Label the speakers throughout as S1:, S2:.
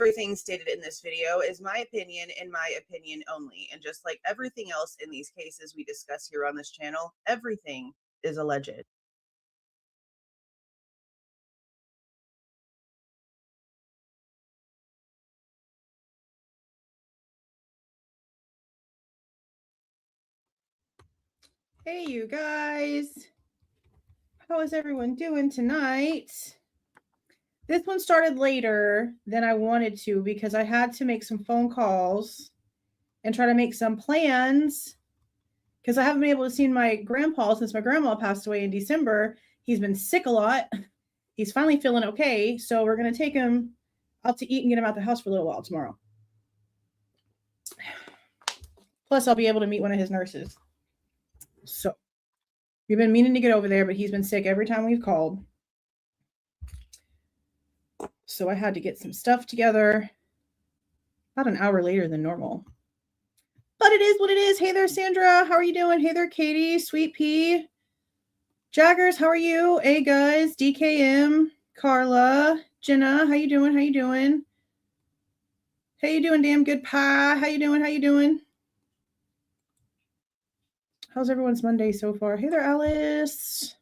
S1: everything stated in this video is my opinion and my opinion only. And just like everything else in these cases we discuss here on this channel, everything is alleged. Hey, you guys. How is everyone doing tonight? This one started later than I wanted to because I had to make some phone calls and try to make some plans because I haven't been able to see my grandpa since my grandma passed away in December. He's been sick a lot. He's finally feeling okay. So we're going to take him out to eat and get him out the house for a little while tomorrow. Plus, I'll be able to meet one of his nurses. So we've been meaning to get over there, but he's been sick every time we've called. So I had to get some stuff together about an hour later than normal. But it is what it is. Hey there, Sandra. How are you doing? Hey there, Katie. Sweet Pea. Jaggers, how are you? Hey, guys. DKM. Carla. Jenna, how you doing? How you doing? How you doing, damn good pie? How you doing? How you doing? How's everyone's Monday so far? Hey there, Alice.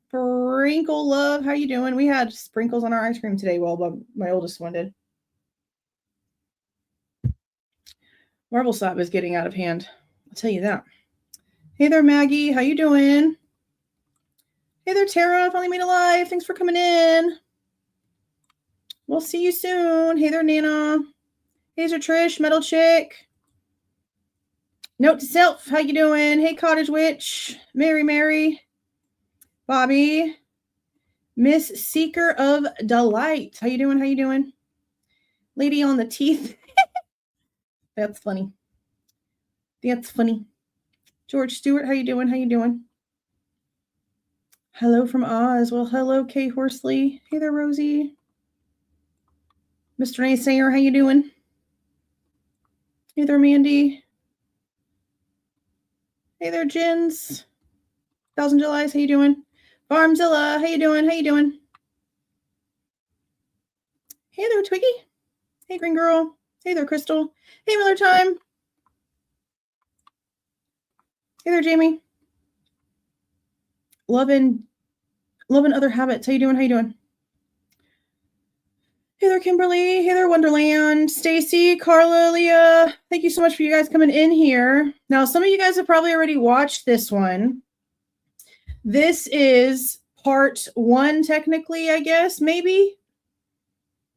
S1: Sprinkle love, how you doing? We had sprinkles on our ice cream today. Well, my oldest one did. Marble slap is getting out of hand. I'll tell you that. Hey there, Maggie. How you doing? Hey there, Tara. Finally made it live. Thanks for coming in. We'll see you soon. Hey there, Nana. Hey there, Trish. Metal Chick. Note to self. How you doing? Hey, Cottage Witch. Mary. Bobby, Miss Seeker of Delight. How you doing? How you doing? Lady on the teeth. That's funny. That's funny. George Stewart, how you doing? How you doing? Hello from Oz. Well, hello, Kay Horsley. Hey there, Rosie. Mr. Naysayer, how you doing? Hey there, Mandy. Hey there, Jins. Thousand Julys, how you doing? Farmzilla, how you doing? How you doing? Hey there, Twiggy. Hey, Green Girl. Hey there, Crystal. Hey, Miller Time. Hey there, Jamie. Loving other habits. How you doing? How you doing? Hey there, Kimberly. Hey there, Wonderland. Stacy, Carla, Leah. Thank you so much for you guys coming in here. Now, some of you guys have probably already watched this one. This is part 1, technically, I guess, maybe.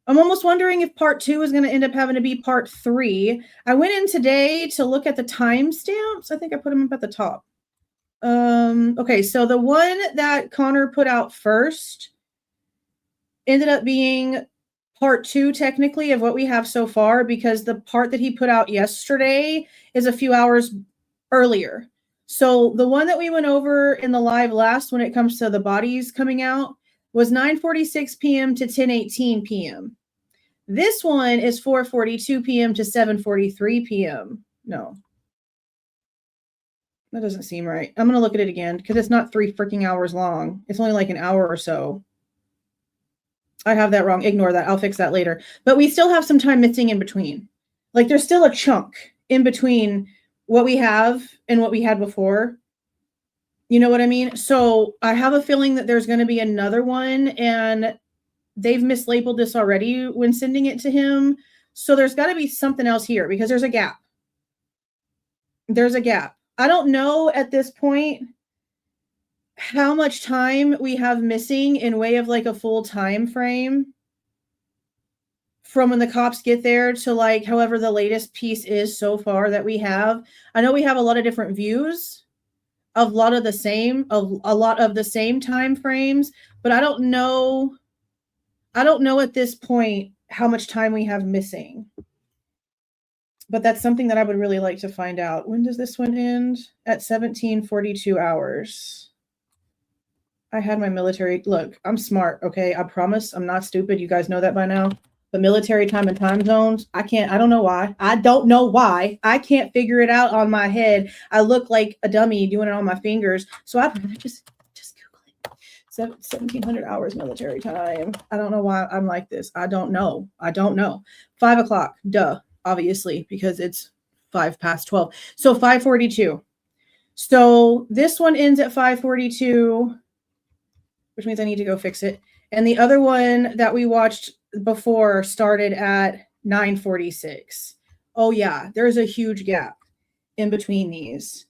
S1: I'm almost wondering if part 2 is going to end up having to be part 3. I went in today to look at the timestamps. I think I put them up at the top. Okay, so the one that Connor put out first ended up being part 2, technically, of what we have so far, because the part that he put out yesterday is a few hours earlier. So the one that we went over in the live last when it comes to the bodies coming out was 9:46 p.m. to 10:18 p.m. This one is 4:42 p.m. to 7:43 p.m. No. That doesn't seem right. I'm going to look at it again because it's not 3 freaking hours long. It's only like an hour or so. I have that wrong. Ignore that. I'll fix that later. But we still have some time missing in between. Like there's still a chunk in between what we have and what we had before. You know what I mean? So I have a feeling that there's going to be another one, and they've mislabeled this already when sending it to him. So there's got to be something else here because there's a gap. There's a gap. I don't know at this point how much time we have missing in way of like a full time frame from when the cops get there to like however the latest piece is so far that we have. I know we have a lot of different views of a lot of the same time frames, but I don't know at this point how much time we have missing. But that's something that I would really like to find out. When does this one end? At 17:42 hours. I had my military. Look, I'm smart, okay? I promise I'm not stupid. You guys know that by now. But military time and time zones, I don't know why. I don't know why. I can't figure it out on my head. I look like a dummy doing it on my fingers. So I'd rather just Google it. 1,700 hours military time. I don't know why I'm like this. I don't know. 5 o'clock, duh, obviously, because it's 12. So 5:42. So this one ends at 5:42, which means I need to go fix it. And the other one that we watched before started at 9:46. Oh yeah, there's a huge gap in between these.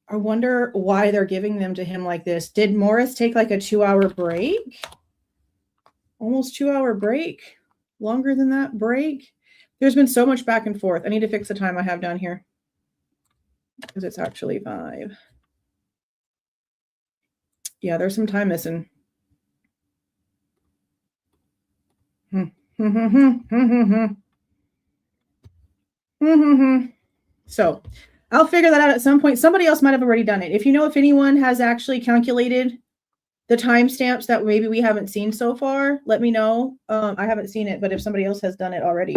S1: I wonder why they're giving them to him like this. Did Morris take like a 2-hour break? Almost 2-hour break? Longer than that break? There's been so much back and forth. I need to fix the time I have down here because it's actually 5. Yeah, there's some time missing. So I'll figure that out at some point. Somebody else might have already done it. If you know if anyone has actually calculated the timestamps that maybe we haven't seen so far, let me know. I haven't seen it, but if somebody else has done it already,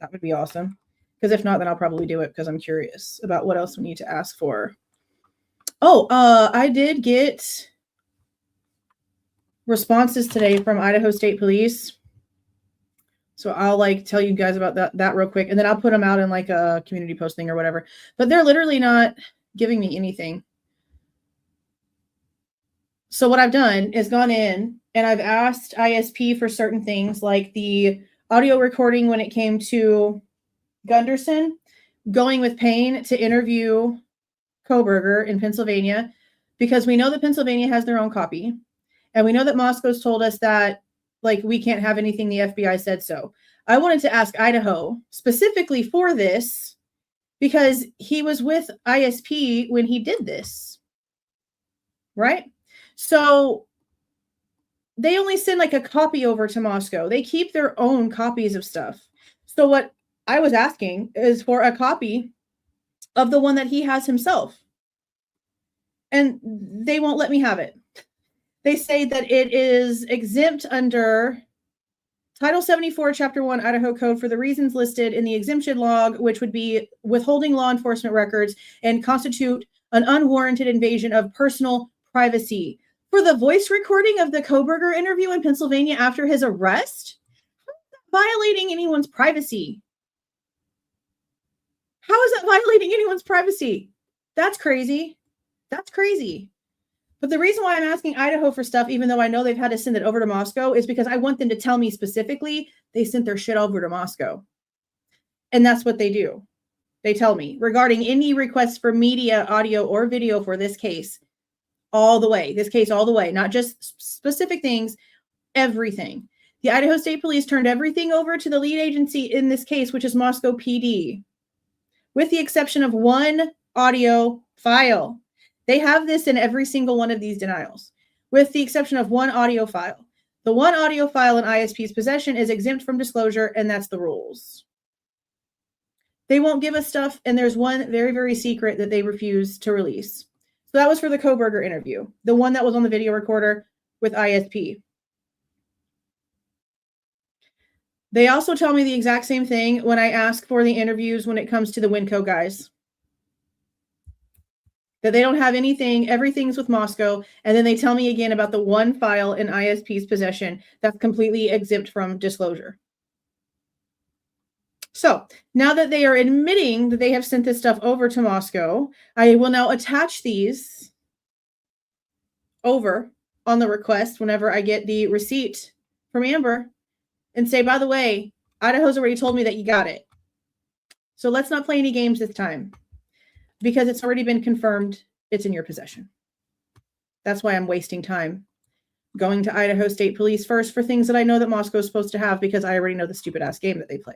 S1: that would be awesome. Because if not, then I'll probably do it because I'm curious about what else we need to ask for. Oh, I did get responses today from Idaho State Police. So I'll like tell you guys about that real quick, and then I'll put them out in like a community posting or whatever. But they're literally not giving me anything. So what I've done is gone in and I've asked ISP for certain things, like the audio recording when it came to Gunderson going with Payne to interview Kohberger in Pennsylvania, because we know that Pennsylvania has their own copy, and we know that Moscow's told us that like we can't have anything, the FBI said so. I wanted to ask Idaho specifically for this because he was with ISP when he did this, right? So they only send like a copy over to Moscow. They keep their own copies of stuff. So what I was asking is for a copy of the one that he has himself. And they won't let me have it. They say that it is exempt under Title 74, Chapter 1, Idaho Code for the reasons listed in the exemption log, which would be withholding law enforcement records and constitute an unwarranted invasion of personal privacy. For the voice recording of the Kohberger interview in Pennsylvania after his arrest? Violating anyone's privacy. How is that violating anyone's privacy? That's crazy. That's crazy. But the reason why I'm asking Idaho for stuff, even though I know they've had to send it over to Moscow, is because I want them to tell me specifically they sent their shit over to Moscow. And that's what they do. They tell me regarding any requests for media, audio, or video for this case, all the way, not just specific things, everything. The Idaho State Police turned everything over to the lead agency in this case, which is Moscow PD, with the exception of one audio file. They have this in every single one of these denials, with the exception of one audio file. The one audio file in ISP's possession is exempt from disclosure, and that's the rules. They won't give us stuff, and there's one very, very secret that they refuse to release. So that was for the Kohberger interview, the one that was on the video recorder with ISP. They also tell me the exact same thing when I ask for the interviews when it comes to the Winco guys. That they don't have anything, everything's with Moscow, and then they tell me again about the one file in ISP's possession that's completely exempt from disclosure. So now that they are admitting that they have sent this stuff over to Moscow, I will now attach these over on the request whenever I get the receipt from Amber and say, by the way, Idaho's already told me that you got it. So let's not play any games this time, because it's already been confirmed it's in your possession. That's why I'm wasting time going to Idaho State Police first for things that I know that Moscow is supposed to have, because I already know the stupid ass game that they play.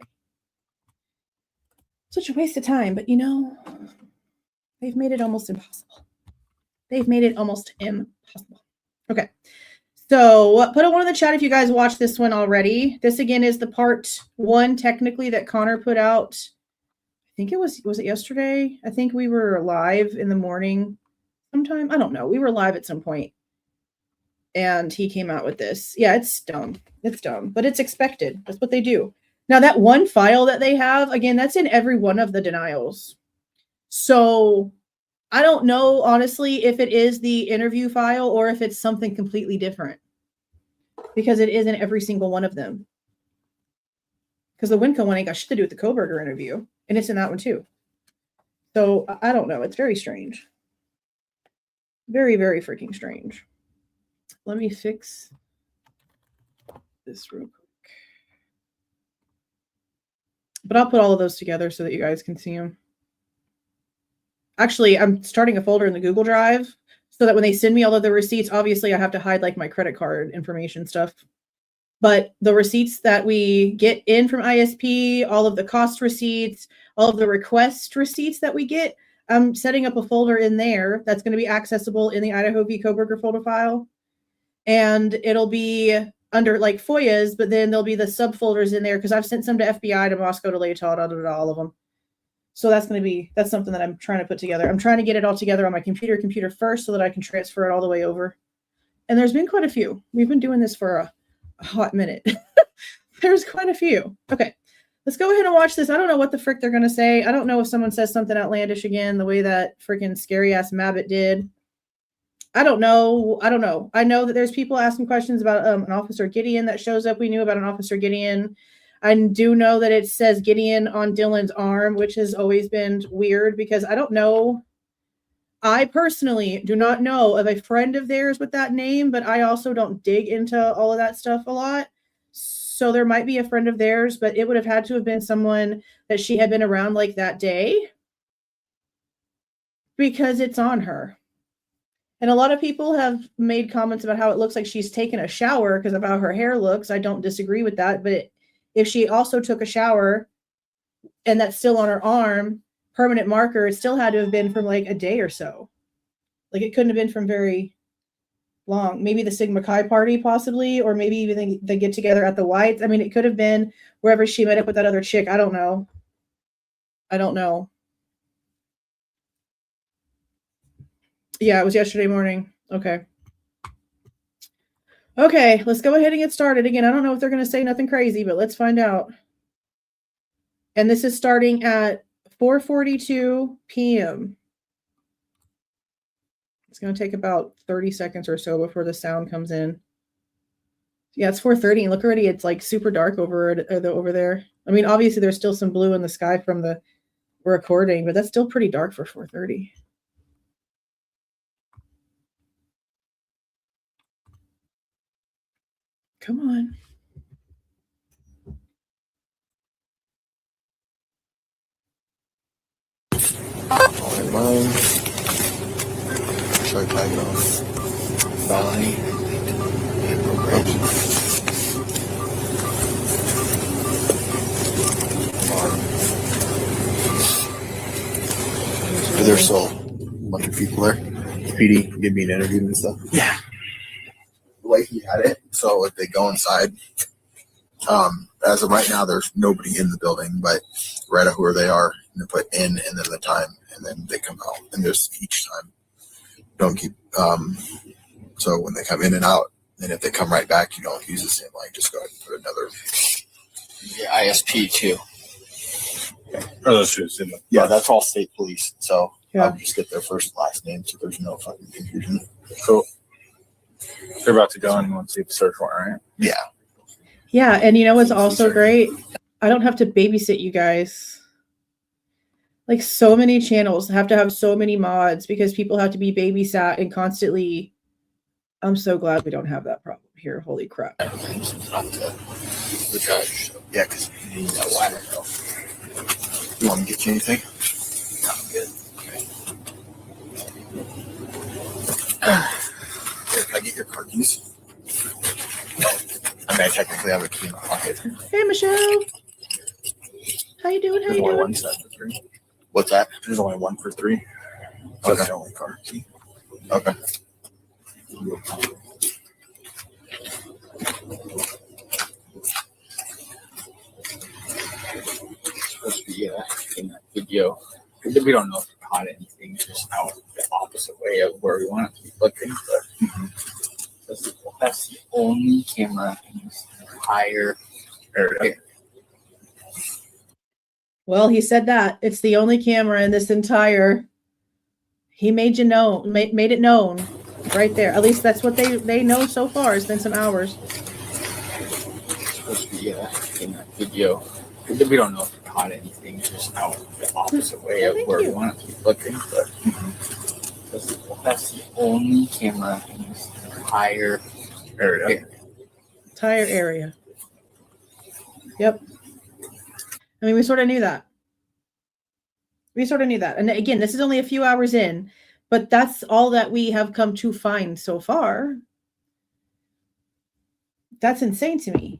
S1: Such a waste of time, but you know, they've made it almost impossible. Okay. So put a 1 in the chat if you guys watched this one already. This again is the part 1 technically that Connor put out. I think it was it yesterday? I think we were live in the morning sometime. I don't know. We were live at some point. And he came out with this. Yeah, it's dumb. It's dumb, but it's expected. That's what they do. Now that one file that they have, again, that's in every one of the denials. So I don't know, honestly, if it is the interview file or if it's something completely different, because it is in every single one of them. Because the Winco one ain't got shit to do with the Kohberger interview, and it's in that one too. So I don't know. It's very strange. Very, very freaking strange. Let me fix this real quick. But I'll put all of those together so that you guys can see them. Actually, I'm starting a folder in the Google Drive so that when they send me all of the receipts, obviously I have to hide like my credit card information stuff. But the receipts that we get in from ISP, all of the cost receipts, all of the request receipts that we get, I'm setting up a folder in there that's going to be accessible in the Idaho v. Kohberger folder file. And it'll be under like FOIAs, but then there'll be the subfolders in there because I've sent some to FBI, to Moscow, to Layton, all of them. So that's something that I'm trying to put together. I'm trying to get it all together on my computer first so that I can transfer it all the way over. And there's been quite a few. We've been doing this for a hot minute. There's quite a few. Okay, let's go ahead and watch this. I don't know what the frick they're going to say. I don't know if someone says something outlandish again, the way that freaking scary ass Mabbit did. I don't know. I know that there's people asking questions about an Officer Gideon that shows up. We knew about an Officer Gideon. I do know that it says Gideon on Dylan's arm, which has always been weird because I don't know. I personally do not know of a friend of theirs with that name, but I also don't dig into all of that stuff a lot. So there might be a friend of theirs, but it would have had to have been someone that she had been around like that day because it's on her. And a lot of people have made comments about how it looks like she's taken a shower because of how her hair looks. I don't disagree with that. But if she also took a shower and that's still on her arm, permanent marker, it still had to have been from like a day or so. Like it couldn't have been from very long. Maybe the Sigma Chi party possibly, or maybe even they get together at the Whites. I mean, it could have been wherever she met up with that other chick. I don't know. Yeah, it was yesterday morning. Okay, let's go ahead and get started. Again, I don't know if they're going to say nothing crazy, but let's find out. And this is starting at 4:42 p.m. It's going to take about 30 seconds or so before the sound comes in. Yeah, it's 4:30. And look already, it's like super dark over there. I mean, obviously there's still some blue in the sky from the recording, but that's still pretty dark for 4:30. Come on.
S2: Mine. Should I tag it on? Bethany. There's still a bunch of people there. PD give me an interview and stuff. Yeah. The way he had it, so if they go inside, as of right now, there's nobody in the building, but right at where they are, and they put in and then the time, and then they come out, and there's each time. Don't keep, so when they come in and out, and if they come right back, you don't use the same line, just go ahead and put another. Yeah, ISP too.
S3: Or those shoes in the
S2: that's all state police, so I'll just get their first and last name so there's no fucking confusion.
S3: Cool. They're about to go and you want to see the search warrant, right?
S2: Yeah.
S1: Yeah, and you know what's also great? I don't have to babysit you guys. Like so many channels have to have so many mods because people have to be babysat and constantly. I'm so glad we don't have that problem here. Holy crap.
S2: The judge. Yeah, because you need that ladder though. You want me to get you anything? No, I'm good. Okay. Here, can I get your car keys? I mean, I technically have a key in my pocket.
S1: Hey, Michelle. How you doing?
S3: There's only one set for 3.
S2: What's that?
S3: There's only 1 for 3.
S2: Okay.
S3: That's the only car key.
S2: Okay.
S4: It's supposed to be in that video. We don't know if we caught anything, it's just out the opposite way of where we want it to be looking. But that's the only camera in this entire area.
S1: Well, he said that. It's the only camera in this entire. He made it known right there. At least that's what they know so far. It's been some hours.
S4: It's supposed to be in that video. We don't know if it caught anything, just out the opposite way of where we want it to be looking. But that's the only camera in this entire area.
S1: Entire area. Yep. I mean, we sort of knew that. And again, this is only a few hours in, but that's all that we have come to find so far. That's insane to me.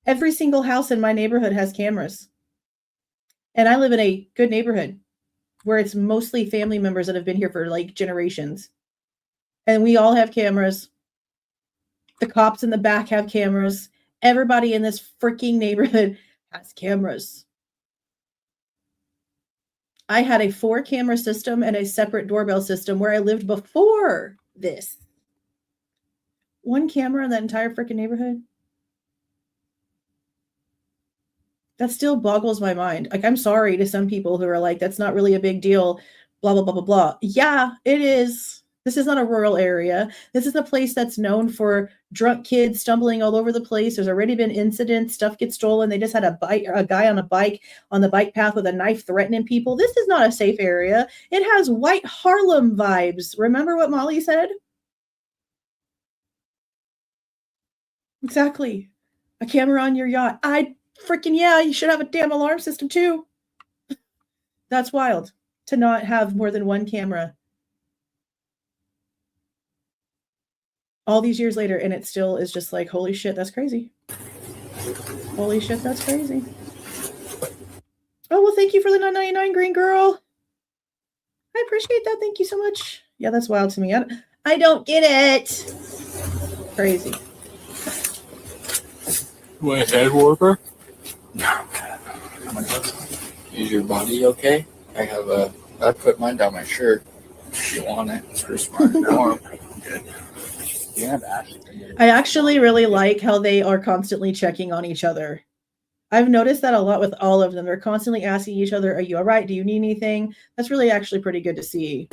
S1: Every single house in my neighborhood has cameras. And I live in a good neighborhood where it's mostly family members that have been here for like generations. And we all have cameras. The cops in the back have cameras. Everybody in this freaking neighborhood has cameras. I had a 4-camera system and a separate doorbell system where I lived before this. 1 camera in that entire freaking neighborhood. That still boggles my mind. Like, I'm sorry to some people who are like, that's not really a big deal, blah, blah, blah, blah, blah. Yeah, it is. This is not a rural area. This is a place that's known for drunk kids stumbling all over the place. There's already been incidents. Stuff gets stolen. They just had a guy on a bike on the bike path with a knife threatening people. This is not a safe area. It has white Harlem vibes. Remember what Molly said? Exactly. A camera on your yacht. Yeah, you should have a damn alarm system too. That's wild to not have more than 1 camera. All these years later, and it still is just like, holy shit, that's crazy. Holy shit, that's crazy. Oh, well, thank you for the $9.99, green girl. I appreciate that. Thank you so much. Yeah, that's wild to me. I don't get it. Crazy.
S4: Want a head warper? No. Is your body okay? I put mine down my shirt. If you want it, it's pretty smart. Warm. Good. Yeah,
S1: I actually really like how they are constantly checking on each other. I've noticed that a lot with all of them. They're constantly asking each other, are you all right? Do you need anything? That's really actually pretty good to see.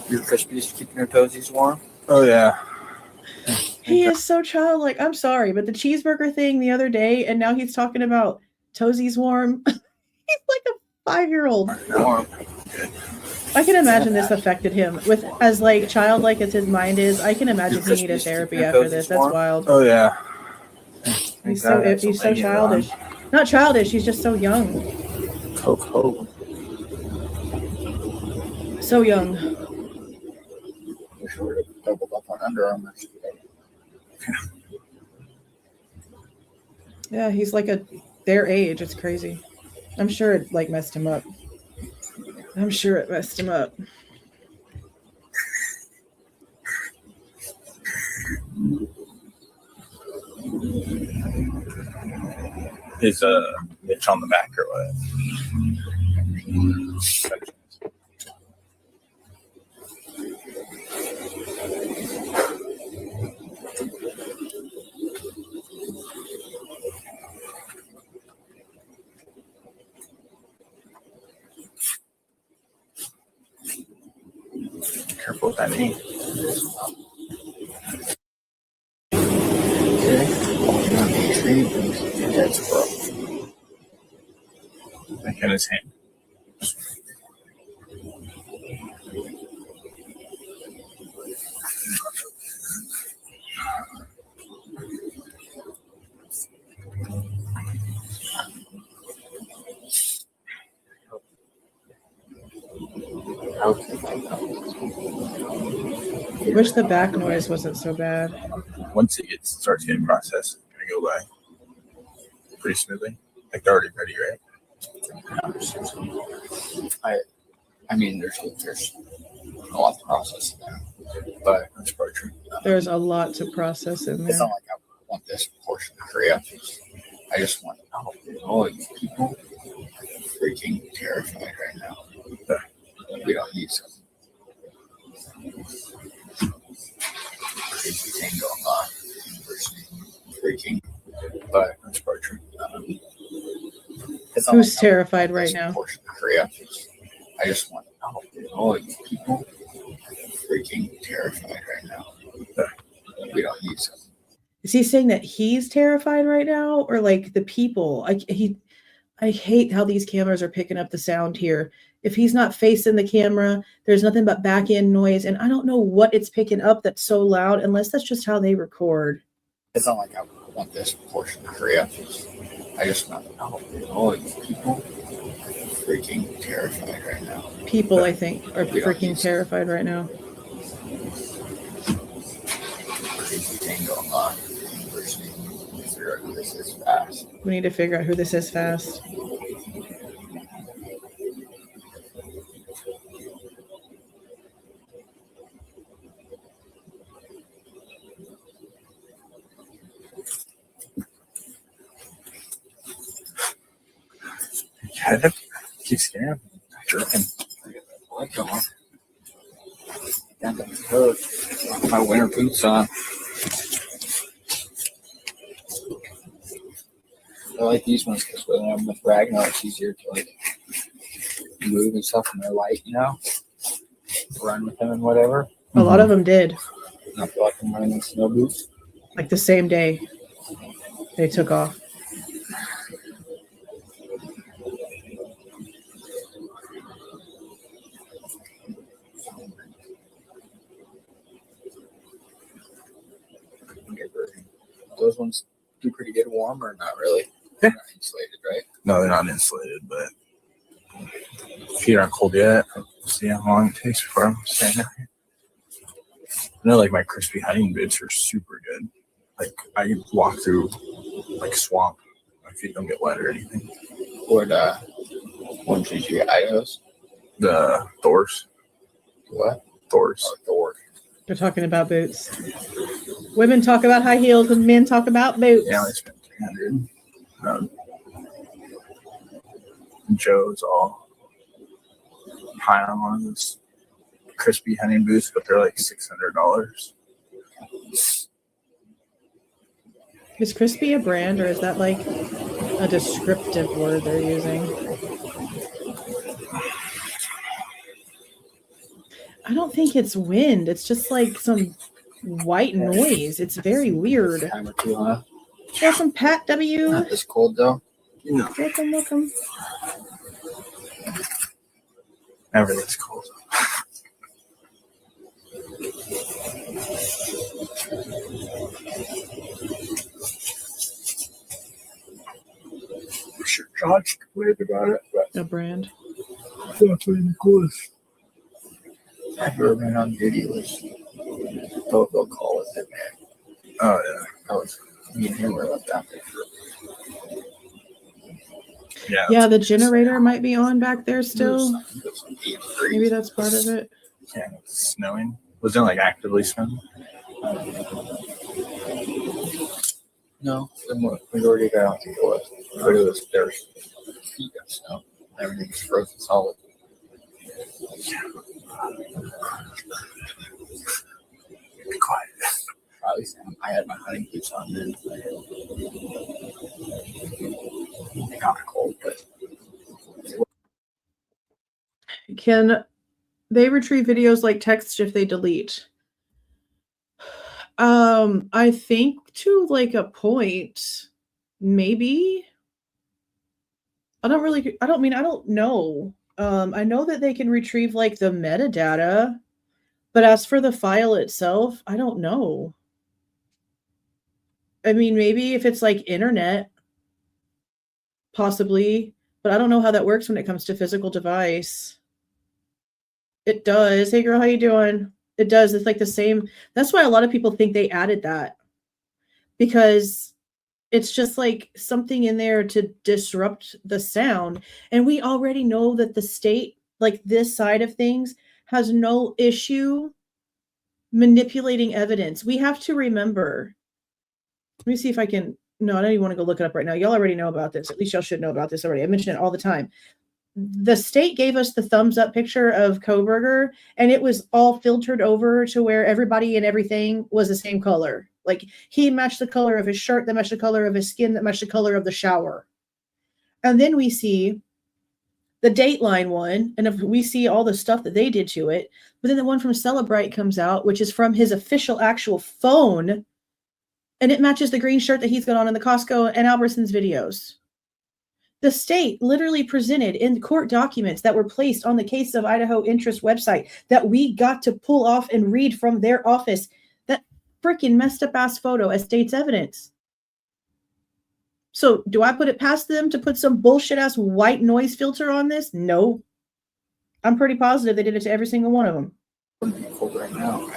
S4: Your Crispies keeping your toesies warm?
S3: Oh, yeah.
S1: He is so childlike. I'm sorry, but the cheeseburger thing the other day, and now he's talking about toesies warm. He's like a 5-year-old.
S4: Warm. Good.
S1: I can imagine this affected him with as like childlike as his mind is. I can imagine he needed therapy after this. That's wild.
S3: Oh yeah.
S1: He's so childish. Not childish. He's just so young.
S3: Coco.
S1: So young.
S4: We should have doubled up on Under Armour today.
S1: Yeah, he's like their age. It's crazy. I'm sure it like messed him up.
S3: Is Mitch on the back or what? Careful with that knee. Back in his hand.
S1: I wish the back noise wasn't so bad.
S3: Once it starts getting processed, it's gonna go by pretty smoothly. Like they're already ready, right?
S4: I mean, there's a lot to process now, but
S3: That's probably true.
S1: There's a lot to process in
S4: it's
S1: there.
S4: not like I want this portion to hurry up. I just want all these people freaking terrified right now. We don't need some crazy thing going on. Freaking, but
S3: That's probably true.
S1: Who's terrified right now?
S4: Portion to hurry up. I just want Oh, people are freaking terrified right now. We don't use them.
S1: Is he saying that he's terrified right now, or like the people? I hate how these cameras are picking up the sound here. If he's not facing the camera, there's nothing but back end noise, and I don't know what it's picking up that's so loud, unless that's just how they record.
S4: It's not like I want this portion to hurry up. I just want to know. Oh, people are freaking terrified right now.
S1: People, I think, are freaking terrified right now.
S4: Crazy thing going on. Figure out who this is fast.
S1: We need to figure out who this is fast.
S3: Yeah, that keeps scaring me. Dripping.
S4: What going on? Down the road. My winter boots on. I like these ones because when I'm with Ragnar, it's easier to like move and stuff and they're light, you know? Run with them and whatever.
S1: A lot of them did.
S4: And I feel like I'm wearing snow boots.
S1: Like the same day they took off.
S4: Those ones do pretty good warm or not really?
S3: Yeah.
S4: They're not insulated, right?
S3: No, they're not insulated, but feet aren't cold yet. See how long it takes before I'm standing here. I know, like, my crispy hiking boots are super good. Like, I can walk through, like, swamp. My feet don't get wet or anything.
S4: Or the ones did you get Idaho's?
S3: The Thors.
S4: What?
S3: Thors.
S4: Oh, Thor.
S1: They're talking about boots. Women talk about high heels and men talk about boots.
S3: Yeah, I spent $300. Joe's all high on one of those crispy hunting boots, but they're like $600.
S1: Is crispy a brand, or is that like a descriptive word they're using? I don't think it's wind. It's just like some white noise. It's very weird.
S4: Time or two, huh?
S1: Welcome, Pat W.
S4: Not this cold though.
S3: No,
S1: Welcome.
S3: never this cold. I'm sure John's complained about it, but
S1: A brand.
S3: that's really the coolest.
S4: I've ever been on duty with they'll call it that, man.
S3: Oh, yeah.
S4: I was me and him were left out there for
S1: Yeah, the generator might be on back there still. Maybe that's part of it.
S3: Yeah, it's snowing. Was it like actively snowing?
S4: No, the majority of it I don't think it was. But it was there's feet of snow. Everything's frozen solid.
S3: Be quiet.
S4: At least I had my hunting boots on then. It got cold, but
S1: Can they retrieve videos like text if they delete? I think to like a point, maybe. I don't know. I know that they can retrieve like the metadata, but as for the file itself, I don't know. I mean, maybe if it's like internet, possibly, but I don't know how that works when it comes to physical device. It does. Hey girl, how you doing? It does. It's like the same. That's why a lot of people think they added that, because it's just like something in there to disrupt the sound. And we already know that the state, like this side of things, has no issue manipulating evidence. We have to remember. Let me see if I can. No, I don't even want to go look it up right now. Y'all already know about this. At least y'all should know about this already. I mention it all the time. The state gave us the thumbs up picture of Kohberger, and it was all filtered over to where everybody and everything was the same color. Like he matched the color of his shirt, that matched the color of his skin, that matched the color of the shower. And then we see the Dateline one, and if we see all the stuff that they did to it, but then the one from Celebrite comes out, which is from his official actual phone, and it matches the green shirt that he's got on in the Costco and Albertsons videos. The state literally presented in court documents that were placed on the Case of Idaho Interest website that we got to pull off and read from their office, that freaking messed up ass photo as state's evidence. So do I put it past them to put some bullshit ass white noise filter on this? No. I'm pretty positive they did it to every single one of them.
S4: Wouldn't be cold right now.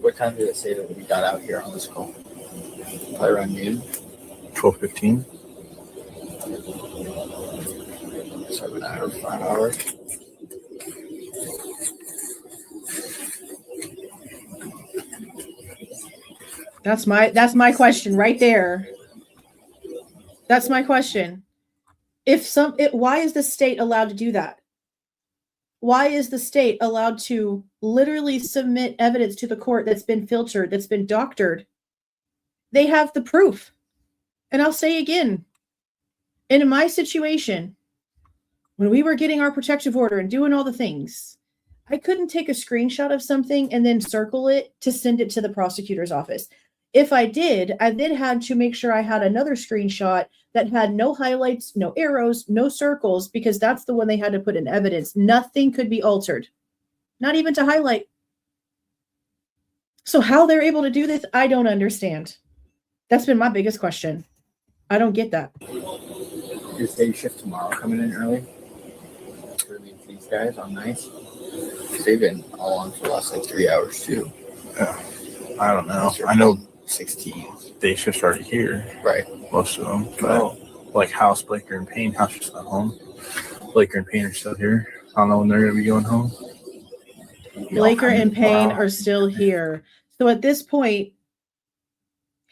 S4: What time did it say that we got out here on this call? Probably around noon.
S3: 12:15.
S4: So an hour, 5 hours.
S1: That's my question right there. That's my question. Why is the state allowed to do that? Why is the state allowed to literally submit evidence to the court that's been filtered, that's been doctored? They have the proof. And I'll say again, in my situation, when we were getting our protective order and doing all the things, I couldn't take a screenshot of something and then circle it to send it to the prosecutor's office. If I did, I then had to make sure I had another screenshot that had no highlights, no arrows, no circles, because that's the one they had to put in evidence. Nothing could be altered, not even to highlight. So how they're able to do this, I don't understand. That's been my biggest question. I don't get that.
S4: Is day shift tomorrow coming in early? For these guys on nights? They've been all on for the last 3 hours too.
S3: Yeah. I don't know. I know
S4: 16.
S3: day shift's already here.
S4: Right.
S3: Most of them. But like House, Blaker, and Payne, House is not home. Blaker and Payne are still here. I don't know when they're going to be going home.
S1: Blaker and Payne are still here. So at this point,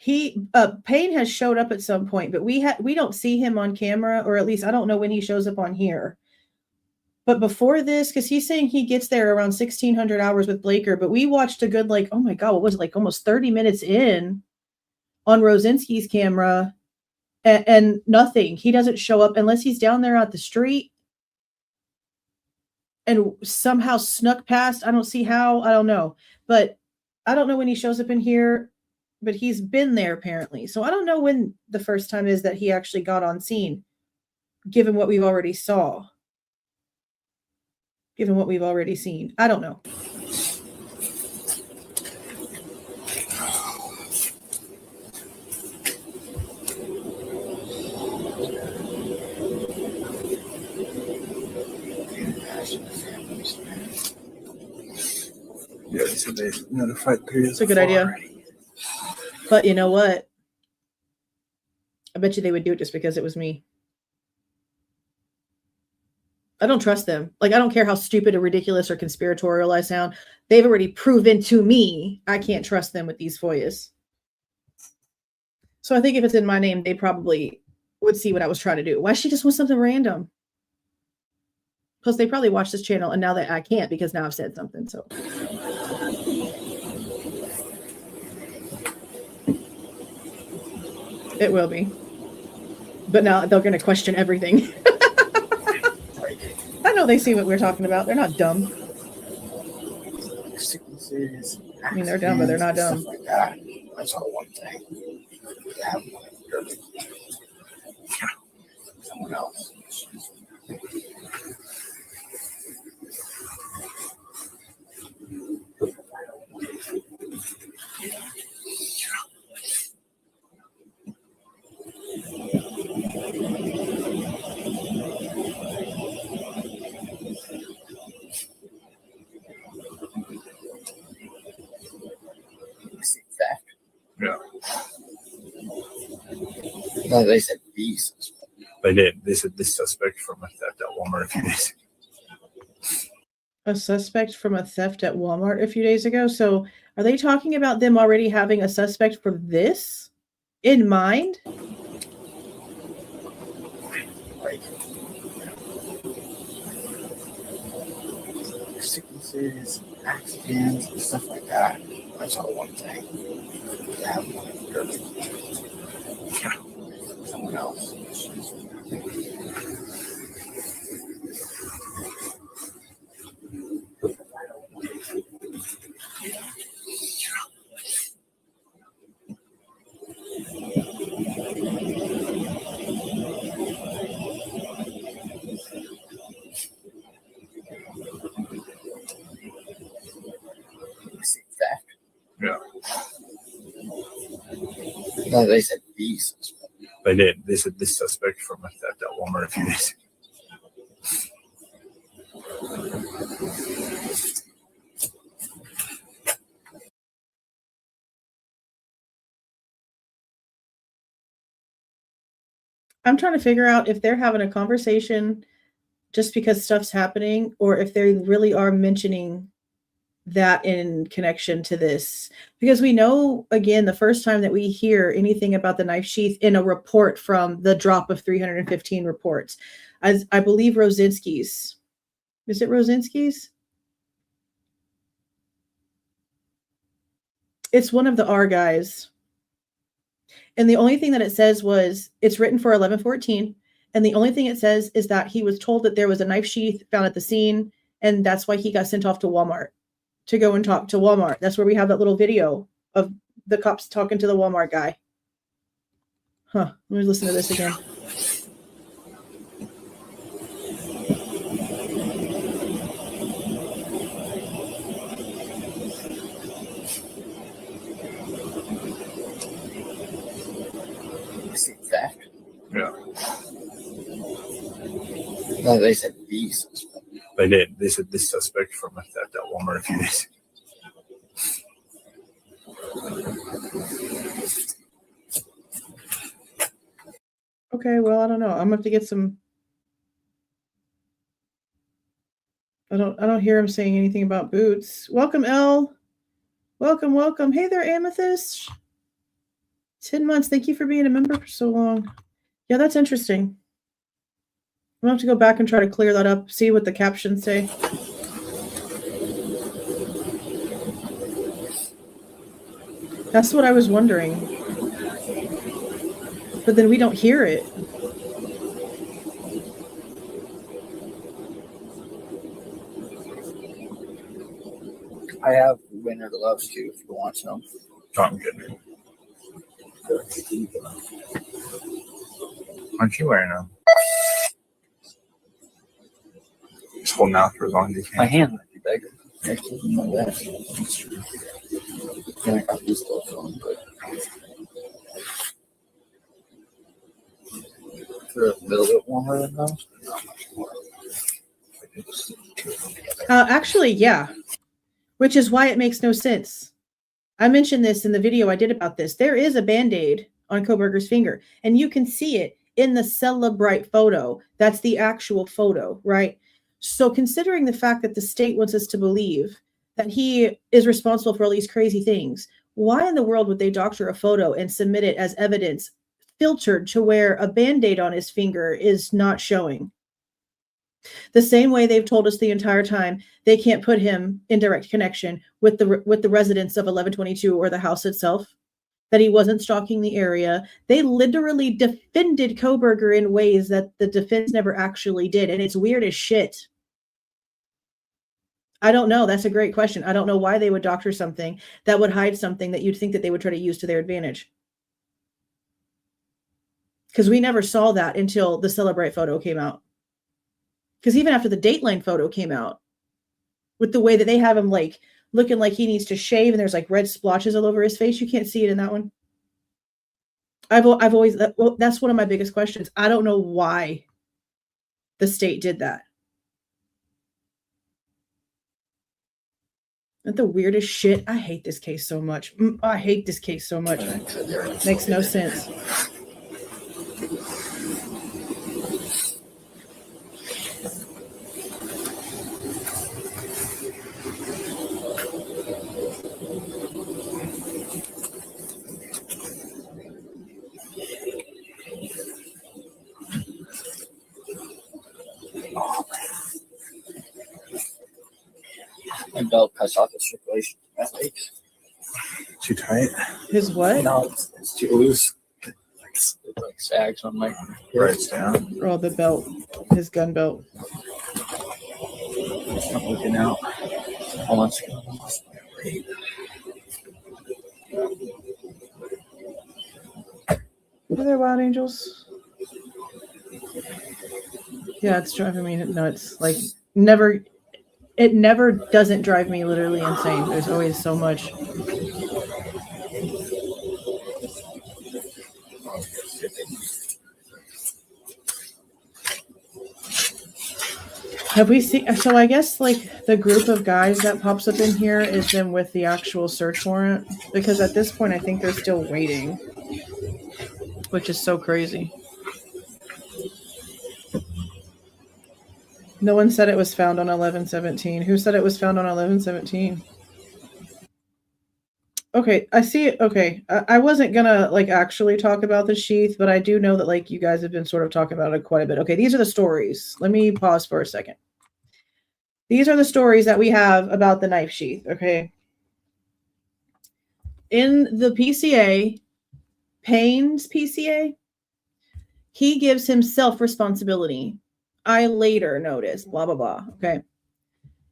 S1: Payne has showed up at some point, but we don't see him on camera, or at least I don't know when he shows up on here. But before this, because he's saying he gets there around 1600 hours with Blaker, but we watched a good, oh my God, what was it, almost 30 minutes in on Rosinski's camera, and nothing. He doesn't show up unless he's down there at the street and somehow snuck past. I don't see how, I don't know. But I don't know when he shows up in here, but he's been there apparently. So I don't know when the first time is that he actually got on scene, given what we've already saw. Given what we've already seen. I don't know.
S3: Yeah, so they notified periods.
S1: It's a good idea. But you know what? I bet you they would do it just because it was me. I don't trust them. I don't care how stupid or ridiculous or conspiratorial I sound. They've already proven to me I can't trust them with these FOIAs. So I think if it's in my name, they probably would see what I was trying to do. Why she just want something random? Plus, they probably watch this channel, and now that I can't because now I've said something. So it will be. But now they're going to question everything. I know they see what we're talking about. They're not dumb. I mean, they're dumb, but they're not dumb.
S4: Like that. That's all one thing. Have someone else.
S3: Yeah.
S4: No, they said these.
S3: They did. They said this suspect from a theft at Walmart a few days ago.
S1: A suspect from a theft at Walmart a few days ago. So are they talking about them already having a suspect for this in mind?
S4: Like sicknesses, accidents, and stuff like that. I saw one thing. I have one someone else.
S3: Yeah.
S4: No, they said these.
S3: They did. They said this suspect from a theft at Walmart a few days ago.
S1: I'm trying to figure out if they're having a conversation just because stuff's happening, or if they really are mentioning that in connection to this. Because we know, again, the first time that we hear anything about the knife sheath in a report from the drop of 315 reports, as I believe Rosinski's. Is it Rosinski's? It's one of the R guys. And the only thing that it says was, it's written for 11/14. And the only thing it says is that he was told that there was a knife sheath found at the scene. And that's why he got sent off to Walmart to go and talk to Walmart. That's where we have that little video of the cops talking to the Walmart guy. Huh. Let me listen to this again.
S4: Theft.
S3: Yeah.
S4: No, they said these.
S3: They did. They said this suspect from a theft at Walmart a few days ago.
S1: Okay, well, I don't know. I'm gonna have to get some. I don't hear him saying anything about boots. Welcome, Elle. Welcome. Hey there, Amethyst. 10 months. Thank you for being a member for so long. Yeah, that's interesting. I'm gonna have to go back and try to clear that up, see what the captions say. That's what I was wondering. But then we don't hear it.
S4: I have winter gloves too if you want some.
S3: Oh, I'm good. Aren't you wearing them? Just holding out for as long as you can.
S4: My hand might be bigger. Next to my vest. That's true. And I got these gloves on, but they're a little bit warmer than those. Not much more.
S1: Actually, yeah. Which is why it makes no sense. I mentioned this in the video I did about this. There is a Band-Aid on Kohberger's finger, and you can see it in the Celebrite photo. That's the actual photo, right? So considering the fact that the state wants us to believe that he is responsible for all these crazy things, why in the world would they doctor a photo and submit it as evidence filtered to where a Band-Aid on his finger is not showing? The same way they've told us the entire time they can't put him in direct connection with the residents of 1122 or the house itself, that he wasn't stalking the area. They literally defended Kohberger in ways that the defense never actually did, and it's weird as shit. I don't know. That's a great question. I don't know why they would doctor something that would hide something that you'd think that they would try to use to their advantage. Because we never saw that until the Celebrate photo came out. Because even after the Dateline photo came out, with the way that they have him like looking like he needs to shave and there's like red splotches all over his face, you can't see it in that one. I've always, that's one of my biggest questions. I don't know why the state did that. Isn't the weirdest shit? I hate this case so much. I hate this case so much. Makes no sense.
S4: My belt cuts off the circulation to my legs.
S3: Too tight.
S1: His what?
S4: No, it's too loose. It like sags on my
S3: Right down.
S1: Oh, the belt. His gun belt.
S4: It's not looking out. Almost.
S1: Are there wild angels? Yeah, it's driving me nuts. Like, it never doesn't drive me literally insane. There's always so much. Have we seen, so I guess like the group of guys that pops up in here is them with the actual search warrant, because at this point I think they're still waiting, which is so crazy. No one said it was found on 11/17. Who said it was found on 11/17? Okay, I see it. Okay, I wasn't gonna like actually talk about the sheath, but I do know that like you guys have been sort of talking about it quite a bit. Okay, these are the stories. Let me pause for a second. These are the stories that we have about the knife sheath. Okay. In the PCA, Payne's PCA, he gives himself responsibility. I later noticed, blah, blah, blah. Okay.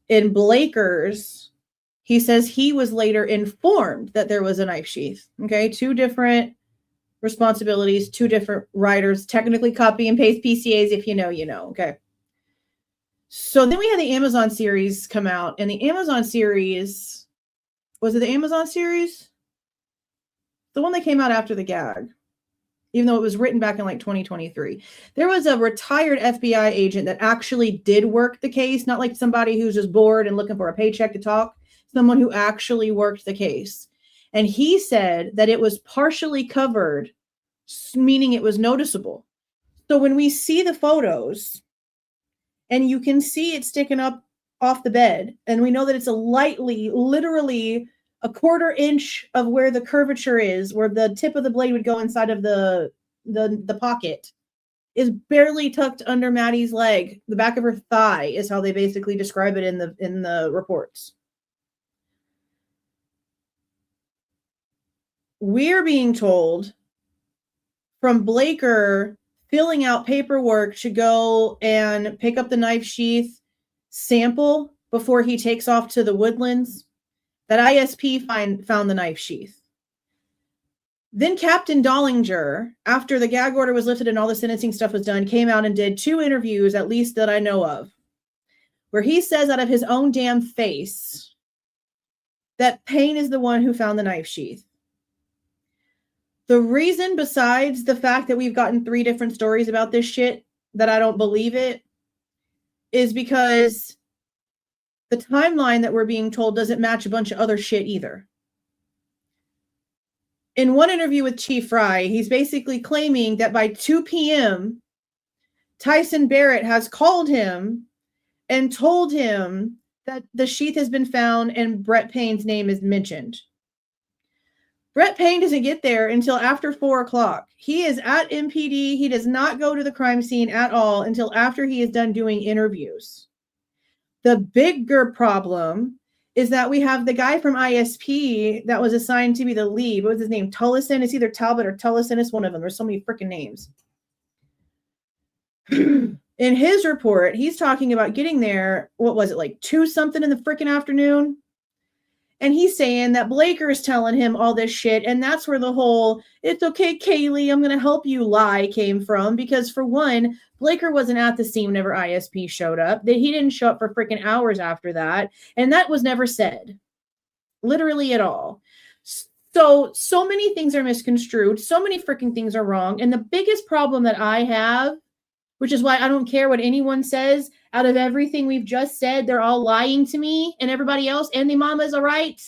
S1: In Blaker's, he says he was later informed that there was a knife sheath. Okay. 2 different responsibilities, 2 different writers, technically copy and paste PCAs. If you know, you know. Okay. So then we had the Amazon series come out, and the Amazon series, was it the Amazon series? The one that came out after the gag, even though it was written back in like 2023. There was a retired FBI agent that actually did work the case, not like somebody who's just bored and looking for a paycheck to talk, someone who actually worked the case. And he said that it was partially covered, meaning it was noticeable. So when we see the photos, and you can see it sticking up off the bed, and we know that it's a lightly, literally a 1/4 inch of where the curvature is, where the tip of the blade would go inside of the pocket, is barely tucked under Maddie's leg. The back of her thigh is how they basically describe it in the reports. We're being told from Blaker filling out paperwork to go and pick up the knife sheath sample before he takes off to the woodlands, that ISP found the knife sheath. Then Captain Dollinger, after the gag order was lifted and all the sentencing stuff was done, came out and did 2 interviews, at least that I know of, where he says out of his own damn face that Payne is the one who found the knife sheath. The reason, besides the fact that we've gotten 3 different stories about this shit, that I don't believe it, is because the timeline that we're being told doesn't match a bunch of other shit either. In one interview with Chief Fry, he's basically claiming that by 2 p.m., Tyson Barrett has called him and told him that the sheath has been found and Brett Payne's name is mentioned. Brett Payne doesn't get there until after 4 o'clock. He is at MPD. He does not go to the crime scene at all until after he is done doing interviews. The bigger problem is that we have the guy from ISP that was assigned to be the lead. What was his name? Tullison? It's either Talbot or Tullison. It's one of them. There's so many freaking names. In his report, he's talking about getting there, what was it, like 2 something in the freaking afternoon? And he's saying that Blaker is telling him all this shit. And that's where the whole, it's okay, Kaylee, I'm going to help you lie came from. Because for one, Blaker wasn't at the scene whenever ISP showed up. He didn't show up for freaking hours after that. And that was never said. Literally at all. So many things are misconstrued. So many freaking things are wrong. And the biggest problem that I have, which is why I don't care what anyone says, out of everything we've just said, they're all lying to me and everybody else, and the mama's all right.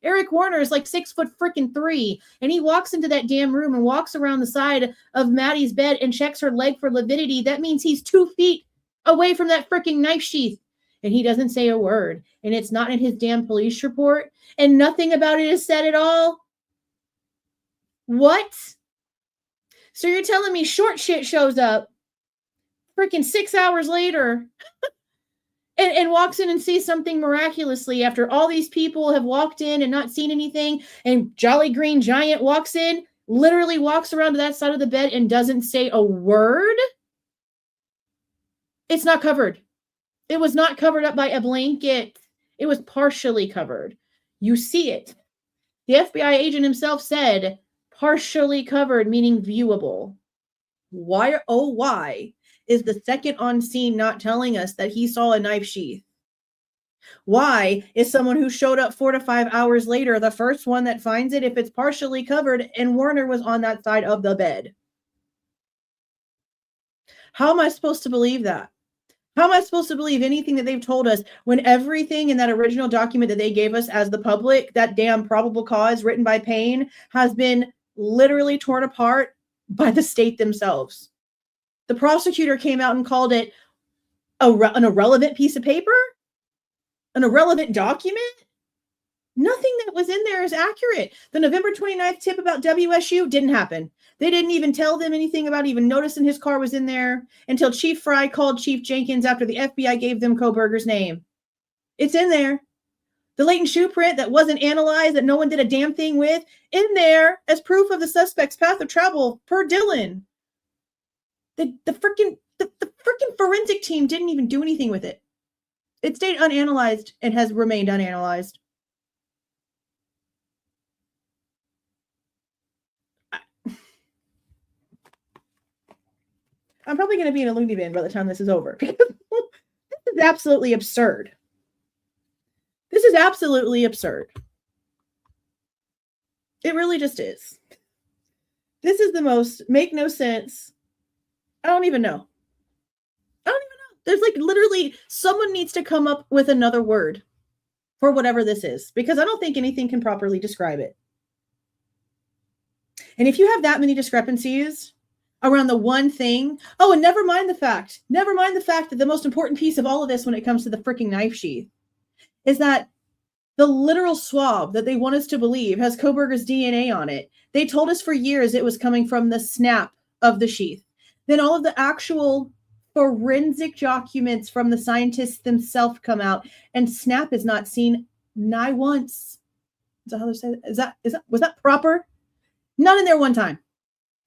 S1: Eric Warner is like 6'3", and he walks into that damn room and walks around the side of Maddie's bed and checks her leg for lividity. That means he's 2 feet away from that freaking knife sheath, and he doesn't say a word, and it's not in his damn police report, and nothing about it is said at all. What? So you're telling me short shit shows up freaking 6 hours later and walks in and sees something miraculously after all these people have walked in and not seen anything, and Jolly Green Giant walks in, literally walks around to that side of the bed and doesn't say a word. It's not covered. It was not covered up by a blanket. It was partially covered. You see it. The FBI agent himself said partially covered, meaning viewable. Why, oh, why is the second on scene not telling us that he saw a knife sheath? Why is someone who showed up 4 to 5 hours later the first one that finds it if it's partially covered and Warner was on that side of the bed? How am I supposed to believe that? How am I supposed to believe anything that they've told us when everything in that original document that they gave us as the public, that damn probable cause written by Payne, has been literally torn apart by the state themselves? The prosecutor came out and called it an irrelevant piece of paper? An irrelevant document? Nothing that was in there is accurate. The November 29th tip about WSU didn't happen. They didn't even tell them anything about even noticing his car was in there until Chief Fry called Chief Jenkins after the FBI gave them Kohberger's name. It's in there. The latent shoe print that wasn't analyzed, that no one did a damn thing with, in there as proof of the suspect's path of travel per Dylan. The freaking forensic team didn't even do anything with it. It stayed unanalyzed and has remained unanalyzed. I'm probably going to be in a loony bin by the time this is over, because this is absolutely absurd. This is absolutely absurd. It really just is. This is the most make no sense. I don't even know. There's like literally someone needs to come up with another word for whatever this is, because I don't think anything can properly describe it. And if you have that many discrepancies around the one thing, oh, and never mind the fact that the most important piece of all of this when it comes to the freaking knife sheath is that the literal swab that they want us to believe has Kohberger's DNA on it. They told us for years it was coming from the snap of the sheath. Then all of the actual forensic documents from the scientists themselves come out, and snap is not seen nigh once. Is that how they say that? Was that proper? Not in there one time.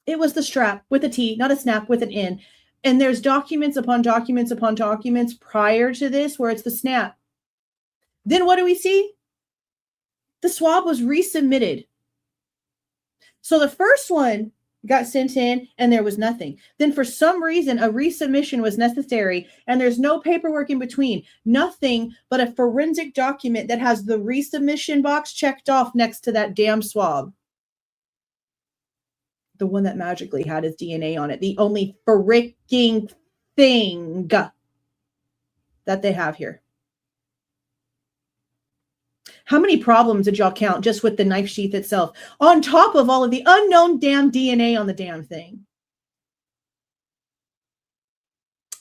S1: It was the strap with a T, not a snap with an N. And there's documents upon documents upon documents prior to this where it's the snap. Then what do we see? The swab was resubmitted. So the first one got sent in and there was nothing. Then for some reason, a resubmission was necessary and there's no paperwork in between. Nothing but a forensic document that has the resubmission box checked off next to that damn swab. The one that magically had his DNA on it. The only freaking thing that they have here. How many problems did y'all count just with the knife sheath itself, on top of all of the unknown damn DNA on the damn thing?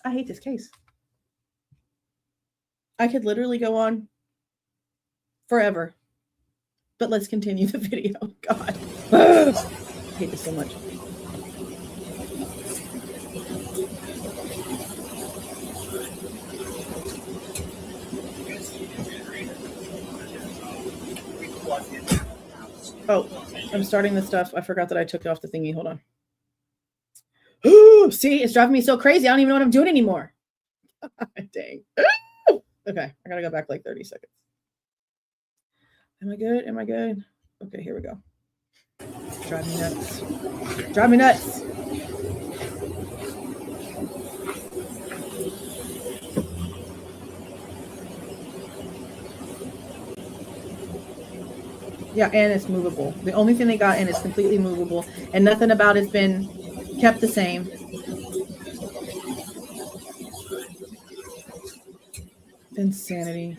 S1: I hate this case. I could literally go on forever, but let's continue the video. God, I hate this so much. Oh, I'm starting this stuff. I forgot that I took off the thingy. Hold on. Ooh, see, it's driving me so crazy. I don't even know what I'm doing anymore. Dang. Okay, I gotta go back like 30 seconds. Am I good? Am I good? Okay, here we go. Drive me nuts. Drive me nuts. Yeah, and it's movable. The only thing they got in is completely movable, and nothing about it's been kept the same. Insanity.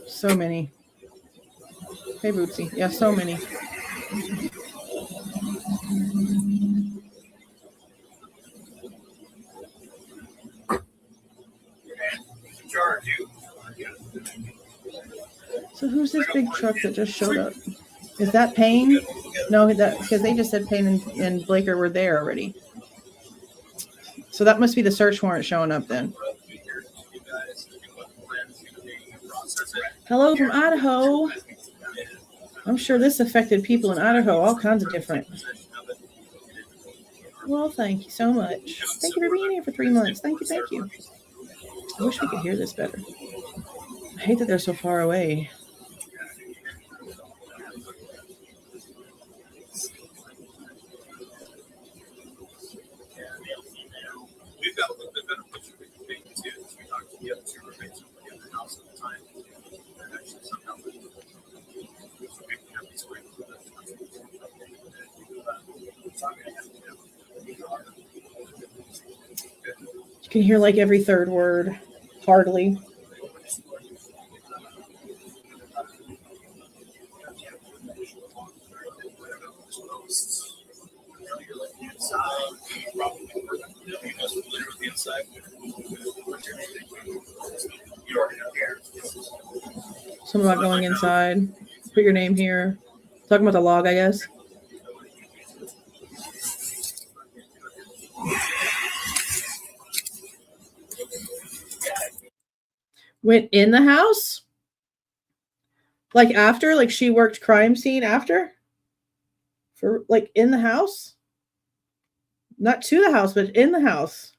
S1: So many. Hey, Bootsy. Yeah, so many. So who's this big truck that just showed up? Is that Payne? No, that because they just said Payne and Blaker were there already. So that must be the search warrant showing up then. Hello from Idaho. I'm sure this affected people in Idaho, all kinds of different. Well, thank you so much. Thank you for being here for 3 months. Thank you, thank you. I wish we could hear this better. I hate that they're so far away.
S5: We've got a little bit better picture we can paint too. We talked to the other two roommates who were in the house at the time. And actually somehow we can have these great
S1: You can hear like every third word, hardly. Something about going inside. Put your name here. Talking about the log, I guess. Went in the house? Like after? Like she worked crime scene after? For like in the house? Not to the house, but in the house.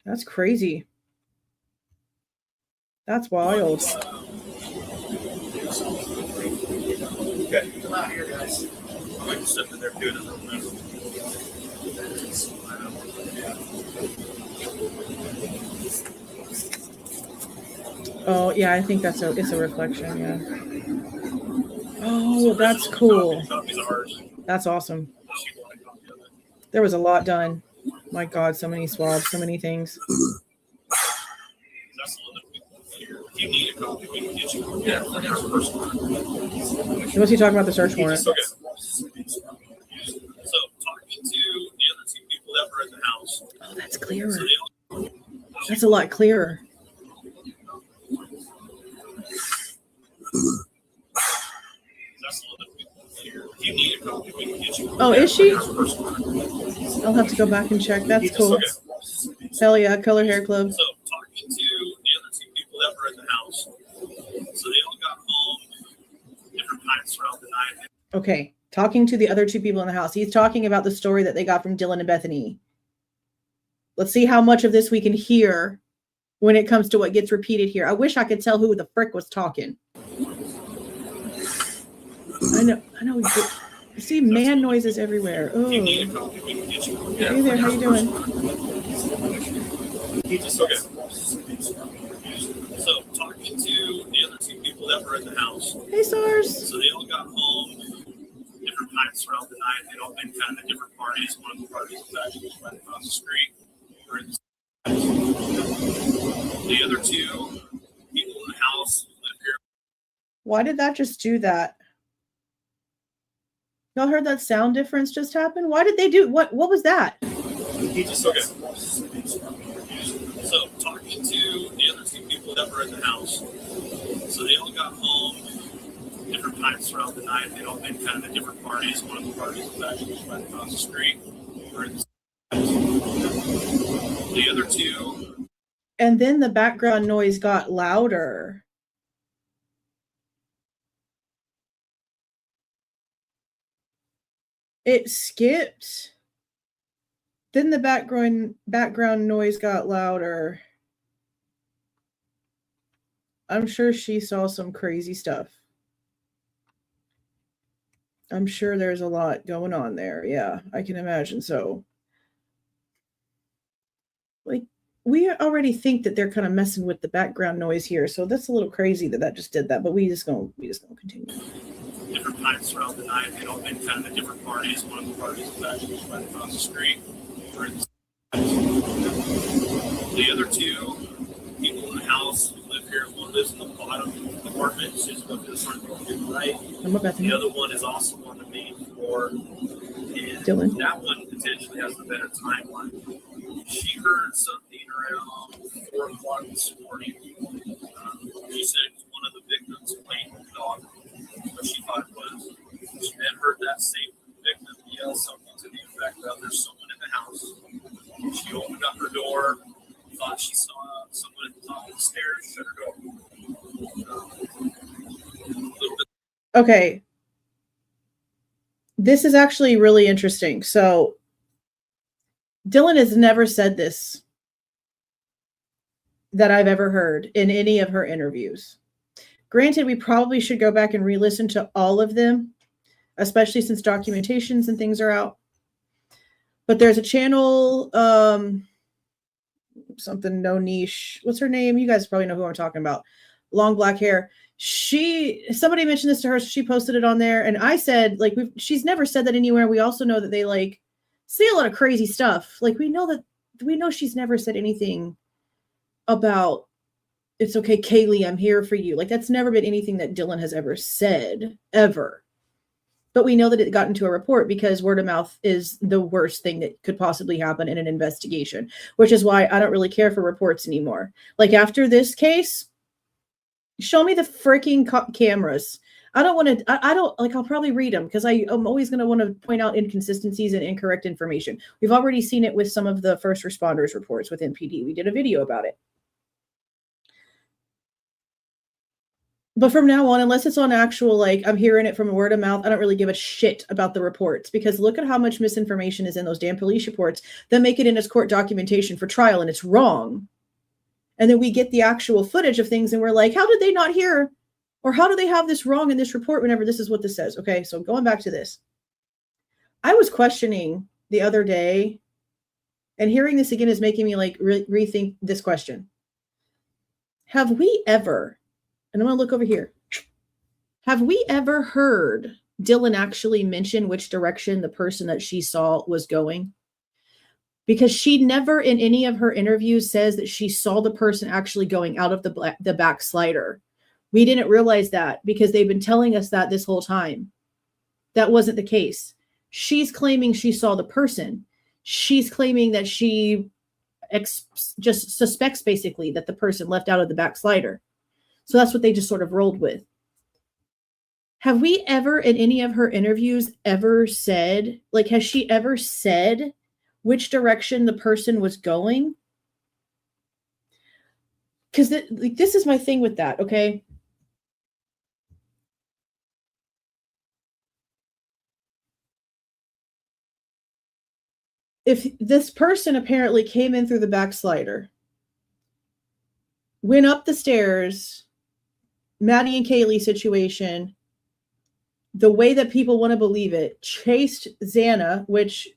S1: That's crazy. That's wild.
S5: Okay, come out here, guys. I'm going to step in there doing it.
S1: Oh yeah, I think it's a reflection, yeah. Oh, that's cool. That's awesome. There was a lot done. My God, so many swabs, so many things.
S5: If you need a copy, we can get you one. Yeah,
S1: What's he talking about the search warrant?
S5: Okay. So talking to the other two people that were in the house.
S1: Oh, that's clearer. That's a lot clearer.
S5: If you need a copy, we can get you one.
S1: Oh, is she? I'll have to go back and check. That's cool.
S5: Okay.
S1: Hell yeah, Color Hair Club.
S5: So talking to the other two people that were in the house. So they all got home different times throughout the night.
S1: Okay, talking to the other two people in the house. He's talking about the story that they got from Dylan and Bethany. Let's see how much of this we can hear when it comes to what gets repeated here. I wish I could tell who the frick was talking. I know. You see man noises everywhere. Oh. Hey there, how you doing?
S5: Okay. So talking to the other two people that were in the house.
S1: Hey, SARS.
S5: So they all got home different times throughout the night. They'd all been kind of different parties. One of the parties was actually right across the street. The other two people in the house live here.
S1: Why did that just do that? Y'all heard that sound difference just happen? Why did they do what was that?
S5: Okay. So talking to the other two people that were in the house. So they all got home different times throughout the night. They'd all been kind of different parties. One of the parties was actually right across the street. The other two.
S1: And then the background noise got louder. It skipped. Then the background noise got louder. I'm sure she saw some crazy stuff. I'm sure there's a lot going on there. Yeah, I can imagine so. Like, we already think that they're kind of messing with the background noise here, so that's a little crazy that just did that. But we just gonna continue.
S5: Different times throughout the night, they'd all been kind of different parties. One of the parties was actually right across the street. The other two people in the house who live here, one lives in the bottom apartment. She's going to the front door to the right. The other one is also on the main floor. And
S1: Dylan.
S5: That one potentially has a better timeline. She heard something around 4 o'clock this morning. She said it was one of the victims playing with the dog, but she thought it was.
S1: Okay. This is actually really interesting. So Dylan has never said this that I've ever heard in any of her interviews. Granted, we probably should go back and re-listen to all of them, especially since documentations and things are out. But there's a channel, something no niche. What's her name? You guys probably know who I'm talking about. Long black hair. Somebody mentioned this to her, so she posted it on there. And I said, like, she's never said that anywhere. We also know that they like say a lot of crazy stuff. Like we know she's never said anything about it's okay, Kaylee, I'm here for you. Like that's never been anything that Dylan has ever said, ever. But we know that it got into a report because word of mouth is the worst thing that could possibly happen in an investigation, which is why I don't really care for reports anymore. Like after this case, show me the freaking cameras. I don't want to, I don't like, I'll probably read them because I'm always going to want to point out inconsistencies and incorrect information. We've already seen it with some of the first responders reports with MPD. We did a video about it. But from now on, unless it's on actual, like I'm hearing it from word of mouth, I don't really give a shit about the reports because look at how much misinformation is in those damn police reports that make it in as court documentation for trial and it's wrong. And then we get the actual footage of things and we're like, how did they not hear? Or how do they have this wrong in this report whenever this is what this says? Okay, so going back to this. I was questioning the other day and hearing this again is making me like rethink this question. Have we ever... And I'm going to look over here. Have we ever heard Dylan actually mention which direction the person that she saw was going? Because she never in any of her interviews says that she saw the person actually going out of the back slider. We didn't realize that because they've been telling us that this whole time. That wasn't the case. She's claiming she saw the person. She's claiming that she just suspects basically that the person left out of the back slider. So that's what they just sort of rolled with. Have we ever in any of her interviews ever said, like, has she ever said which direction the person was going? Because this is my thing with that, okay? If this person apparently came in through the back slider, went up the stairs, Maddie and Kaylee situation, the way that people want to believe it, chased Xana, which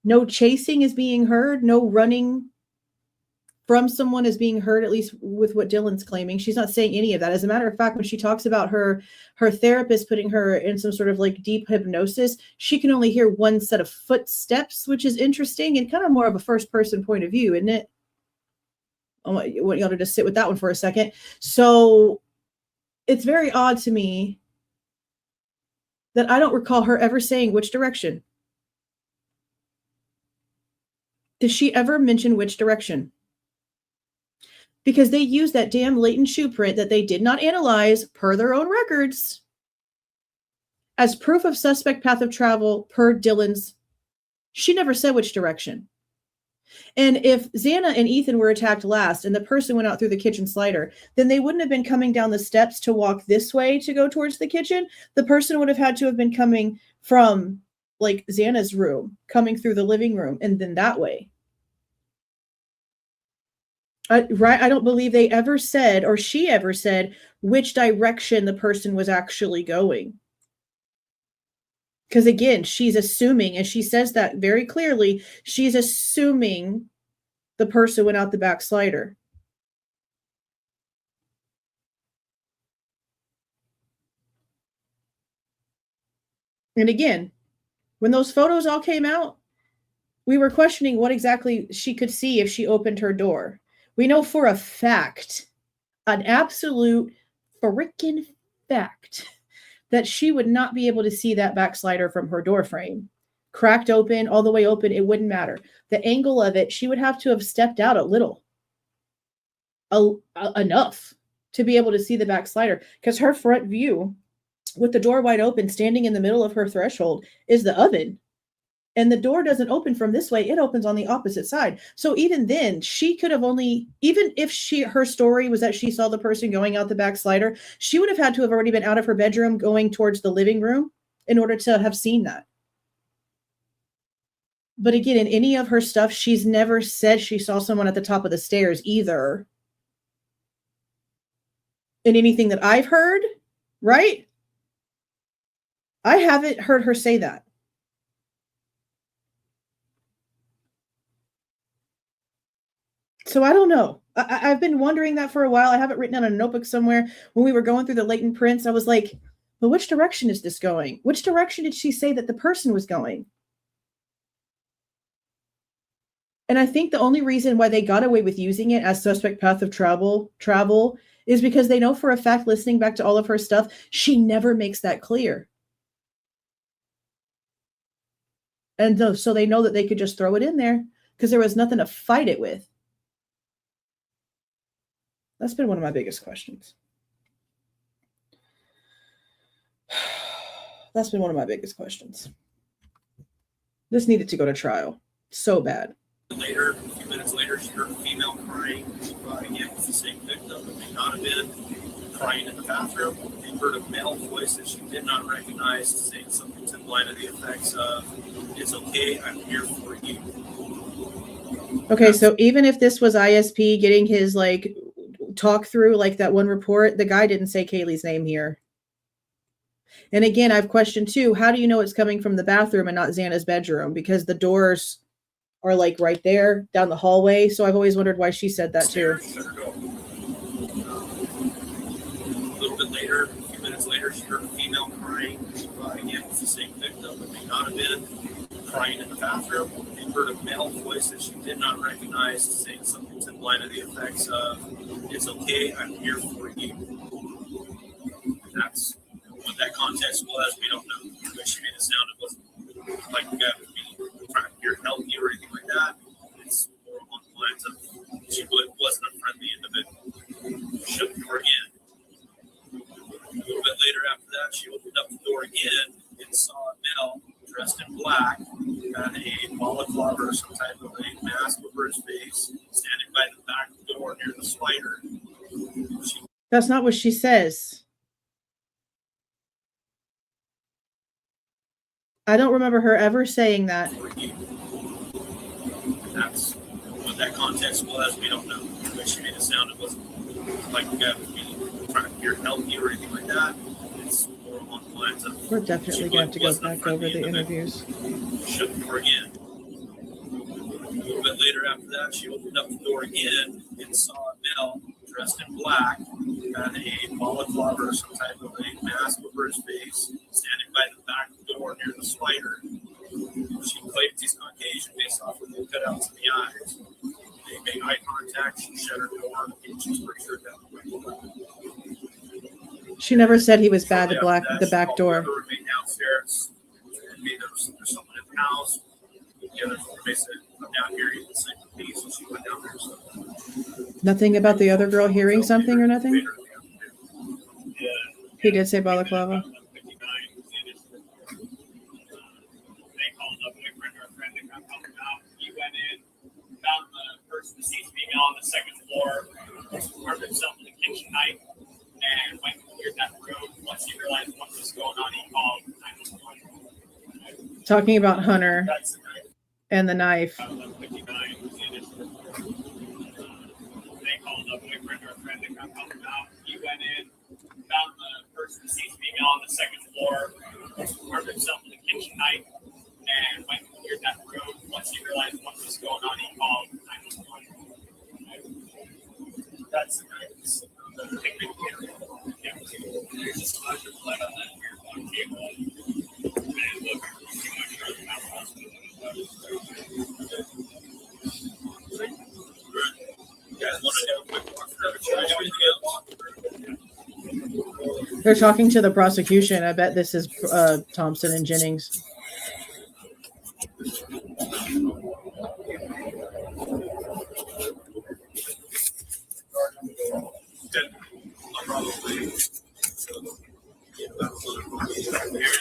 S1: no chasing is being heard, no running from someone is being heard, at least with what Dylan's claiming. She's not saying any of that. As a matter of fact, when she talks about her therapist putting her in some sort of like deep hypnosis, she can only hear one set of footsteps, which is interesting and kind of more of a first person point of view, isn't it? I want y'all to just sit with that one for a second. So it's very odd to me that I don't recall her ever saying which direction. Did she ever mention which direction? Because they used that damn latent shoe print that they did not analyze per their own records as proof of suspect path of travel per Dylan's. She never said which direction. And if Xana and Ethan were attacked last and the person went out through the kitchen slider, then they wouldn't have been coming down the steps to walk this way to go towards the kitchen. The person would have had to have been coming from like Xana's room, coming through the living room, and then that way. Right? I don't believe they ever said, or she ever said, which direction the person was actually going. Because again, she's assuming, and she says that very clearly, she's assuming the person went out the back slider. And again, when those photos all came out, we were questioning what exactly she could see if she opened her door. We know for a fact, an absolute freaking fact, that she would not be able to see that back slider from her door frame. Cracked open, all the way open, it wouldn't matter. The angle of it, she would have to have stepped out a little. Enough to be able to see the back slider. Because her front view, with the door wide open, standing in the middle of her threshold, is the oven. And the door doesn't open from this way, it opens on the opposite side. So even then, she could have only, even if her story was that she saw the person going out the back slider, she would have had to have already been out of her bedroom going towards the living room in order to have seen that. But again, in any of her stuff, she's never said she saw someone at the top of the stairs either. In anything that I've heard, right? I haven't heard her say that. So I don't know. I've been wondering that for a while. I have it written on a notebook somewhere. When we were going through the latent prints, I was like, but which direction is this going? Which direction did she say that the person was going? And I think the only reason why they got away with using it as suspect path of travel is because they know for a fact, listening back to all of her stuff, she never makes that clear. And so they know that they could just throw it in there because there was nothing to fight it with. That's been one of my biggest questions. That's been one of my biggest questions. This needed to go to trial so bad.
S5: Later, a few minutes later, she heard a female crying. Again, it's the same victim, but may not have been crying in the bathroom. And heard a male voice that she did not recognize saying something to the line of the effects of, "It's okay, I'm here for you."
S1: Okay, so even if this was ISP getting his like talk through like that one report, the guy didn't say Kaylee's name here. And again, I've questioned too, how do you know it's coming from the bathroom and not Xana's bedroom? Because the doors are like right there down the hallway. So I've always wondered why she said that too.
S5: A little bit later, a few minutes later, she heard a female crying. Again, it's the same victim, but may not have been crying in the bathroom. And heard a male voice that she did not recognize saying something to the line of the effects of, "It's okay, I'm here for you." And that's what that context was. We don't know. But she made it sound, it wasn't like the guy would be trying to help you or anything like that. It's more along the lines of she wasn't a friendly individual. Shut the door again. A little bit later after that, she opened up the door again and saw a male dressed in black, had a balaclava or some type of a mask over his face, standing by the back door near the spider.
S1: That's not what she says. I don't remember her ever saying that.
S5: That's what that context was. We don't know. But she made it sound, it wasn't like the guy would be trying to help you or anything like that. It's more along the lines of,
S1: we're definitely going to go back over the interviews.
S5: Shut the door again. A little bit later after that, she opened up the door again and saw a male dressed in black, had a balaclava or some type of a mask over his face, standing by the back door near the spider. She claimed he's Caucasian based off of the cutouts in the eyes. They made eye contact. She shut her door, and she's pretty sure that.
S1: She never said he was bad. The back door.
S5: The roommate downstairs. Maybe there's someone in the house. The other roommate said, "I'm down here. You can say please." So she went down there. So.
S1: Nothing about the other girl hearing something or nothing?
S5: Yeah.
S1: He did say balaclava.
S5: The deceased female on the second floor, armed himself with a kitchen knife, and went cleared that room. Once he realized what was going on, he called 911.
S1: Talking about Hunter and the knife.
S5: They called a boyfriend or a friend to come help him out. He went in, found the deceased female on the second floor, armed himself with a kitchen knife, and went cleared that room. Once he realized what was going on, he called 911. That's the guidance. The picnic area. Yeah. There's just a bunch of blood on that table. And look, too much for the hospital. You guys want to do a quick walk through anything else?
S1: They're talking to the prosecution. I bet this is Thompson and Jennings.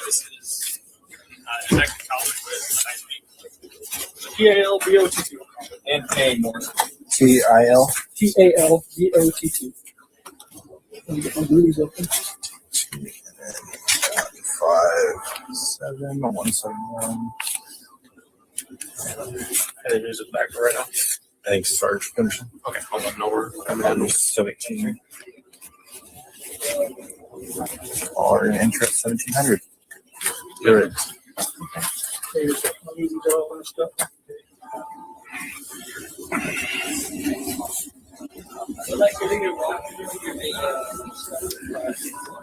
S5: This is Detective College with
S4: TALBOT2 and Maddie Mogen.
S3: TIL.
S4: TALBOT2.
S3: And then 57171.
S5: And use it back right now.
S3: I think Sarge finishing.
S5: Okay, hold on. No, we're coming
S3: I'm
S5: down.
S3: 17. Or interest 1700. Good.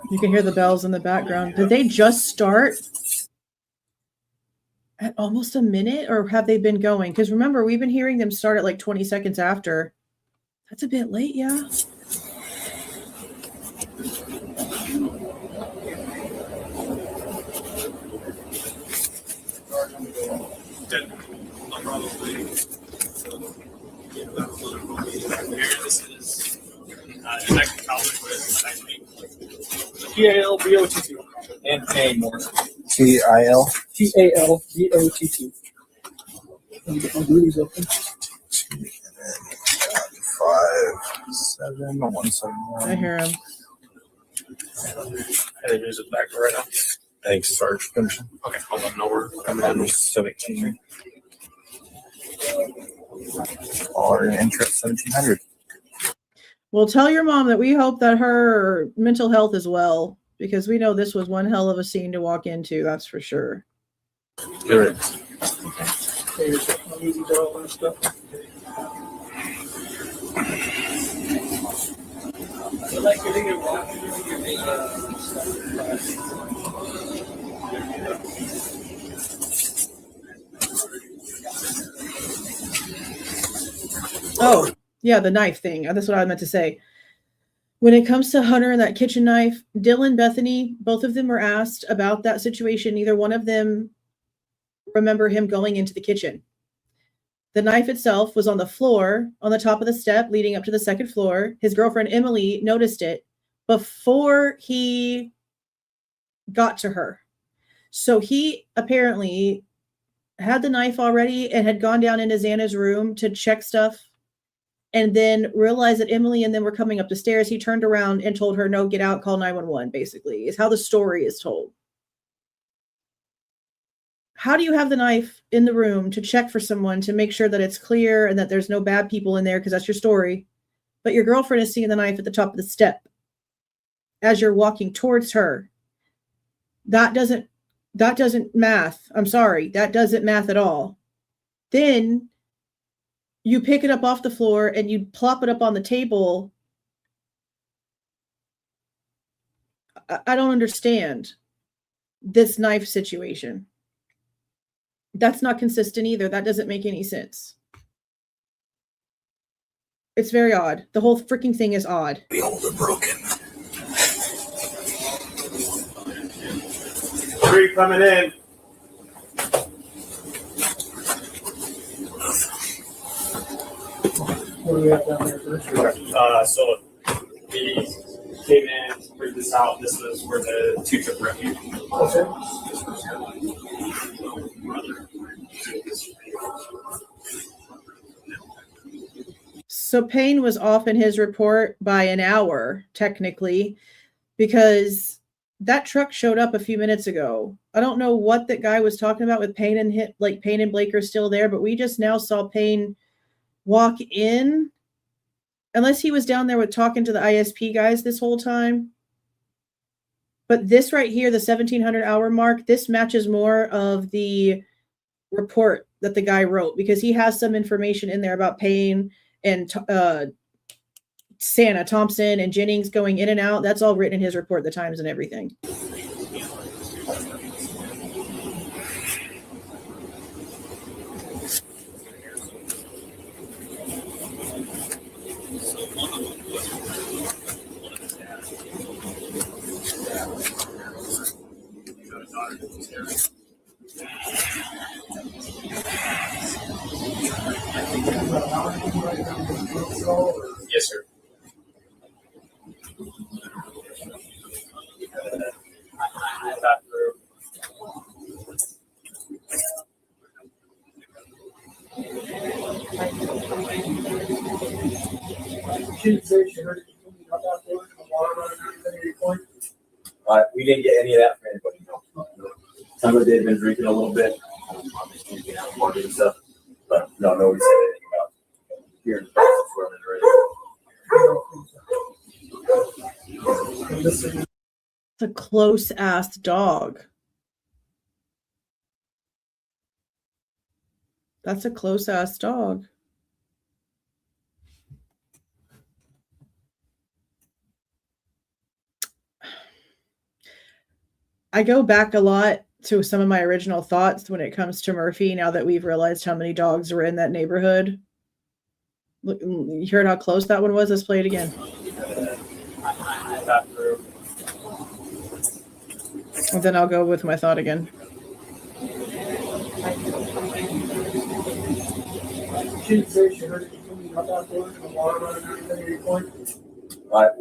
S1: You can hear the bells in the background. Did they just start at almost a minute, or have they been going? Because remember, we've been hearing them start at like 20 seconds after. That's a bit late, yeah.
S4: TALBOT2 and Maddie Mogen.
S3: TIL.
S4: TALBOT2.
S3: And then 57171.
S1: I hear him.
S5: And use it back right now.
S3: I think Sarge finishing.
S5: Okay, hold on. No, we're coming
S3: I'm
S5: down.
S3: 17. Or interest 1700.
S1: Well, tell your mom that we hope that her mental health is well, because we know this was one hell of a scene to walk into. That's for sure.
S3: Good.
S1: Oh, yeah, the knife thing. That's what I meant to say. When it comes to Hunter and that kitchen knife, Dylan, Bethany, both of them were asked about that situation. Neither one of them remember him going into the kitchen. The knife itself was on the floor, on the top of the step leading up to the second floor. His girlfriend, Emily, noticed it before he got to her. So he apparently had the knife already and had gone down into Xana's room to check stuff, and then realized that Emily and them were coming up the stairs. He turned around and told her, no, get out, call 911, basically, is how the story is told. How do you have the knife in the room to check for someone to make sure that it's clear and that there's no bad people in there, because that's your story, but your girlfriend is seeing the knife at the top of the step as you're walking towards her? That doesn't math. I'm sorry. That doesn't math at all. Then you pick it up off the floor and you plop it up on the table. I don't understand this knife situation. That's not consistent either. That doesn't make any sense. It's very odd. The whole freaking thing is odd.
S2: The old are broken.
S5: 3 coming in.
S4: What do we have down there first?
S5: So we came in, figured this out. This was where the 2 took refuge.
S4: Okay.
S1: So Payne was off in his report by an hour, technically, because that truck showed up a few minutes ago. I don't know what that guy was talking about with Payne and Payne and Blake are still there, but we just now saw Payne walk in, unless he was down there with talking to the ISP guys this whole time. But this right here, the 1700 hour mark, this matches more of the report that the guy wrote, because he has some information in there about Payne and Xana, Thompson, and Jennings going in and out. That's all written in his report, the times and everything.
S5: Yes, sir.
S6: We didn't get any of that from anybody. No. Some of it they've been drinking a little bit, obviously getting out of party and stuff. But no, nobody said anything about hearing the process running already.
S1: It's a close ass dog. That's a close ass dog. I go back a lot to some of my original thoughts when it comes to Murphy, now that we've realized how many dogs were in that neighborhood. Look, you heard how close that one was? Let's play it again. And then I'll go with my thought again.
S6: We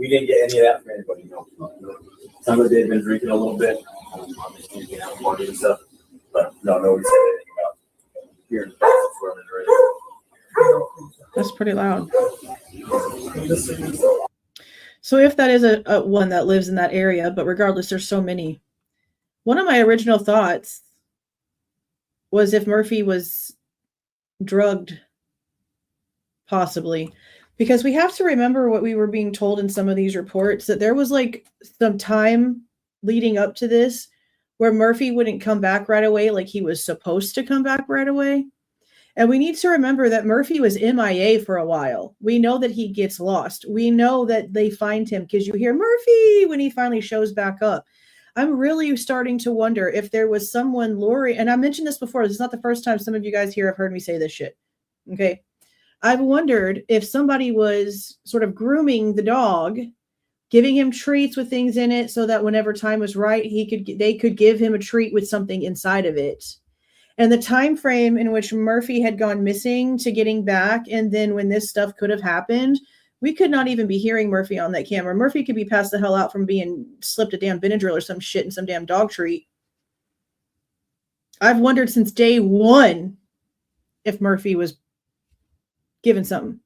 S6: didn't get any of that from anybody. No. Some of it they've been drinking a little bit, obviously getting out of party and stuff. But no, nobody said anything about hearing the process running already.
S1: That's pretty loud. So if that is a one that lives in that area, but regardless, there's so many. One of my original thoughts was if Murphy was drugged, possibly, because we have to remember what we were being told in some of these reports, that there was like some time leading up to this where Murphy wouldn't come back right away like he was supposed to come back right away. And we need to remember that Murphy was MIA for a while. We know that he gets lost. We know that they find him because you hear Murphy when he finally shows back up. I'm really starting to wonder if there was someone luring, and I mentioned this before, this is not the first time some of you guys here have heard me say this shit. Okay. I've wondered if somebody was sort of grooming the dog, giving him treats with things in it so that whenever time was right, they could give him a treat with something inside of it. And the time frame in which Murphy had gone missing to getting back, and then when this stuff could have happened, we could not even be hearing Murphy on that camera. Murphy could be passed the hell out from being slipped a damn Benadryl or some shit and some damn dog treat. I've wondered since day one if Murphy was given something.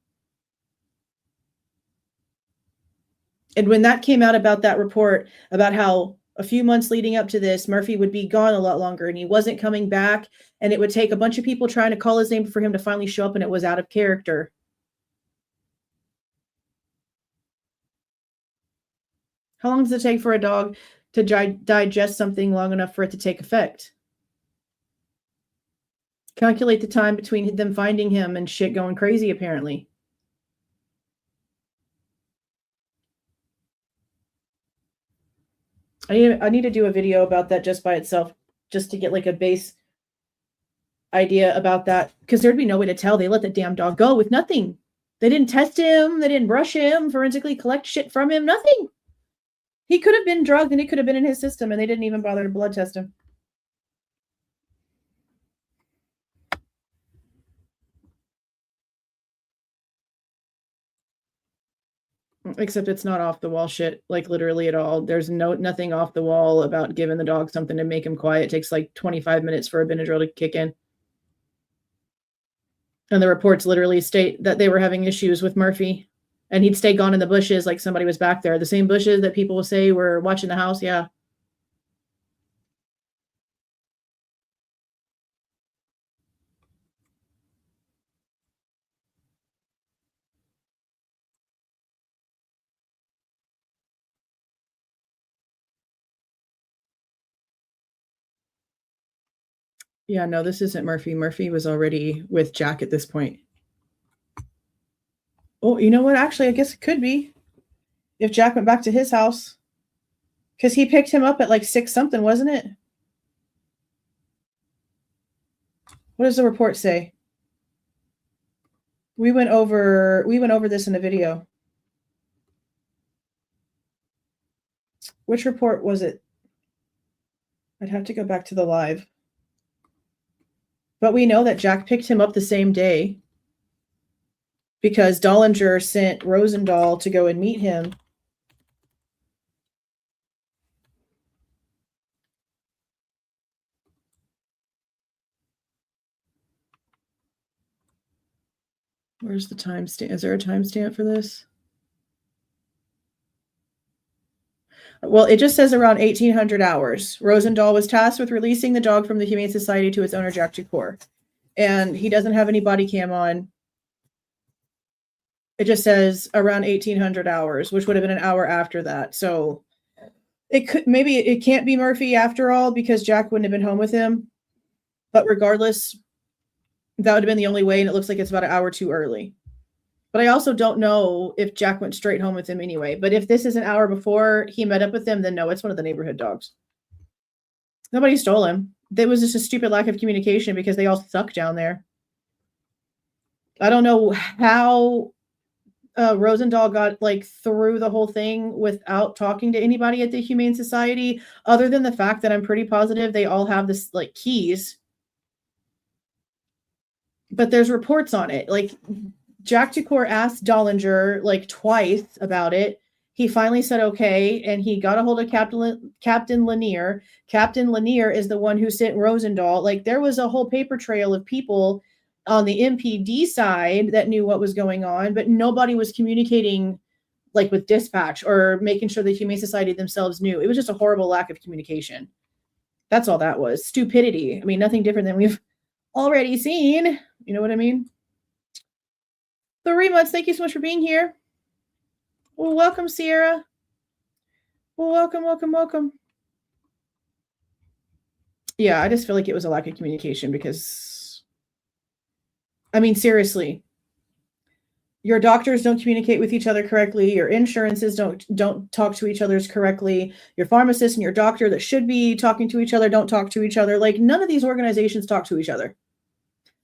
S1: And when that came out about that report, about how a few months leading up to this, Murphy would be gone a lot longer and he wasn't coming back, and it would take a bunch of people trying to call his name for him to finally show up, and it was out of character. How long does it take for a dog to digest something long enough for it to take effect? Calculate the time between them finding him and shit going crazy, apparently. I need to do a video about that just by itself, just to get like a base idea about that, because there'd be no way to tell. They let the damn dog go with nothing. They didn't test him. They didn't brush him, forensically collect shit from him, nothing. He could have been drugged and it could have been in his system, and they didn't even bother to blood test him. Except it's not off the wall shit, like literally at all. There's nothing off the wall about giving the dog something to make him quiet. It takes like 25 minutes for a Benadryl to kick in. And the reports literally state that they were having issues with Murphy, and he'd stay gone in the bushes like somebody was back there. The same bushes that people will say were watching the house. Yeah. Yeah, no, this isn't Murphy. Murphy was already with Jack at this point. Oh, you know what? Actually, I guess it could be if Jack went back to his house, because he picked him up at like 6 something, wasn't it? What does the report say? We went over this in a video. Which report was it? I'd have to go back to the live. But we know that Jack picked him up the same day because Dollinger sent Rosendahl to go and meet him. Where's the timestamp? Is there a timestamp for this? Well, it just says around 1800 hours. Rosendahl was tasked with releasing the dog from the Humane Society to its owner, Jack Jacor. And he doesn't have any body cam on. It just says around 1800 hours, which would have been an hour after that. So maybe it can't be Murphy after all, because Jack wouldn't have been home with him. But regardless, that would have been the only way. And it looks like it's about an hour too early. But I also don't know if Jack went straight home with him anyway. But if this is an hour before he met up with them, then no, it's one of the neighborhood dogs. Nobody stole him. There was just a stupid lack of communication because they all suck down there. I don't know how Rosendahl got through the whole thing without talking to anybody at the Humane Society, other than the fact that I'm pretty positive they all have this keys. But there's reports on it. Jack Jacor asked Dollinger twice about it. He finally said okay, and he got a hold of Captain Lanier. Captain Lanier is the one who sent Rosendahl. There was a whole paper trail of people on the MPD side that knew what was going on, but nobody was communicating with dispatch or making sure the Humane Society themselves knew. It was just a horrible lack of communication. That's all that was. Stupidity. I mean, nothing different than we've already seen. You know what I mean? 3 months. Thank you so much for being here. Well, welcome, Sierra. Well, welcome. Yeah, I just feel like it was a lack of communication because, I mean, seriously, your doctors don't communicate with each other correctly. Your insurances don't talk to each other correctly. Your pharmacist and your doctor that should be talking to each other don't talk to each other. None of these organizations talk to each other.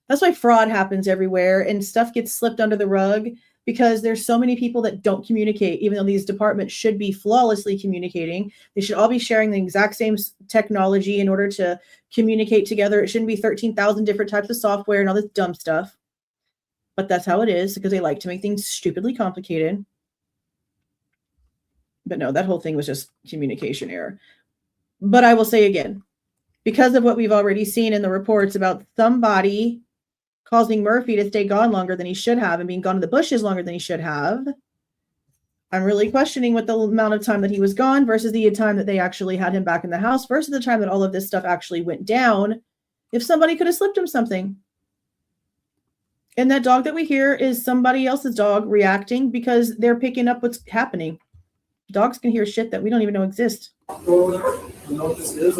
S1: That's why fraud happens everywhere and stuff gets slipped under the rug, because there's so many people that don't communicate, even though these departments should be flawlessly communicating. They should all be sharing the exact same technology in order to communicate together. It shouldn't be 13,000 different types of software and all this dumb stuff. But that's how it is, because they like to make things stupidly complicated. But no, that whole thing was just communication error. But I will say again, because of what we've already seen in the reports about somebody causing Murphy to stay gone longer than he should have and being gone in the bushes longer than he should have, I'm really questioning what the amount of time that he was gone versus the time that they actually had him back in the house versus the time that all of this stuff actually went down. If somebody could have slipped him something. And that dog that we hear is somebody else's dog reacting because they're picking up what's happening. Dogs can hear shit that we don't even know exists.
S7: You know what this is?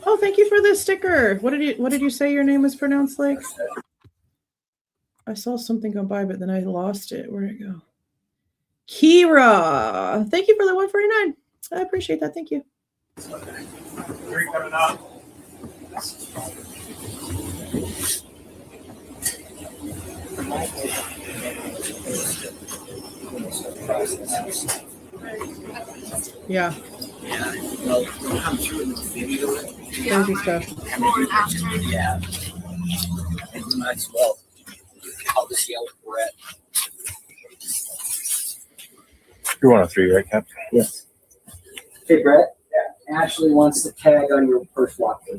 S1: Oh, thank you for the sticker. What did you say your name was pronounced like? I saw something go by, but then I lost it. Where'd it go? Kira. Thank you for the 149. I appreciate that. Thank you.
S7: Drink coming up.
S1: Yeah.
S4: Well, we'll come through in the video.
S1: Crazy stuff.
S4: Yeah. And we might as well. I'll just yell at Brett.
S3: You're 103, right, Cap?
S8: Yes. Hey, Brett. Ashley wants to tag on your first walk. There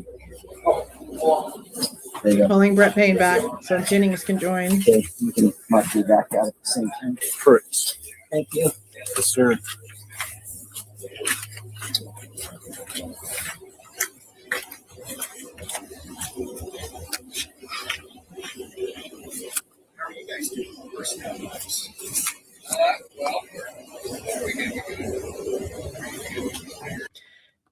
S8: you go.
S1: Calling Brett Payne back so Jennings can join.
S8: Okay, you can mark you back out at the same time.
S3: Correct.
S8: Thank you.
S3: Yes, sir.
S4: How are you guys doing?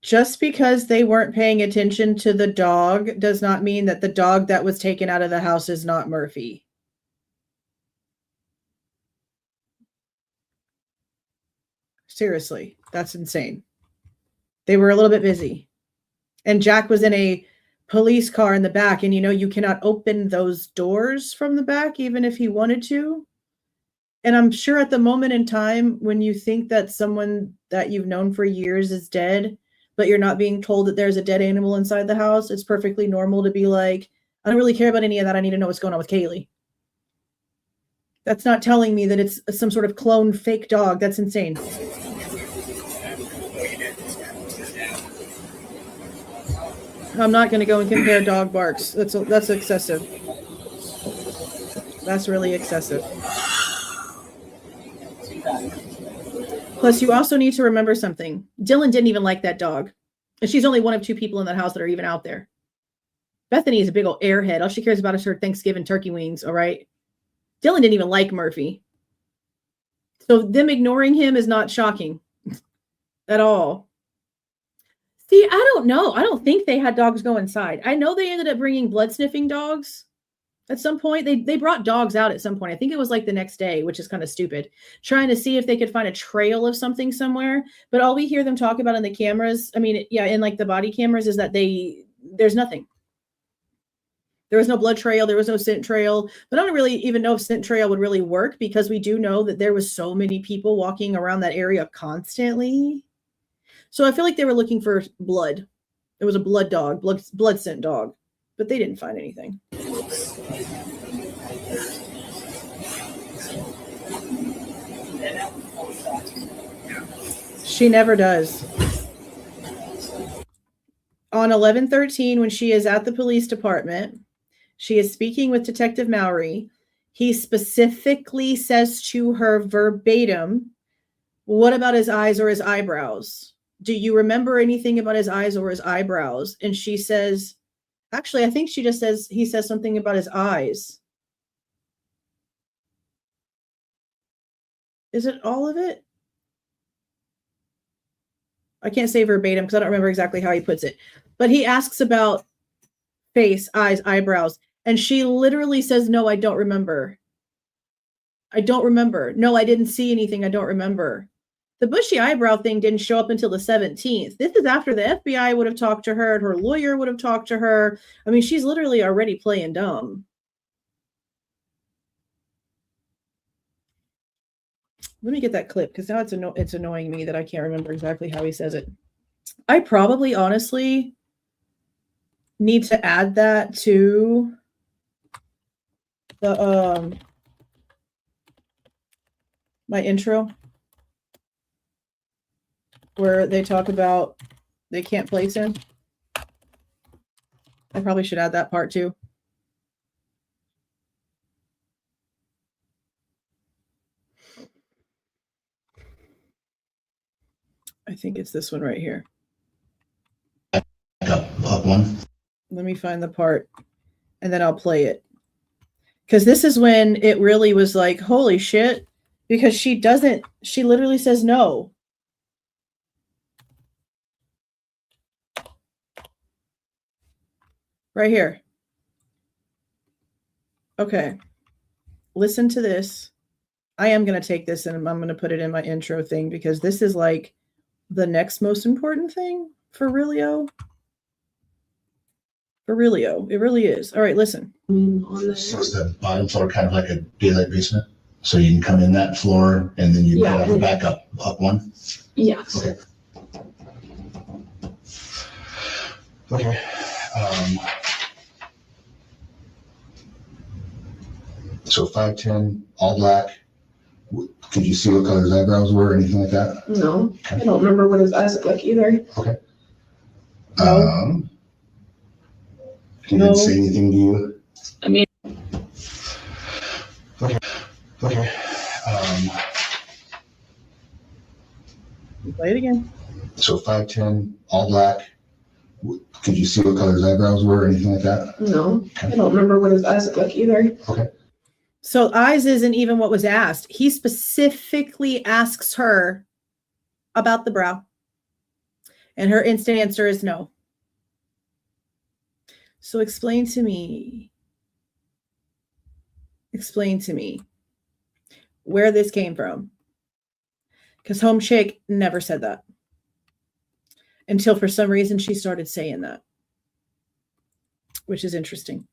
S1: Just because they weren't paying attention to the dog does not mean that the dog that was taken out of the house is not Murphy. Seriously, that's insane. They were a little bit busy. And Jack was in a police car in the back, and you cannot open those doors from the back even if he wanted to. And I'm sure at the moment in time when you think that someone that you've known for years is dead, but you're not being told that there's a dead animal inside the house, it's perfectly normal to be like, I don't really care about any of that. I need to know what's going on with Kaylee. That's not telling me that it's some sort of cloned fake dog. That's insane. I'm not going to go and compare dog barks. That's excessive. That's really excessive. Plus, you also need to remember something. Dylan didn't even like that dog. And she's only one of 2 people in that house that are even out there. Bethany is a big old airhead. All she cares about is her Thanksgiving turkey wings, all right? Dylan didn't even like Murphy. So them ignoring him is not shocking at all. See, I don't know. I don't think they had dogs go inside. I know they ended up bringing blood-sniffing dogs at some point. They brought dogs out at some point. I think it was like the next day, which is kind of stupid, trying to see if they could find a trail of something somewhere. But all we hear them talk about in the cameras, in like the body cameras, is that there's nothing. There was no blood trail. There was no scent trail. But I don't really even know if scent trail would really work, because we do know that there was so many people walking around that area constantly. So I feel like they were looking for blood. It was a blood dog, blood scent dog, but they didn't find anything. She never does. On 11/13, when she is at the police department, she is speaking with Detective Mowry. He specifically says to her verbatim, "What about his eyes or his eyebrows? Do you remember anything about his eyes or his eyebrows?" And she says, actually, I think she just says, he says something about his eyes. Is it all of it? I can't say verbatim because I don't remember exactly how he puts it. But he asks about face, eyes, eyebrows. And she literally says, "No, I don't remember. I don't remember. No, I didn't see anything. I don't remember." The bushy eyebrow thing didn't show up until the 17th. This is after the FBI would have talked to her and her lawyer would have talked to her. I mean, she's literally already playing dumb. Let me get that clip, because now it's annoying me that I can't remember exactly how he says it. I probably honestly need to add that to the my intro, where they talk about they can't place him. I probably should add that part too. I think it's this one right here.
S9: Up one.
S1: Let me find the part and then I'll play it. Because this is when it really was like, holy shit. Because she literally says no. Right here. Okay. Listen to this. I am going to take this and I'm going to put it in my intro thing, because this is like the next most important thing for Rilio. For Rilio. It really is. All right, listen.
S9: So it's the bottom floor, kind of like a daylight basement? So you can come in that floor and then you go back up one?
S10: Yes.
S9: Okay. Okay. So 5'10", all black. Could you see what color his eyebrows were or anything like that?
S10: No, okay. I don't remember what his eyes look like either.
S9: Okay.
S10: No.
S9: He didn't say anything to you?
S10: I mean.
S9: Okay. Okay.
S1: Play it again.
S9: So 5'10", all black. Could you see what color his eyebrows were or anything like that?
S10: No, okay. I don't remember what his eyes look like either.
S9: Okay.
S1: So eyes isn't even what was asked. He specifically asks her about the brow. And her instant answer is no. So explain to me where this came from. Because Home Chick never said that. Until for some reason she started saying that. Which is interesting.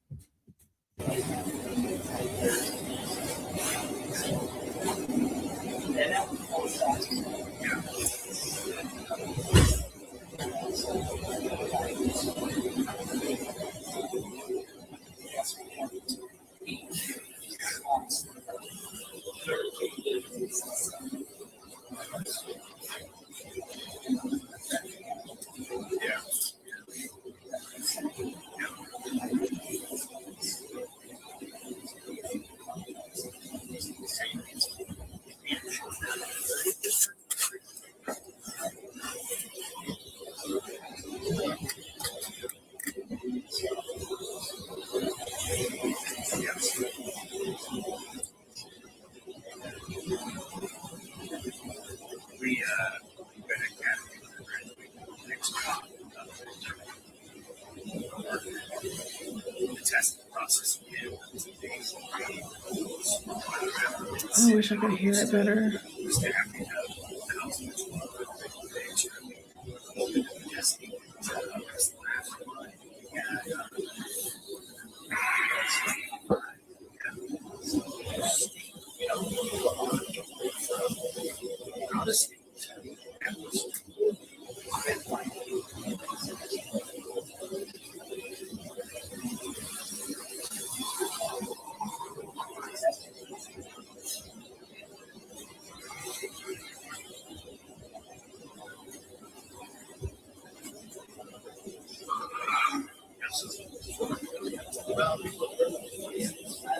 S1: Oh, I wish I could hear it better.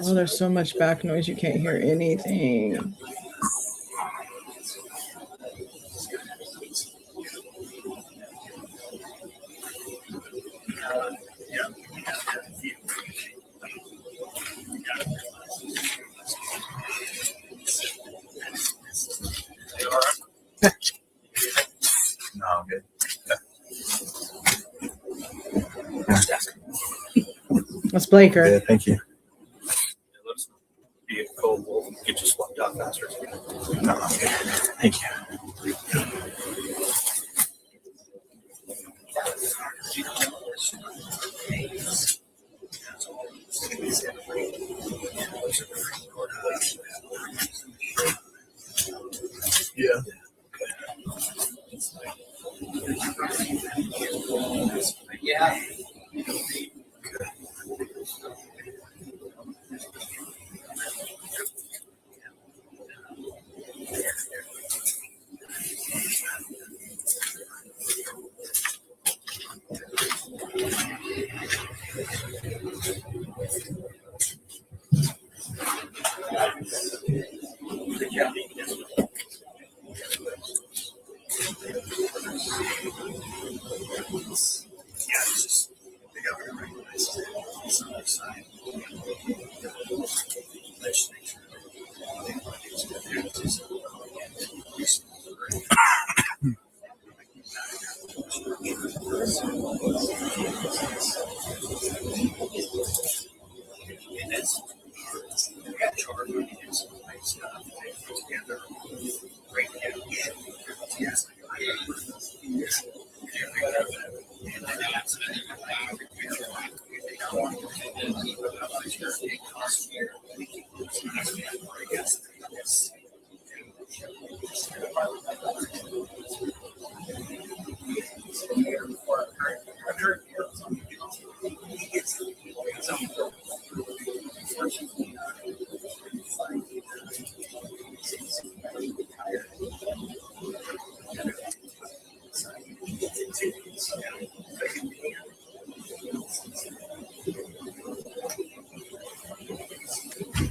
S1: Oh, there's so much back noise you can't hear anything.
S3: No, I'm good.
S1: That's Blaker.
S3: Yeah, thank you.
S5: Let's be a cold. We'll get you swapped out faster.
S3: No, I'm good. Thank you. Yeah.
S4: Yeah.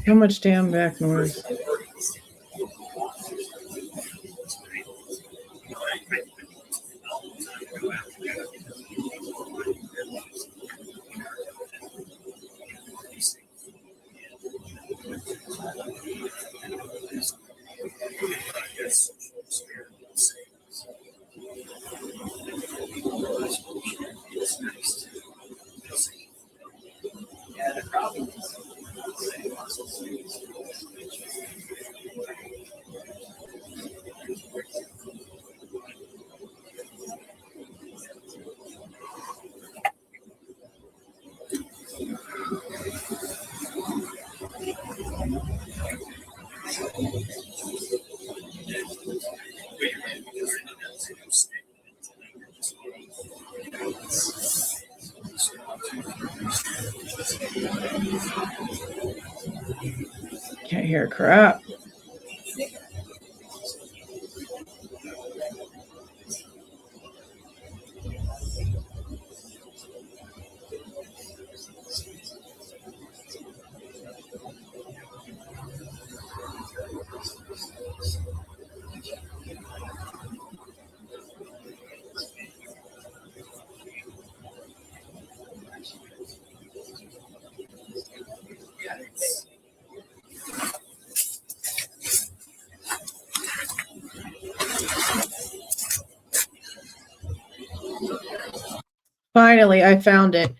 S1: How much damn back noise? hear crap. Finally, I found it.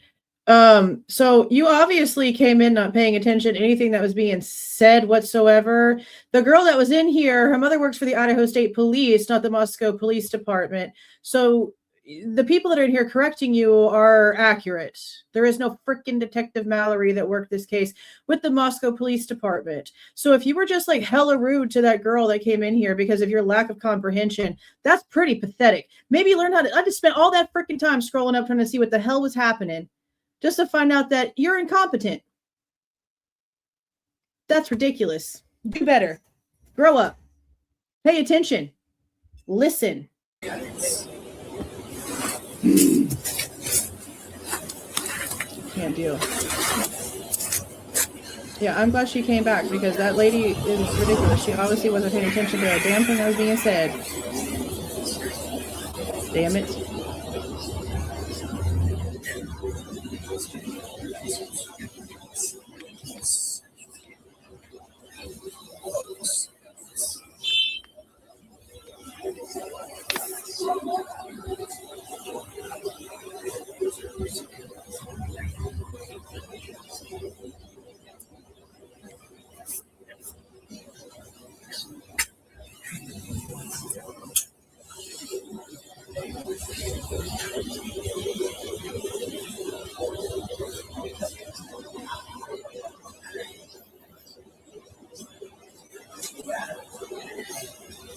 S1: So you obviously came in not paying attention to anything that was being said whatsoever. The girl that was in here, her mother works for the Idaho State Police, not the Moscow Police Department. So the people that are in here correcting you are accurate. There is no freaking Detective Mallory that worked this case with the Moscow Police Department. So if you were just like hella rude to that girl that came in here because of your lack of comprehension, that's pretty pathetic. Maybe learn how to, I just spent all that freaking time scrolling up trying to see what the hell was happening just to find out that you're incompetent. That's ridiculous. Do better. Grow up. Pay attention. Listen. Can't deal. Yeah, I'm glad she came back because that lady is ridiculous. She obviously wasn't paying attention to a damn thing that was being said. Damn it.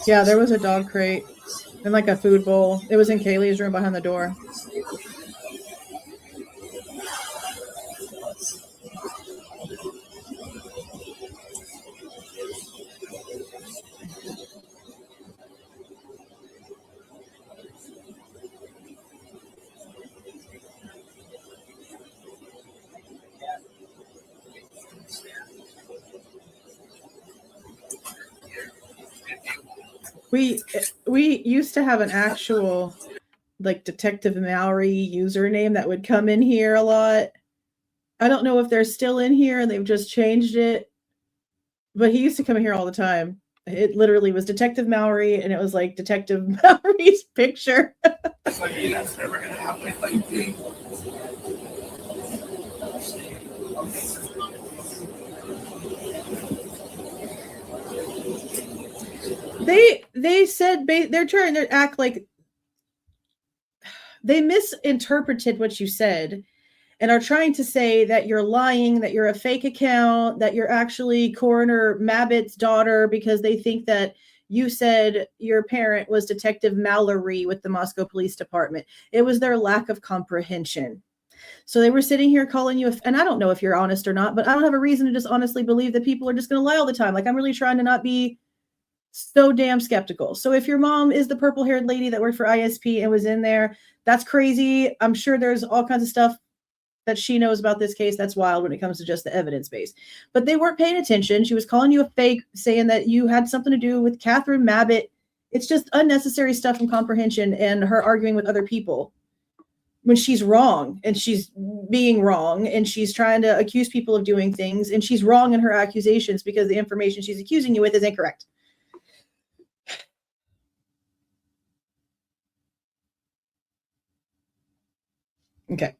S1: Yeah, there was a dog crate and like a food bowl. It was in Kaylee's room behind the door. We used to have an actual like Detective Mallory username that would come in here a lot. I don't know if they're still in here and they've just changed it, but he used to come in here all the time. It literally was Detective Mallory and it was like Detective Mallory's picture.
S3: That's never gonna happen.
S1: They said they're trying to act like they misinterpreted what you said and are trying to say that you're lying, that you're a fake account, that you're actually Coroner Mabbitt's daughter because they think that you said your parent was Detective Mallory with the Moscow Police Department. It was their lack of comprehension. So they were sitting here calling you, and I don't know if you're honest or not, but I don't have a reason to just honestly believe that people are just going to lie all the time. Like I'm really trying to not be so damn skeptical. So if your mom is the purple-haired lady that worked for ISP and was in there, that's crazy. I'm sure there's all kinds of stuff that she knows about this case that's wild when it comes to just the evidence base. But they weren't paying attention. She was calling you a fake, saying that you had something to do with Catherine Mabbitt. It's just unnecessary stuff and comprehension and her arguing with other people when she's wrong and she's being wrong and she's trying to accuse people of doing things and she's wrong in her accusations because the information she's accusing you with is incorrect. Okay.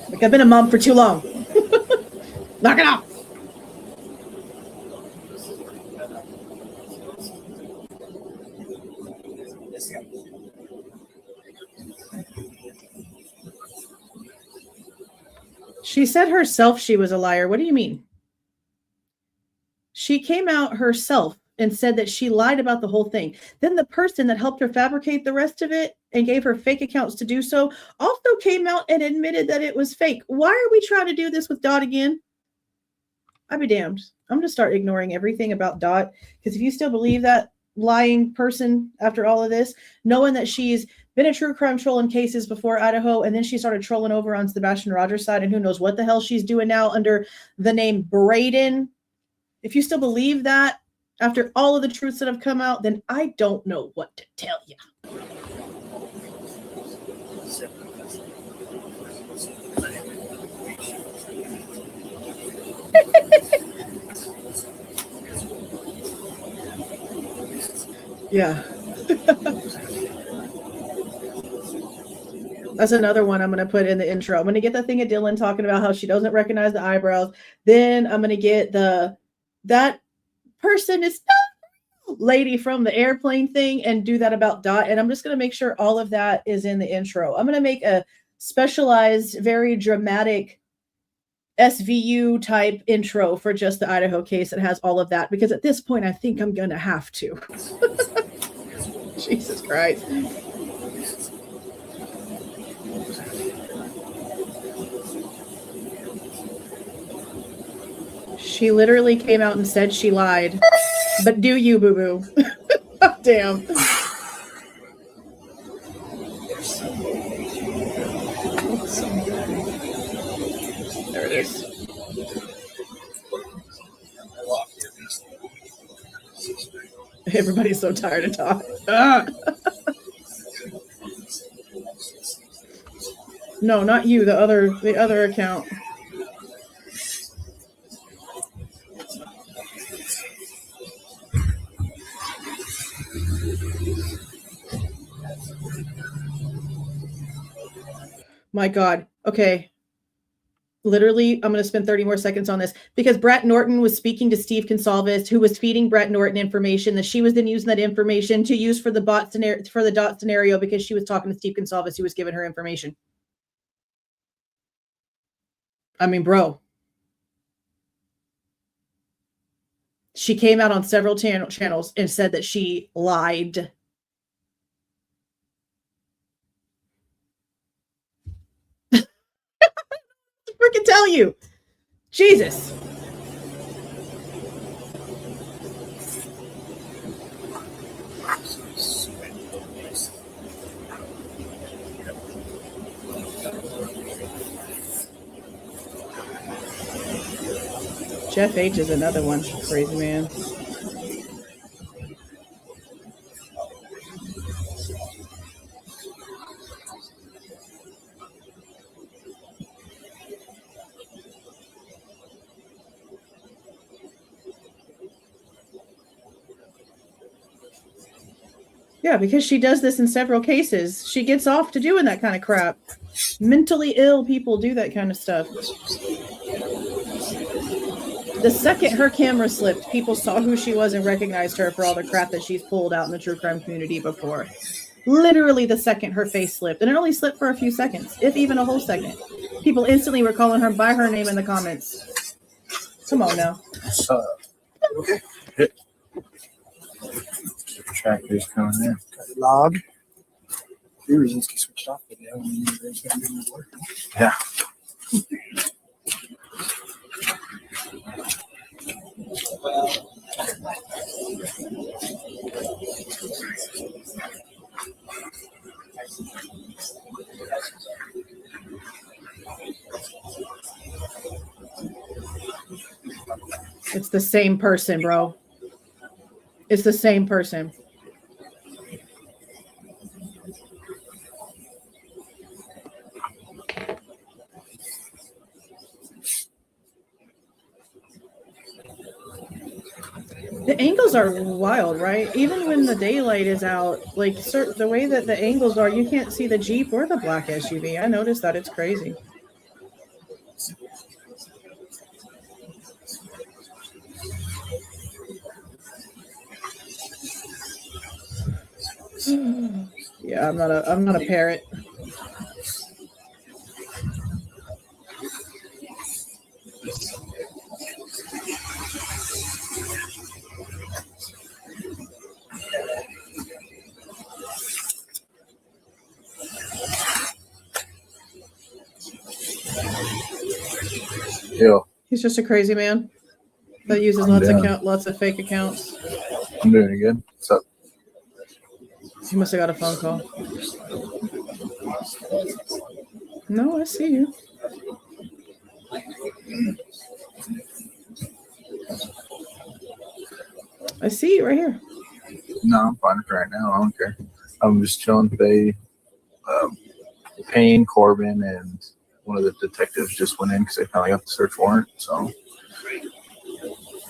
S1: Like I've been a mom for too long. Knock it off. She said herself she was a liar. What do you mean? She came out herself and said that she lied about the whole thing. Then the person that helped her fabricate the rest of it and gave her fake accounts to do so also came out and admitted that it was fake. Why are we trying to do this with Dot again? I'd be damned. I'm going to start ignoring everything about Dot, because if you still believe that lying person after all of this, knowing that she's been a true crime troll in cases before Idaho, and then she started trolling over on Sebastian Rogers' side, and who knows what the hell she's doing now under the name Braden. If you still believe that after all of the truths that have come out, then I don't know what to tell you. Yeah. That's another one I'm going to put in the intro. I'm going to get the thing of Dylan talking about how she doesn't recognize the eyebrows. Then I'm going to get that person is lady from the airplane thing and do that about Dot. And I'm just going to make sure all of that is in the intro. I'm going to make a specialized, very dramatic SVU type intro for just the Idaho case that has all of that, because at this point I think I'm going to have to. Jesus Christ. She literally came out and said she lied. But do you, boo-boo? Oh, damn. There it is. Everybody's so tired of talking. No, not you. The other account. My God. Okay. Literally, I'm going to spend 30 more seconds on this, because Brett Norton was speaking to Steve Goncalves, who was feeding Brett Norton information that she was then using that information to use for the Dot scenario, because she was talking to Steve Goncalves, who was giving her information. I mean, bro. She came out on several channels and said that she lied. Freaking tell you. Jesus. Jeff H is another one. Crazy man. Yeah, because she does this in several cases. She gets off to doing that kind of crap. Mentally ill people do that kind of stuff. The second her camera slipped, people saw who she was and recognized her for all the crap that she's pulled out in the true crime community before. Literally the second her face slipped. And it only slipped for a few seconds, if even a whole second. People instantly were calling her by her name in the comments. Come on now.
S2: Okay.
S3: Tractors coming in.
S2: Log. Reasons switched off video.
S3: Yeah.
S1: It's the same person, bro. It's the same person. The angles are wild, right? Even when the daylight is out, like the way that the angles are, you can't see the Jeep or the black SUV. I noticed that. It's crazy. Yeah, I'm not a parrot.
S3: Yo,
S1: He's just a crazy man that uses
S3: I'm down.
S1: lots of fake accounts.
S3: I'm doing good. What's up?
S1: He must have got a phone call. No, I see you. I see you right here.
S3: No, I'm fine for right now. I don't care. I'm just chilling today. Payne, Corbin, and one of the detectives just went in because they finally got the search warrant. So,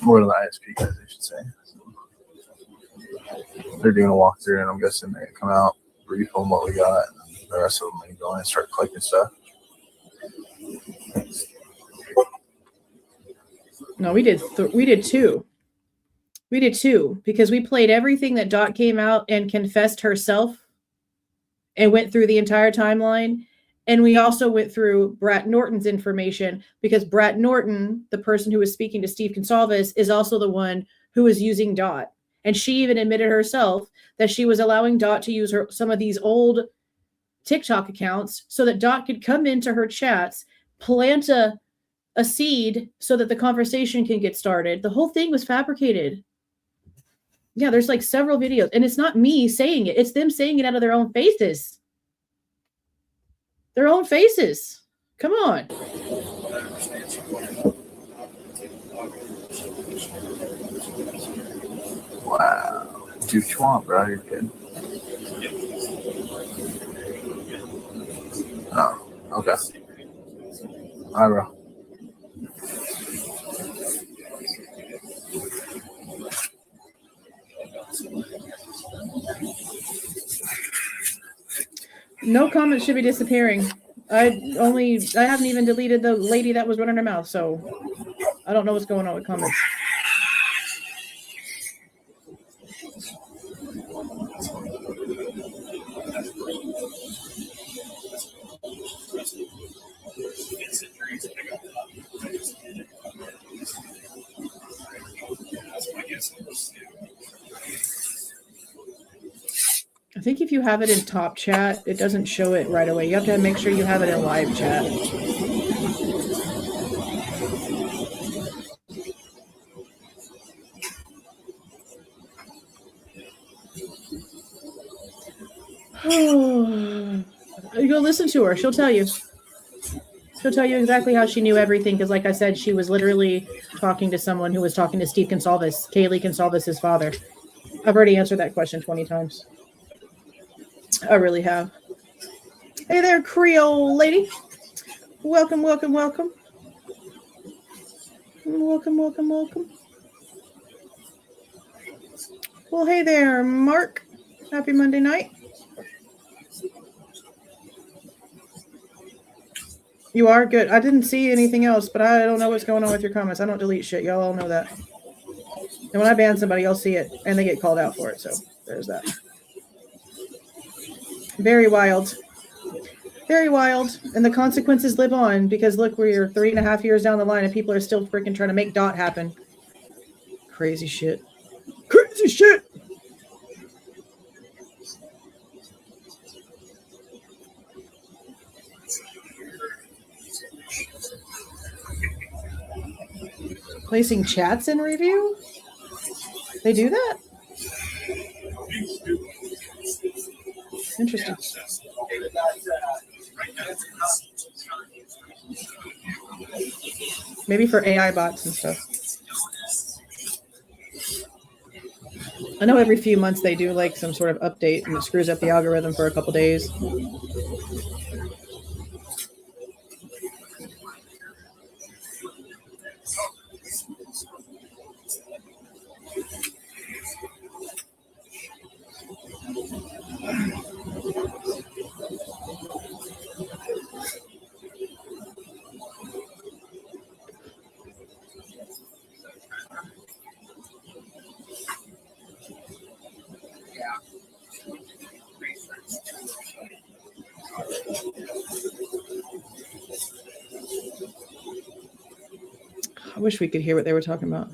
S3: one of the ISP guys, I should say. They're doing a walkthrough, and I'm guessing they come out, brief on what we got, and the rest of them may go in and start collecting stuff.
S1: No, we did two. We did two because we played everything that Dot came out and confessed herself and went through the entire timeline. And we also went through Brat Norton's information because Brat Norton, the person who was speaking to Steve Goncalves, is also the one who was using Dot. And she even admitted herself that she was allowing Dot to use some of these old TikTok accounts so that Dot could come into her chats, plant a seed so that the conversation can get started. The whole thing was fabricated. Yeah, there's like several videos, and it's not me saying it. It's them saying it out of their own faces. Their own faces. Come on.
S3: Wow. Do what you want, bro. You're good. Oh, okay. All right, bro.
S1: No comments should be disappearing. I haven't even deleted the lady that was running her mouth, so I don't know what's going on with comments. I think if you have it in top chat, it doesn't show it right away. You have to make sure you have it in live chat. You go listen to her. She'll tell you. She'll tell you exactly how she knew everything. Because like I said, she was literally talking to someone who was talking to Steve Goncalves, Kaylee Goncalves' father. I've already answered that question 20 times. I really have. Hey there, Creole lady. Welcome, welcome, welcome. Welcome, welcome, welcome. Well, hey there, Mark. Happy Monday night. You are? Good. I didn't see anything else, but I don't know what's going on with your comments. I don't delete shit. Y'all all know that. And when I ban somebody, I'll see it, and they get called out for it. So there's that. Very wild. Very wild. And the consequences live on because look, we're 3.5 years down the line and people are still freaking trying to make Dot happen. Crazy shit. Crazy shit. Placing chats in review? They do that? Interesting. Maybe for AI bots and stuff. I know every few months they do like some sort of update and it screws up the algorithm for a couple days. I wish we could hear what they were talking about.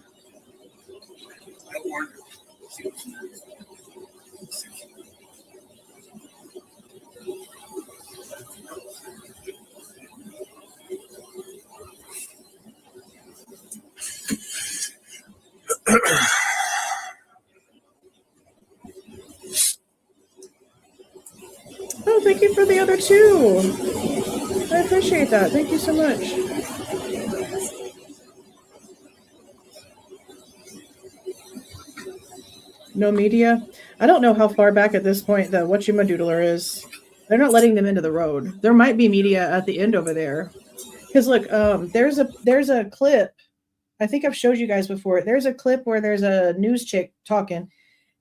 S1: other two. I appreciate that. Thank you so much. No media. I don't know how far back at this point the whatchamadoodler is. They're not letting them into the road. There might be media at the end over there. Because look, there's a clip. I think I've showed you guys before. There's a clip where there's a news chick talking,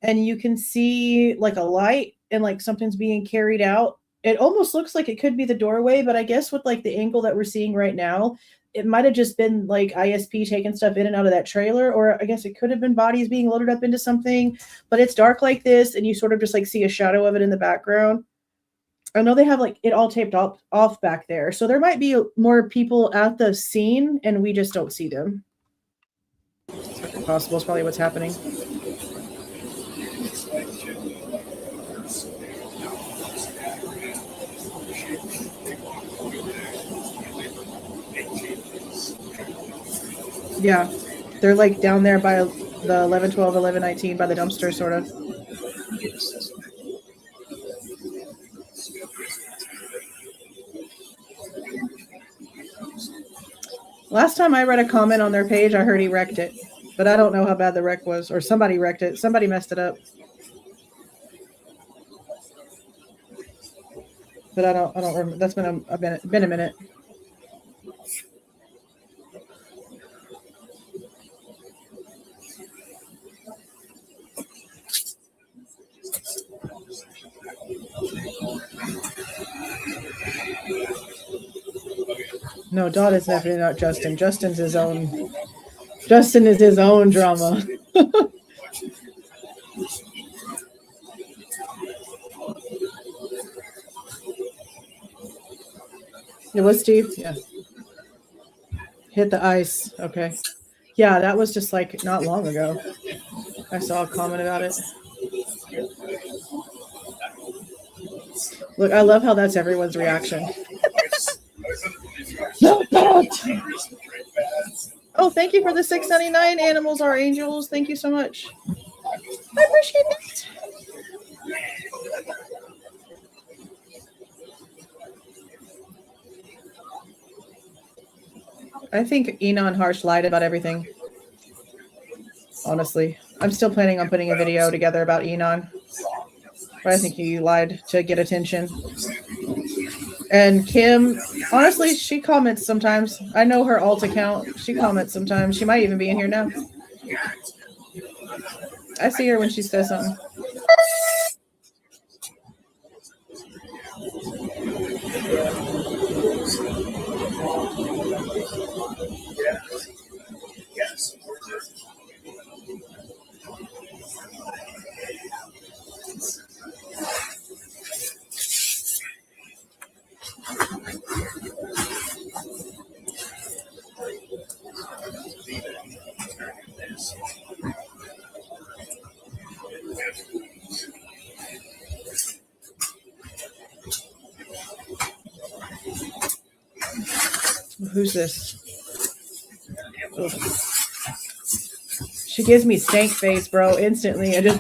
S1: and you can see like a light and like something's being carried out. It almost looks like it could be the doorway, but I guess with like the angle that we're seeing right now, it might have just been like ISP taking stuff in and out of that trailer, or I guess it could have been bodies being loaded up into something, but it's dark like this, and you sort of just like see a shadow of it in the background. I know they have like it all taped off back there, so there might be more people at the scene, and we just don't see them. It's possible. It's probably what's happening. Yeah, they're like down there by the 11, 12, 11, 19 by the dumpster, sort of. Last time I read a comment on their page, I heard he wrecked it, but I don't know how bad the wreck was, or somebody wrecked it. Somebody messed it up. But I don't remember. That's been a minute. No, Dot is definitely not Justin. Justin is his own drama. It was Steve? Yeah. Hit the ice. Okay. Yeah, that was just like not long ago. I saw a comment about it. Look, I love how that's everyone's reaction. No, don't. Oh, thank you for the $6.99. Animals are angels. Thank you so much. I appreciate that. I think Enon Harsh lied about everything. Honestly, I'm still planning on putting a video together about Enon, but I think he lied to get attention. And Kim, honestly, she comments sometimes. I know her alt account. She comments sometimes. She might even be in here now. I see her when she says something. Who's this? Ugh. She gives me stank face, bro. Instantly. I just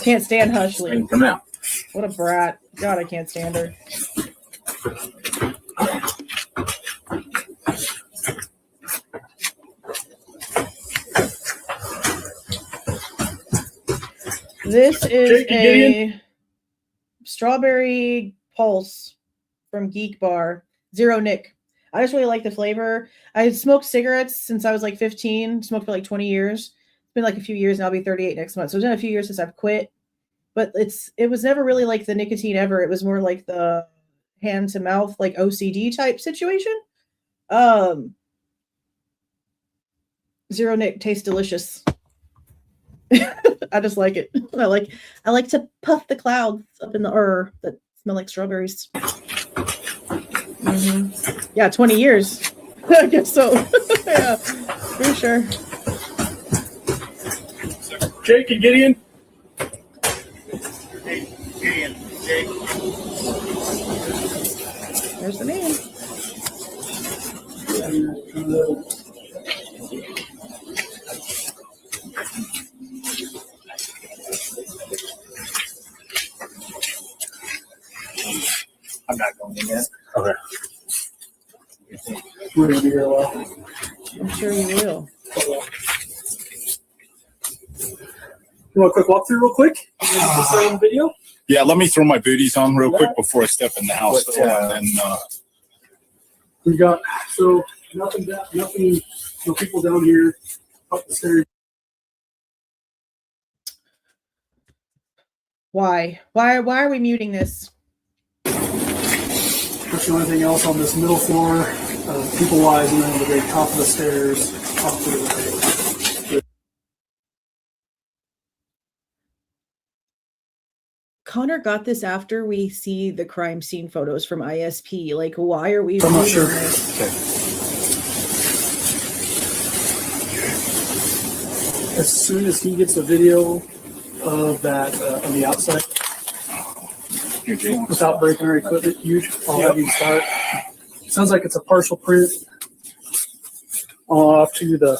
S1: can't stand Hushley.
S3: Come out.
S1: What a brat. God, I can't stand her. This is a strawberry pulse from Geek Bar. Zero Nick. I just really like the flavor. I smoked cigarettes since I was like 15. Smoked for like 20 years. It's been like a few years, and I'll be 38 next month. So it's been a few years since I've quit. But it was never really like the nicotine ever. It was more like the hand to mouth, like OCD type situation. Zero Nick tastes delicious. I just like it. I like to puff the clouds up in the air that smell like strawberries. Mm-hmm. Yeah, 20 years. I guess so. Yeah, for sure.
S7: Jake and Gideon.
S5: Jake.
S1: There's the name.
S7: We're gonna be here a while.
S1: I'm sure you will.
S7: You want a quick walkthrough real quick? Start on video?
S11: Yeah, let me throw my booties on real quick before I step in the house. And
S7: We got, so nothing, no people down here, up the stairs.
S1: Why? Why are we muting this?
S7: That's the only thing else on this middle floor, people wise, and then the very top of the stairs, up to the right.
S1: Connor got this after we see the crime scene photos from ISP. Like, why are we?
S7: I'm not sure. As soon as he gets a video of that on the outside, without breaking our equipment, huge, I'll have you start. Sounds like it's a partial print. Off to the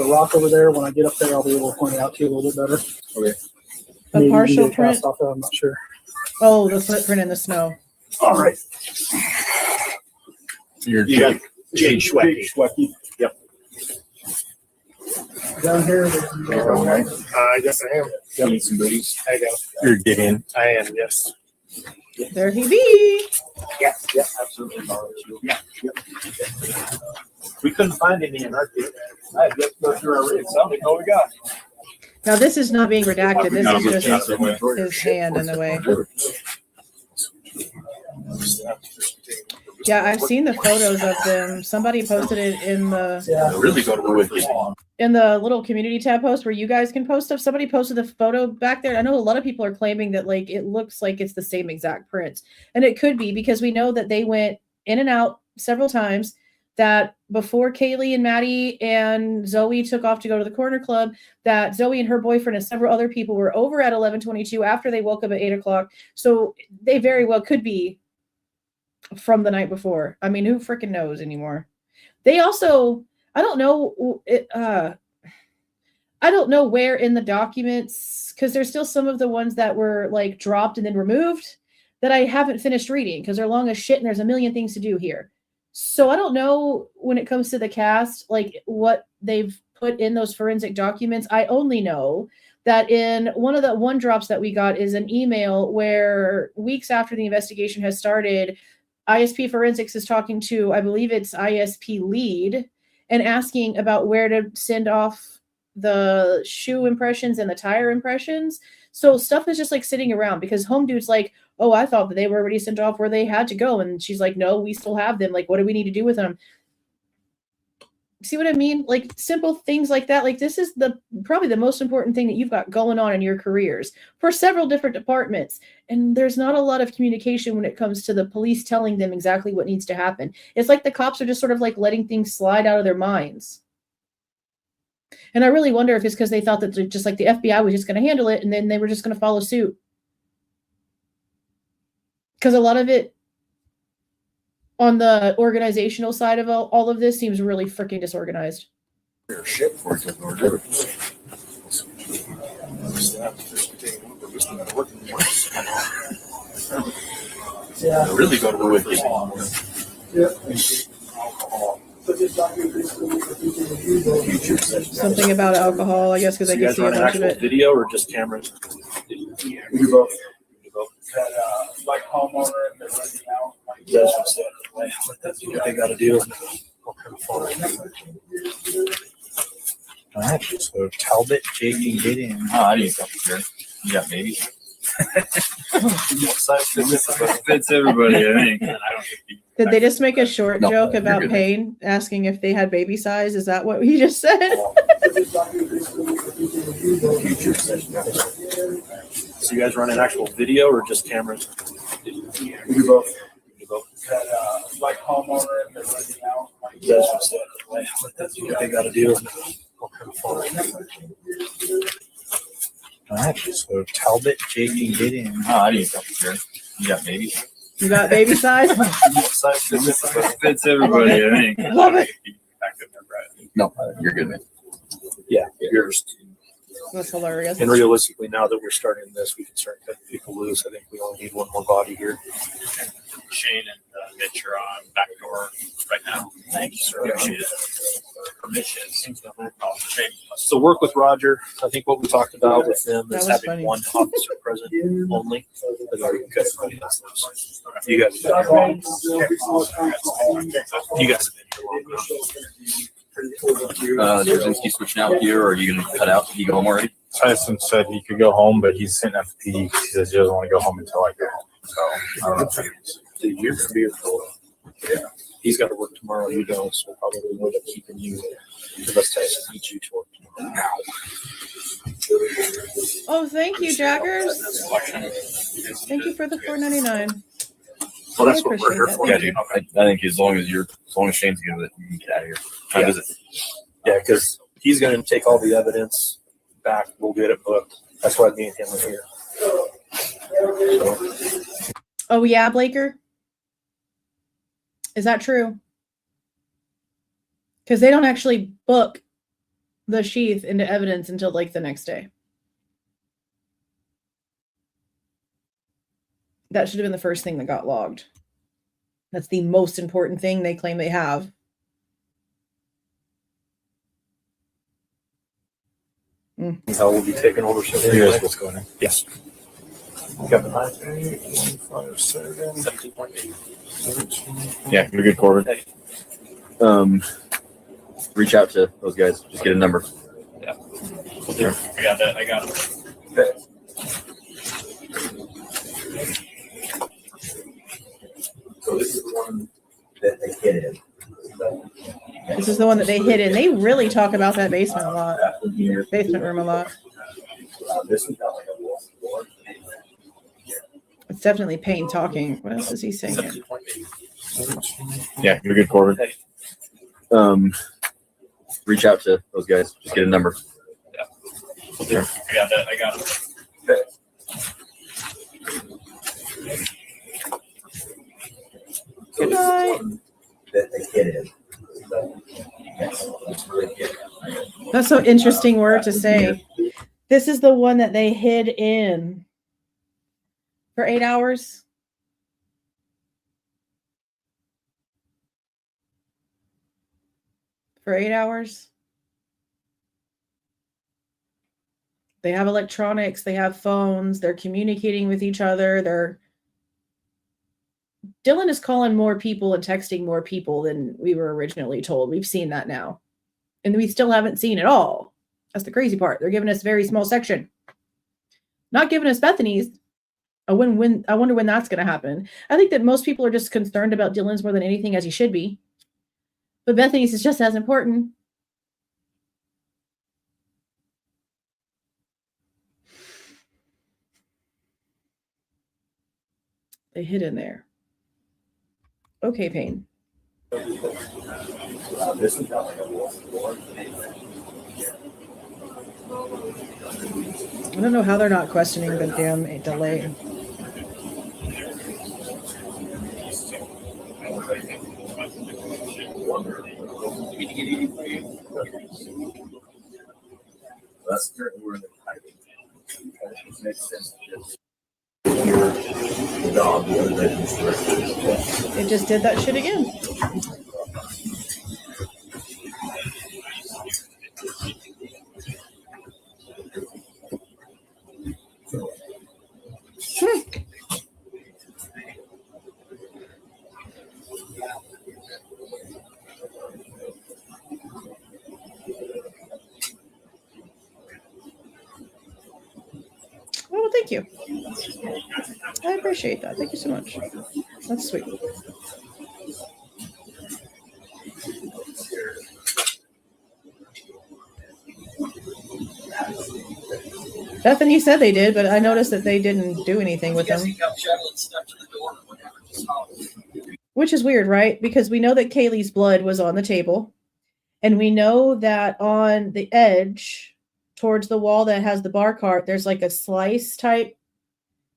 S7: rock over there. When I get up there, I'll be able to point it out to you a little bit better.
S11: Okay.
S1: A partial print?
S7: Off that, I'm not sure.
S1: Oh, the footprint in the snow.
S7: All right.
S11: You're
S7: Jake
S11: Schwecky.
S7: Yep. Down here.
S11: Yes, I am.
S3: You need some booties?
S11: I go.
S3: You're getting.
S11: I am, yes.
S1: There he be.
S6: Yeah, absolutely. Yeah. We couldn't find any in our kit. I had to go through our rigs. I don't even know what we got.
S1: Now this is not being redacted. This is just his hand in the way. Yeah, I've seen the photos of them. Somebody posted it in the
S3: Really go to the wiki.
S1: in the little community tab post where you guys can post stuff. Somebody posted the photo back there. I know a lot of people are claiming that like it looks like it's the same exact print, and it could be because we know that they went in and out several times. That before Kaylee and Maddie and Zoe took off to go to the corner club, that Zoe and her boyfriend and several other people were over at 11:22 after they woke up at 8 o'clock. So they very well could be from the night before. I mean, who freaking knows anymore? They also, I don't know where in the documents, because there's still some of the ones that were like dropped and then removed that I haven't finished reading because they're long as shit and there's a million things to do here. So I don't know when it comes to the cast, like what they've put in those forensic documents. I only know that in one of the one drops that we got is an email where weeks after the investigation has started, ISP Forensics is talking to, I believe it's ISP lead, and asking about where to send off the shoe impressions and the tire impressions. So stuff is just like sitting around because home dude's like, oh, I thought that they were already sent off where they had to go. And she's like, no, we still have them. Like, what do we need to do with them? See what I mean? Like simple things like that. Like this is probably the most important thing that you've got going on in your careers for several different departments. And there's not a lot of communication when it comes to the police telling them exactly what needs to happen. It's like the cops are just sort of like letting things slide out of their minds. And I really wonder if it's because they thought that just like the FBI was just going to handle it and then they were just going to follow suit. Because a lot of it on the organizational side of all of this seems really freaking disorganized.
S11: Shit for it.
S7: Yeah.
S3: Really go to the wiki.
S1: Something about alcohol, I guess, because I can see a bunch of it.
S3: Video or just cameras?
S6: We do both. Like homeowner, and they're renting out.
S3: That's what they got to do. All right, so Talbot, Jake, and get in.
S4: Oh, I didn't come here. You got babies? Fits everybody, I think.
S1: Did they just make a short joke about Payne asking if they had baby size? Is that what he just said?
S3: So you guys run an actual video or just cameras?
S6: We do both. Like homeowner, and they're renting out.
S3: That's what they got to do. All right, so Talbot, Jake, and get in.
S4: Oh, I didn't come here. You got babies?
S1: You got baby size?
S4: Fits everybody, I think.
S1: Love it.
S11: No, you're good, man.
S3: Yeah, yours.
S1: That's hilarious.
S5: And realistically, now that we're starting this, we can start cutting people loose. I think we only need one more body here.
S12: Shane and Mitch are on back door right now. Thank you, sir. Appreciate it. Permission.
S5: So work with Roger. I think what we talked about with them
S1: That
S5: is
S1: was
S5: having
S1: funny.
S5: one officer present only. But already cut everybody else loose. You guys have been here long enough.
S6: Debunking switching out here, or are you gonna cut out? Did he go home already?
S3: Tyson said he could go home, but he's sitting at the PD because he says he doesn't want to go home until I get home. So I don't know if he's.
S5: Dude, you're beautiful. Yeah. He's got to work tomorrow. You don't, so probably would have keeping you. Unless Tyson needs you to work tomorrow.
S1: Oh, thank you, Jaggers. Thank you for the $4.99.
S5: Well, that's
S1: I
S5: what we're here
S1: appreciate
S5: for.
S1: that.
S6: Yeah, dude. I think as long as Shane's good with it, you can get out of here. How does it?
S5: Yeah, because he's going to take all the evidence back. We'll get it booked. That's why me and him are here.
S1: Oh, yeah, Blaker? Is that true? Because they don't actually book the sheath into evidence until like the next day. That should have been the first thing that got logged. That's the most important thing they claim they have.
S5: How we'll be taking over soon.
S3: Here's what's going on.
S5: Yes. Kevin, 17.8.
S6: Yeah, you're good, Corbin. Reach out to those guys. Just get a number.
S12: Yeah. I got that. I got it.
S5: Okay.
S6: So this is the one that they hid in.
S1: This is the one that they hid in. They really talk about that basement a lot. Basement room a lot.
S6: This one's got like a wall floor.
S1: It's definitely Payne talking. What else is he saying?
S6: Yeah, you're good, Corbin. Reach out to those guys. Just get a number.
S12: Yeah. I got that. I got it.
S1: Good night.
S6: That they hid in.
S1: That's so interesting word to say. This is the one that they hid in for 8 hours. For 8 hours. They have electronics, they have phones, they're communicating with each other. Dylan is calling more people and texting more people than we were originally told. We've seen that now. And we still haven't seen it all. That's the crazy part. They're giving us a very small section. Not giving us Bethany's. I wonder when that's going to happen. I think that most people are just concerned about Dylan's more than anything, as he should be. But Bethany's is just as important. They hid in there. Okay, Payne.
S6: This one's got like a wall floor.
S1: I don't know how they're not questioning the damn delay.
S6: That's currently where they're hiding. It makes sense.
S1: It just did that shit again. Oh, thank you. I appreciate that. Thank you so much. That's sweet. Bethany said they did, but I noticed that they didn't do anything with them. Which is weird, right? Because we know that Kaylee's blood was on the table. And we know that on the edge, towards the wall that has the bar cart, there's like a slice type.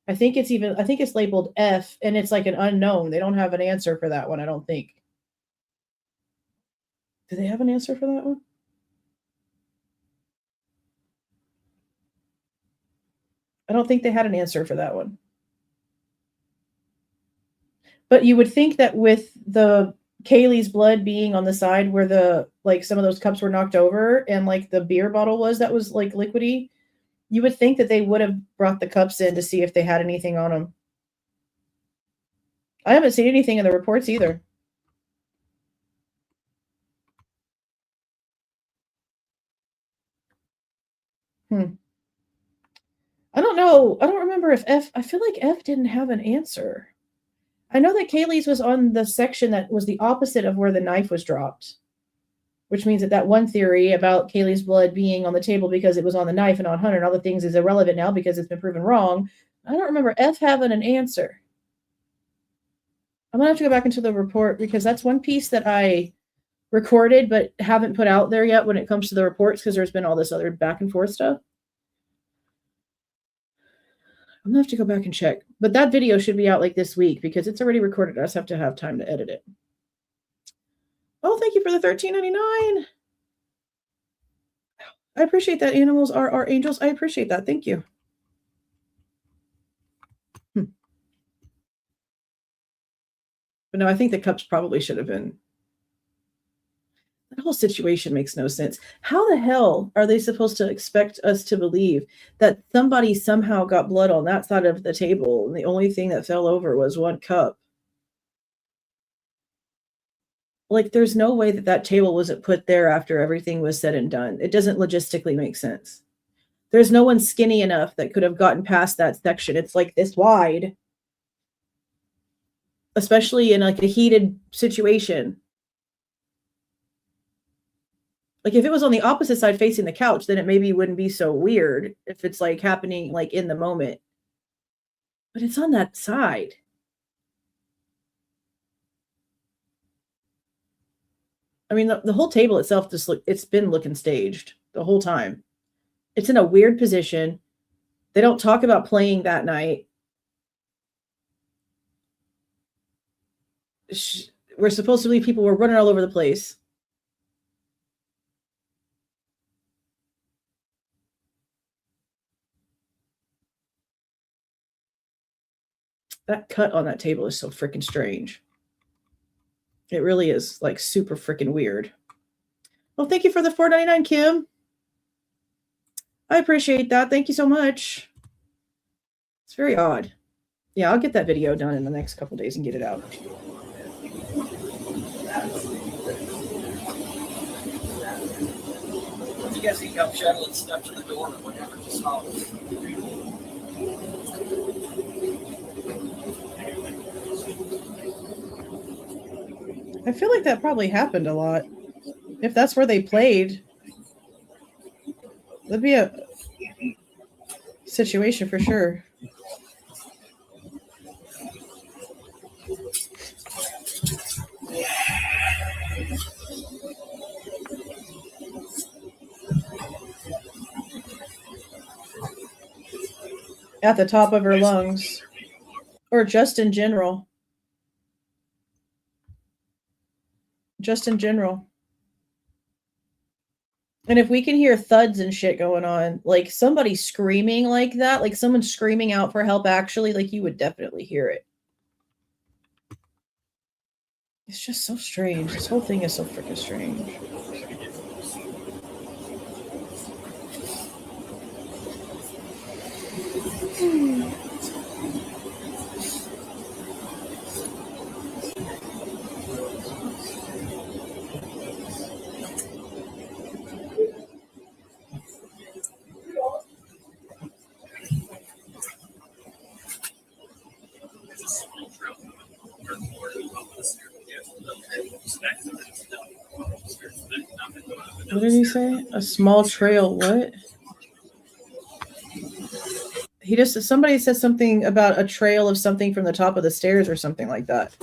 S1: I think it's labeled F, and it's like an unknown. They don't have an answer for that one, I don't think. Do they have an answer for that one? I don't think they had an answer for that one. But you would think that with the Kaylee's blood being on the side where the like some of those cups were knocked over and like the beer bottle was that was like liquidy, you would think that they would have brought the cups in to see if they had anything on them. I haven't seen anything in the reports either. I don't know. I don't remember if I feel like F didn't have an answer. I know that Kaylee's was on the section that was the opposite of where the knife was dropped, which means that that one theory about Kaylee's blood being on the table because it was on the knife and on Hunter and other things is irrelevant now because it's been proven wrong. I don't remember F having an answer. I'm going to have to go back into the report because that's one piece that I recorded but haven't put out there yet when it comes to the reports because there's been all this other back and forth stuff. I'm going to have to go back and check. But that video should be out like this week because it's already recorded. I just have to have time to edit it. Oh, thank you for the $13.99. I appreciate that. Animals are our angels. I appreciate that. Thank you. But no, I think the cups probably should have been. That whole situation makes no sense. How the hell are they supposed to expect us to believe that somebody somehow got blood on that side of the table and the only thing that fell over was one cup? Like, there's no way that that table wasn't put there after everything was said and done. It doesn't logistically make sense. There's no one skinny enough that could have gotten past that section. It's like this wide, especially in like a heated situation. Like if it was on the opposite side facing the couch, then it maybe wouldn't be so weird if it's like happening like in the moment. But it's on that side. I mean, the whole table itself just it's been looking staged the whole time. It's in a weird position. They don't talk about playing that night. We're supposed to believe people were running all over the place. That cut on that table is so freaking strange. It really is like super freaking weird. Well, thank you for the $4.99, Kim. I appreciate that. Thank you so much. It's very odd. Yeah, I'll get that video done in the next couple days and get it out.
S8: You guys can come shuttle and stuff to the door or whatever.
S1: I feel like that probably happened a lot. If that's where they played, that'd be a situation for sure. At the top of her lungs, or just in general. Just in general. And if we can hear thuds and shit going on, like somebody screaming like that, like someone screaming out for help, actually, like you would definitely hear it. It's just so strange. This whole thing is so freaking strange. What did he say? A small trail, what? He just, somebody said something about a trail of something from the top of the stairs or something like that.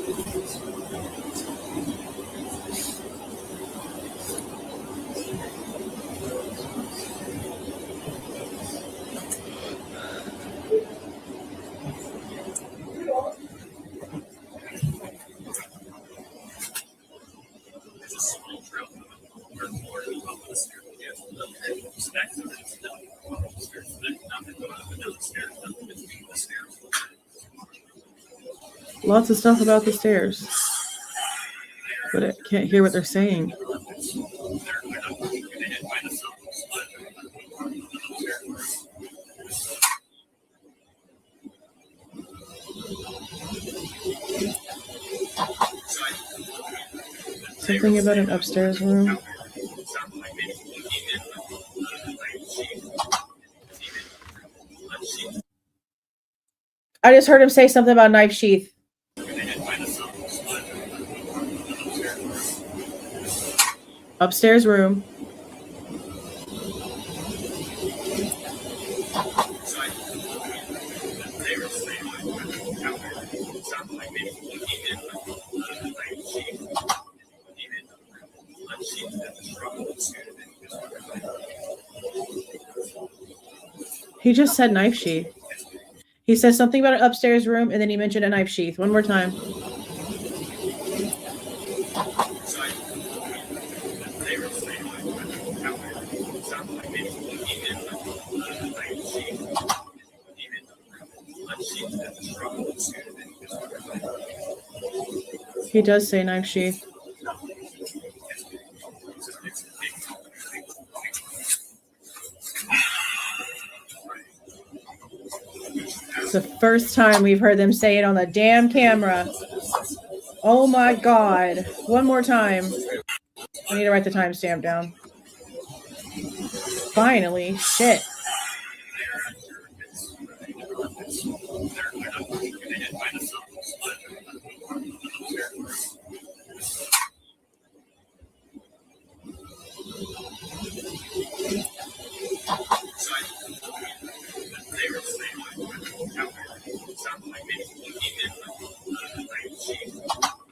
S1: Lots of stuff about the stairs, but I can't hear what they're saying. Something about an upstairs room. I just heard him say something about a knife sheath. Upstairs room. He just said knife sheath. He said something about an upstairs room, and then he mentioned a knife sheath. One more time. He does say knife sheath. It's the first time we've heard them say it on the damn camera. Oh my God. One more time. I need to write the timestamp down. Finally. Shit.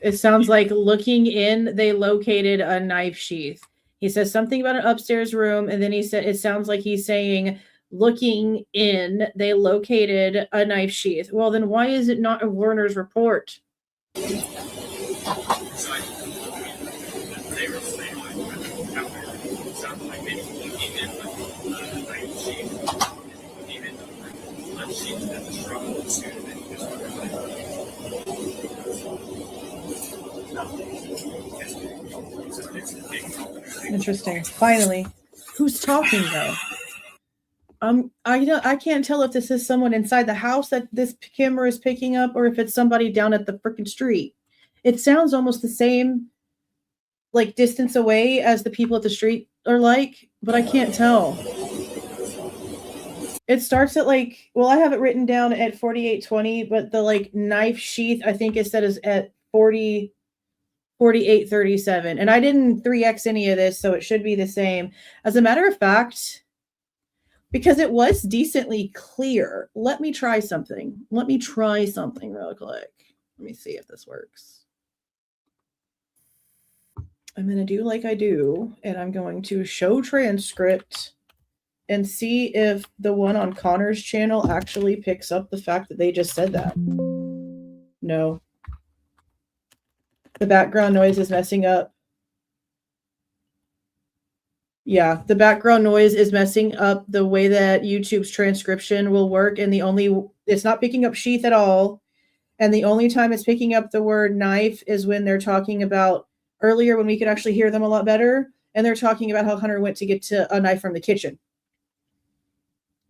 S1: It sounds like looking in, they located a knife sheath. He says something about an upstairs room, and then he said it sounds like he's saying looking in, they located a knife sheath. Well, then why is it not a Werner's report? Interesting. Finally, who's talking though? I can't tell if this is someone inside the house that this camera is picking up, or if it's somebody down at the freaking street. It sounds almost the same, like distance away as the people at the street are like, but I can't tell. It starts at like, well, I have it written down at 4820, but the like knife sheath I think is set as at 4837, and I didn't 3x any of this, so it should be the same. As a matter of fact, because it was decently clear, let me try something. Let me try something real quick. Let me see if this works. I'm going to do like I do, and I'm going to show transcript and see if the one on Connor's channel actually picks up the fact that they just said that. No. The background noise is messing up. Yeah, the background noise is messing up the way that YouTube's transcription will work, and it's not picking up sheath at all. And the only time it's picking up the word knife is when they're talking about earlier, when we could actually hear them a lot better, and they're talking about how Hunter went to get to a knife from the kitchen.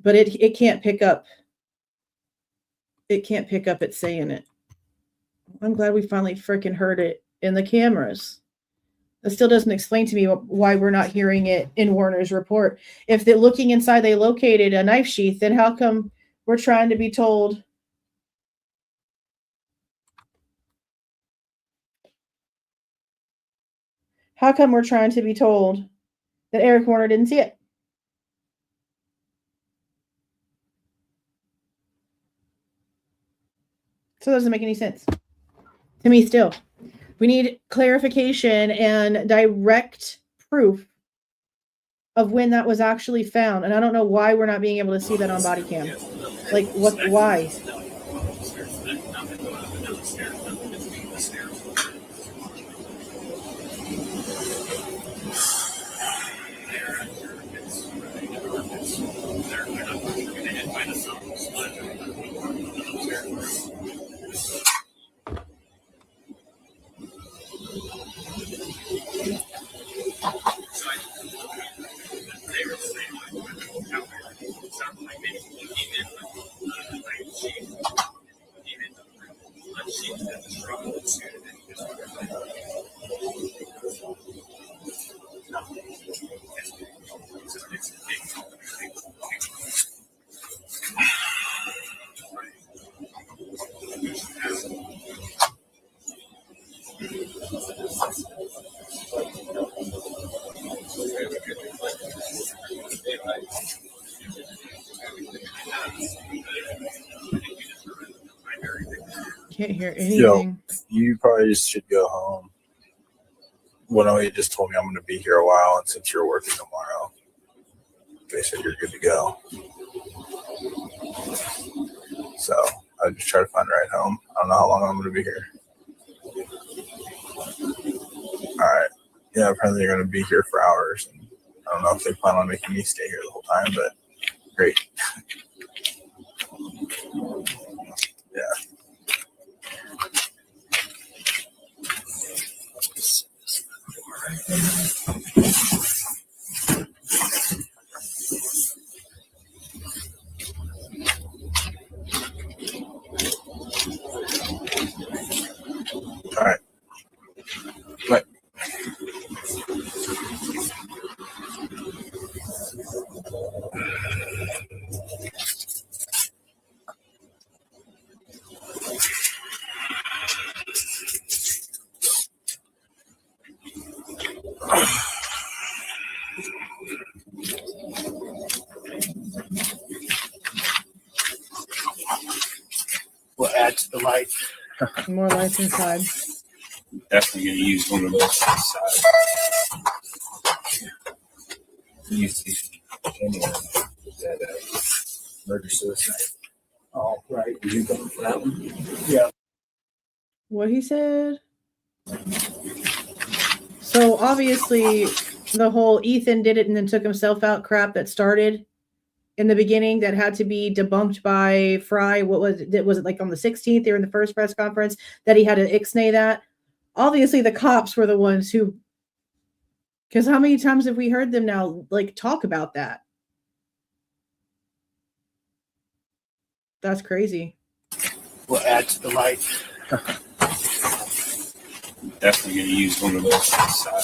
S1: But it can't pick up. It can't pick up it saying it. I'm glad we finally freaking heard it in the cameras. That still doesn't explain to me why we're not hearing it in Werner's report. If they're looking inside, they located a knife sheath, then how come we're trying to be told? How come we're trying to be told that Eric Warner didn't see it? So it doesn't make any sense to me still. We need clarification and direct proof of when that was actually found. And I don't know why we're not being able to see that on Bodycam. Like, what? Why? can't hear anything.
S3: You probably just should go home. Well, he just told me I'm going to be here a while, and since you're working tomorrow, they said you're good to go. So I just try to find a ride home. I don't know how long I'm going to be here. All right. Yeah, apparently they're going to be here for hours. And I don't know if they plan on making me stay here the whole time, but great. Yeah. All right. Bye.
S12: We'll add to the light.
S1: More lights inside.
S12: Definitely going to use one of those inside. Use these that murder suicide. Oh, right. You going for that one? Yeah.
S1: What he said? So obviously the whole Ethan did it and then took himself out crap that started in the beginning that had to be debunked by Fry. What was it? Was it like on the 16th or in the first press conference that he had to ixnay that? Obviously the cops were the ones who, because how many times have we heard them now like talk about that? That's crazy.
S12: We'll add to the light. Definitely going to use one of those inside.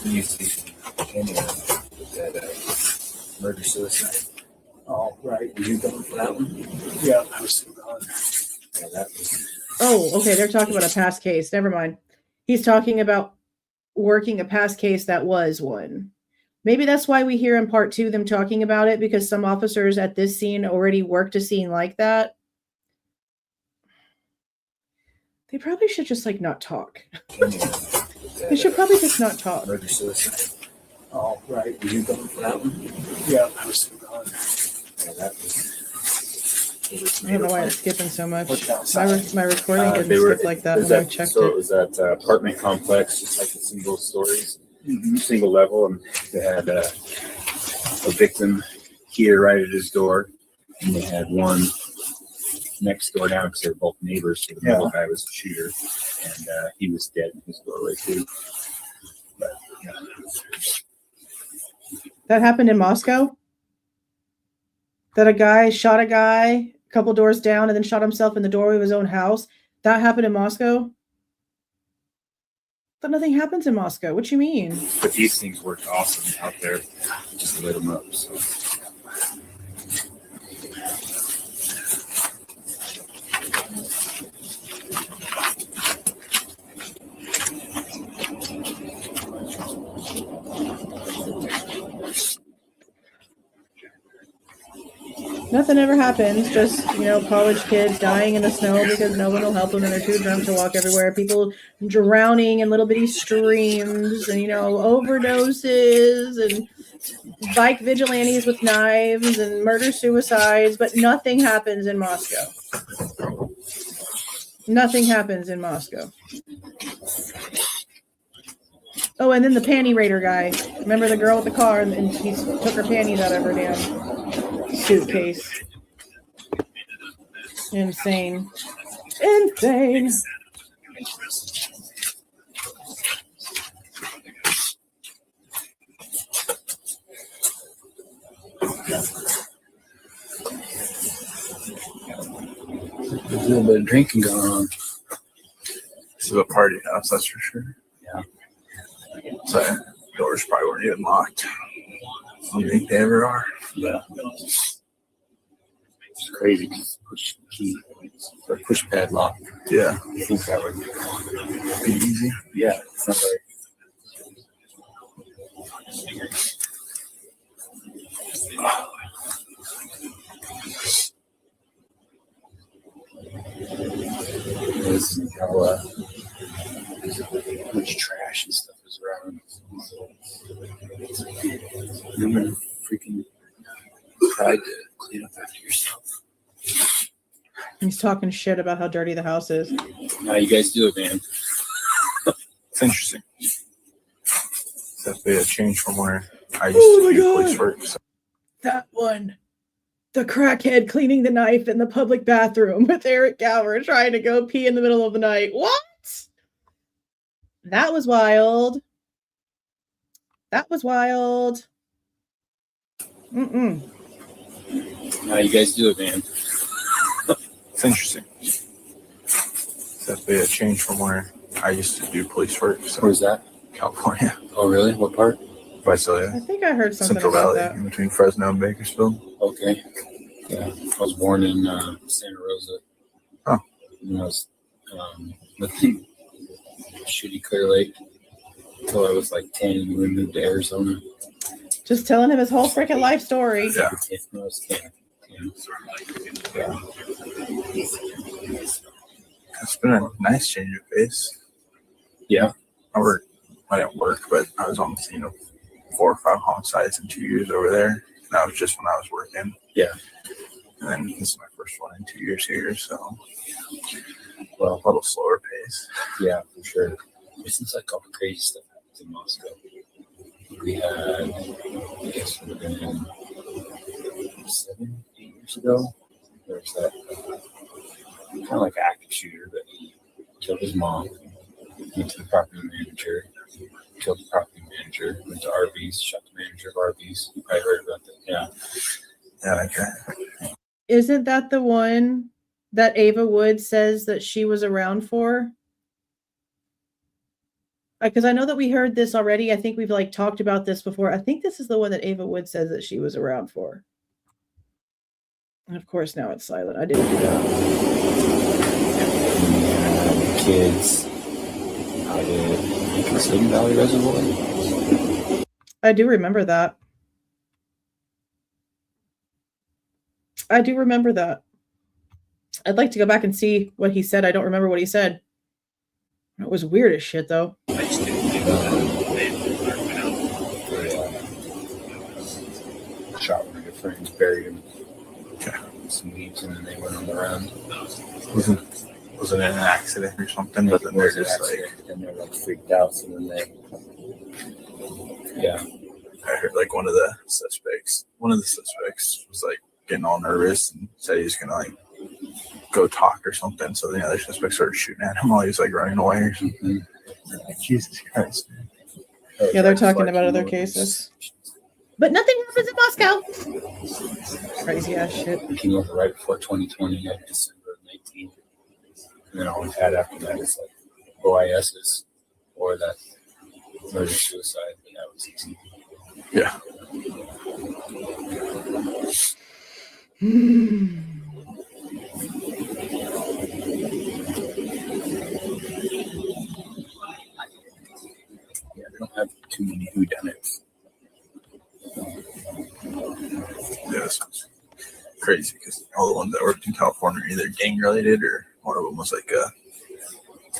S12: Use these that murder suicide. Oh, right. You going for that one? Yeah, I was still gone. Yeah, that was.
S1: Oh, okay. They're talking about a past case. Never mind. He's talking about working a past case that was one. Maybe that's why we hear in part 2 them talking about it, because some officers at this scene already worked a scene like that. They probably should just like not talk. They should probably just not talk.
S12: Murder suicide. Oh, right. You going for that one? Yeah, I was still gone. Yeah, that was.
S1: I don't know why it's skipping so much. My recording didn't skip like that when I checked
S6: so
S1: it.
S6: it was that apartment complex, just like the single stories, single level, and they had a victim here right at his door, and they had one next door down because they were both neighbors. So the middle guy was the shooter, and he was dead in his doorway too. But, yeah.
S1: That happened in Moscow? That a guy shot a guy a couple doors down and then shot himself in the doorway of his own house? That happened in Moscow? But nothing happens in Moscow. What you mean?
S6: But these things worked awesome out there. Just lit them up. So.
S1: Nothing ever happens. Just, college kids dying in the snow because no one will help them and they're too drunk to walk everywhere. People drowning in little bitty streams and, overdoses and bike vigilantes with knives and murder suicides. But nothing happens in Moscow. Nothing happens in Moscow. Oh, and then the panty raider guy. Remember the girl with the car and he took her panties out of her damn suitcase. Insane. Insane.
S3: There's a little bit of drinking going on. This is a party house, that's for sure.
S6: Yeah.
S3: So doors probably weren't even locked. You think they ever are?
S6: Yeah. It's crazy. Push key or push padlock.
S3: Yeah.
S6: I think that would
S3: be easy.
S6: Yeah. It's not very.
S4: amazing how much trash and stuff is around. You never freaking tried to clean up after yourself.
S1: He's talking shit about how dirty the house is.
S4: How you guys do it, man?
S3: It's interesting. It's definitely a change from where I used to do police work. So.
S1: That one. The crackhead cleaning the knife in the public bathroom with Eric Gower trying to go pee in the middle of the night. What? That was wild. That was wild.
S4: How you guys do it, man?
S3: It's interesting. It's definitely a change from where I used to do police work. So.
S4: Where's that?
S3: California.
S4: Oh, really? What part?
S3: Visalia.
S1: I think I heard something
S3: Central
S1: about
S3: Valley,
S1: that.
S3: in between Fresno and Bakersfield.
S4: Okay. Yeah, I was born in Santa Rosa.
S3: Oh.
S4: And I was living shitty Clear Lake until I was like 10 and we moved to Arizona.
S1: Just telling him his whole freaking life story.
S3: Yeah.
S4: No, I was 10.
S3: Yeah. It's been a nice change of pace.
S4: Yeah.
S3: I didn't work, but I was on the scene of 4 or 5 homicides in 2 years over there. And that was just when I was working.
S4: Yeah.
S3: And then this is my first one in 2 years here, so well, a little slower pace.
S4: Yeah, for sure. Since like all the crazy stuff happens in Moscow, we had, I guess it would have been 7, 8 years ago. There was that kind of like an active shooter, but he killed his mom, went to the property manager, killed the property manager, went to RVs, shot the manager of RVs. You probably heard about that. Yeah.
S3: Yeah, okay.
S1: Isn't that the one that Ava Wood says that she was around for? Because I know that we heard this already. I think we've like talked about this before. I think this is the one that Ava Wood says that she was around for. And of course, now it's silent. I didn't do that.
S4: Kids out at Lincoln Valley Reservoir.
S1: I do remember that. I do remember that. I'd like to go back and see what he said. I don't remember what he said. It was weird as shit, though.
S4: Shot one of your friends, buried him. Some weeds, and then they went on the run.
S3: Wasn't it an accident or something? But then they're just like,
S4: and they're like freaked out. So then they, yeah.
S3: I heard like one of the suspects was like getting all nervous and said he was gonna like go talk or something. So the other suspect started shooting at him while he was like running away or something. Like, Jesus Christ.
S1: Yeah, they're talking about other cases. But nothing happens in Moscow. Crazy ass shit.
S4: It came over right before 2020, like December 19th. And then all we've had after that is like OISs or that murder suicide. And that was easy.
S3: Yeah.
S4: Yeah, they don't have too many whodunits.
S3: Yeah, this was crazy because all the ones that worked in California are either gang related or one of them was like a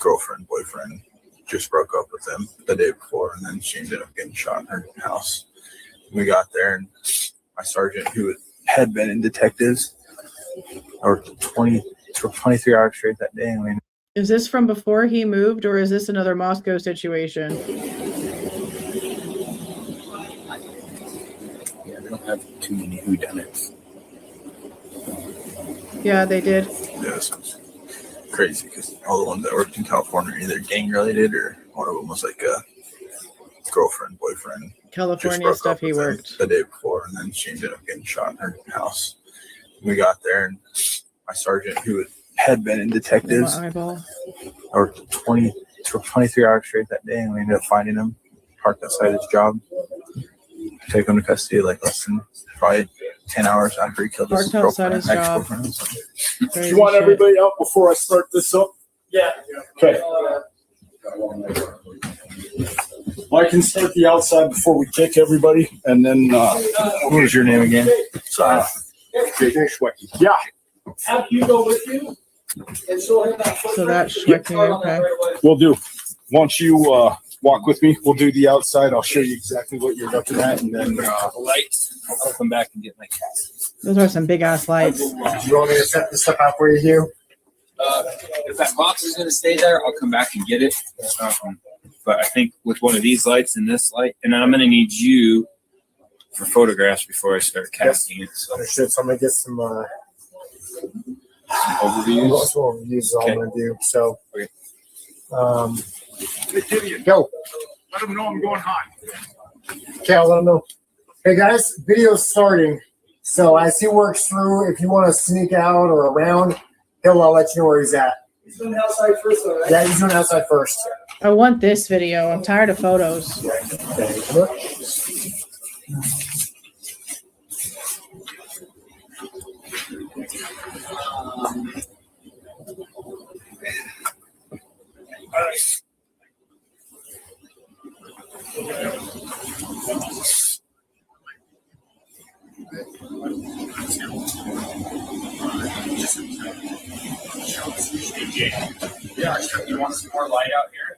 S3: girlfriend, boyfriend, just broke up with him the day before, and then she ended up getting shot in her house. We got there, and my sergeant, who had been in detectives, worked 23 hours straight that day. I mean,
S1: Is this from before he moved, or is this another Moscow situation?
S4: Yeah, they don't have too many whodunits.
S1: Yeah, they did.
S3: yeah, this was crazy because all the ones that worked in California are either gang related or one of them was like a girlfriend, boyfriend.
S1: California stuff he worked.
S3: The day before, and then she ended up getting shot in her house. We got there, and my sergeant, who had been in detectives, worked 23 hours straight that day, and we ended up finding him parked outside his job. Take him to custody like less than probably 10 hours after he killed his
S1: Parked outside his job.
S3: ex-girlfriend.
S1: Crazy
S11: You want
S1: shit.
S11: everybody out before I start this up?
S5: Yeah.
S11: Okay. Well, I can start the outside before we kick everybody, and then
S3: What was your name again?
S11: Yeah.
S5: Have you go with you?
S1: So that's Schweckner, okay.
S11: We'll do. Once you walk with me, we'll do the outside. I'll show you exactly what you're looking at, and then
S3: Lights. I'll come back and get my cast.
S1: Those are some big ass lights.
S2: Do you want me to set this stuff out for you, Hugh?
S4: If that box is going to stay there, I'll come back and get it. But I think with one of these lights and this light, and then I'm going to need you for photographs before I start casting it. So
S2: Understood. So I'm gonna get some
S4: overviews.
S2: overviews is all I'm gonna do. So
S4: Okay.
S2: Go.
S11: let them know I'm going hot.
S2: Okay, I'll let them know. Hey guys, video's starting. So as he works through, if you want to sneak out or around, he'll let you know where he's at.
S8: He's doing outside first, though, right?
S2: Yeah, he's doing outside first.
S1: I want this video. I'm tired of photos.
S12: Yeah, you want some more light out here?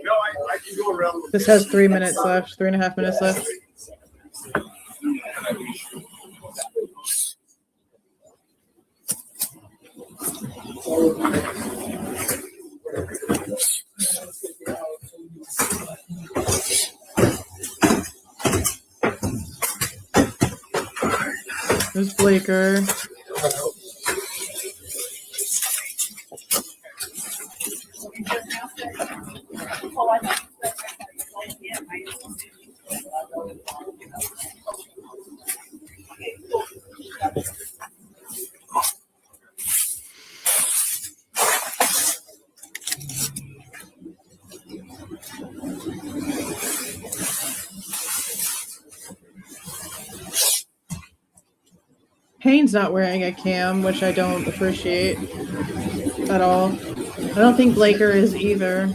S12: No, I can go around.
S1: This has 3 minutes left, 3.5 minutes left. There's Blaker. Payne's not wearing a cam, which I don't appreciate at all. I don't think Blaker is either.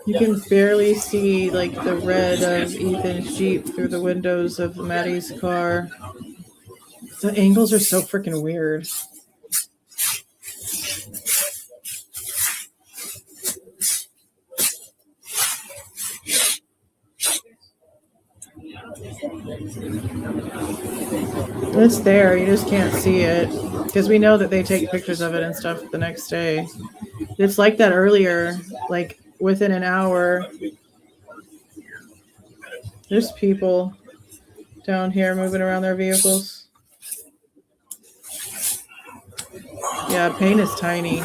S1: You can barely see like the red of Ethan's Jeep through the windows of Maddie's car. The angles are so freaking weird. It's there, you just can't see it because we know that they take pictures of it and stuff the next day. It's like that earlier, like within an hour. There's people down here moving around their vehicles. Yeah, Payne is tiny.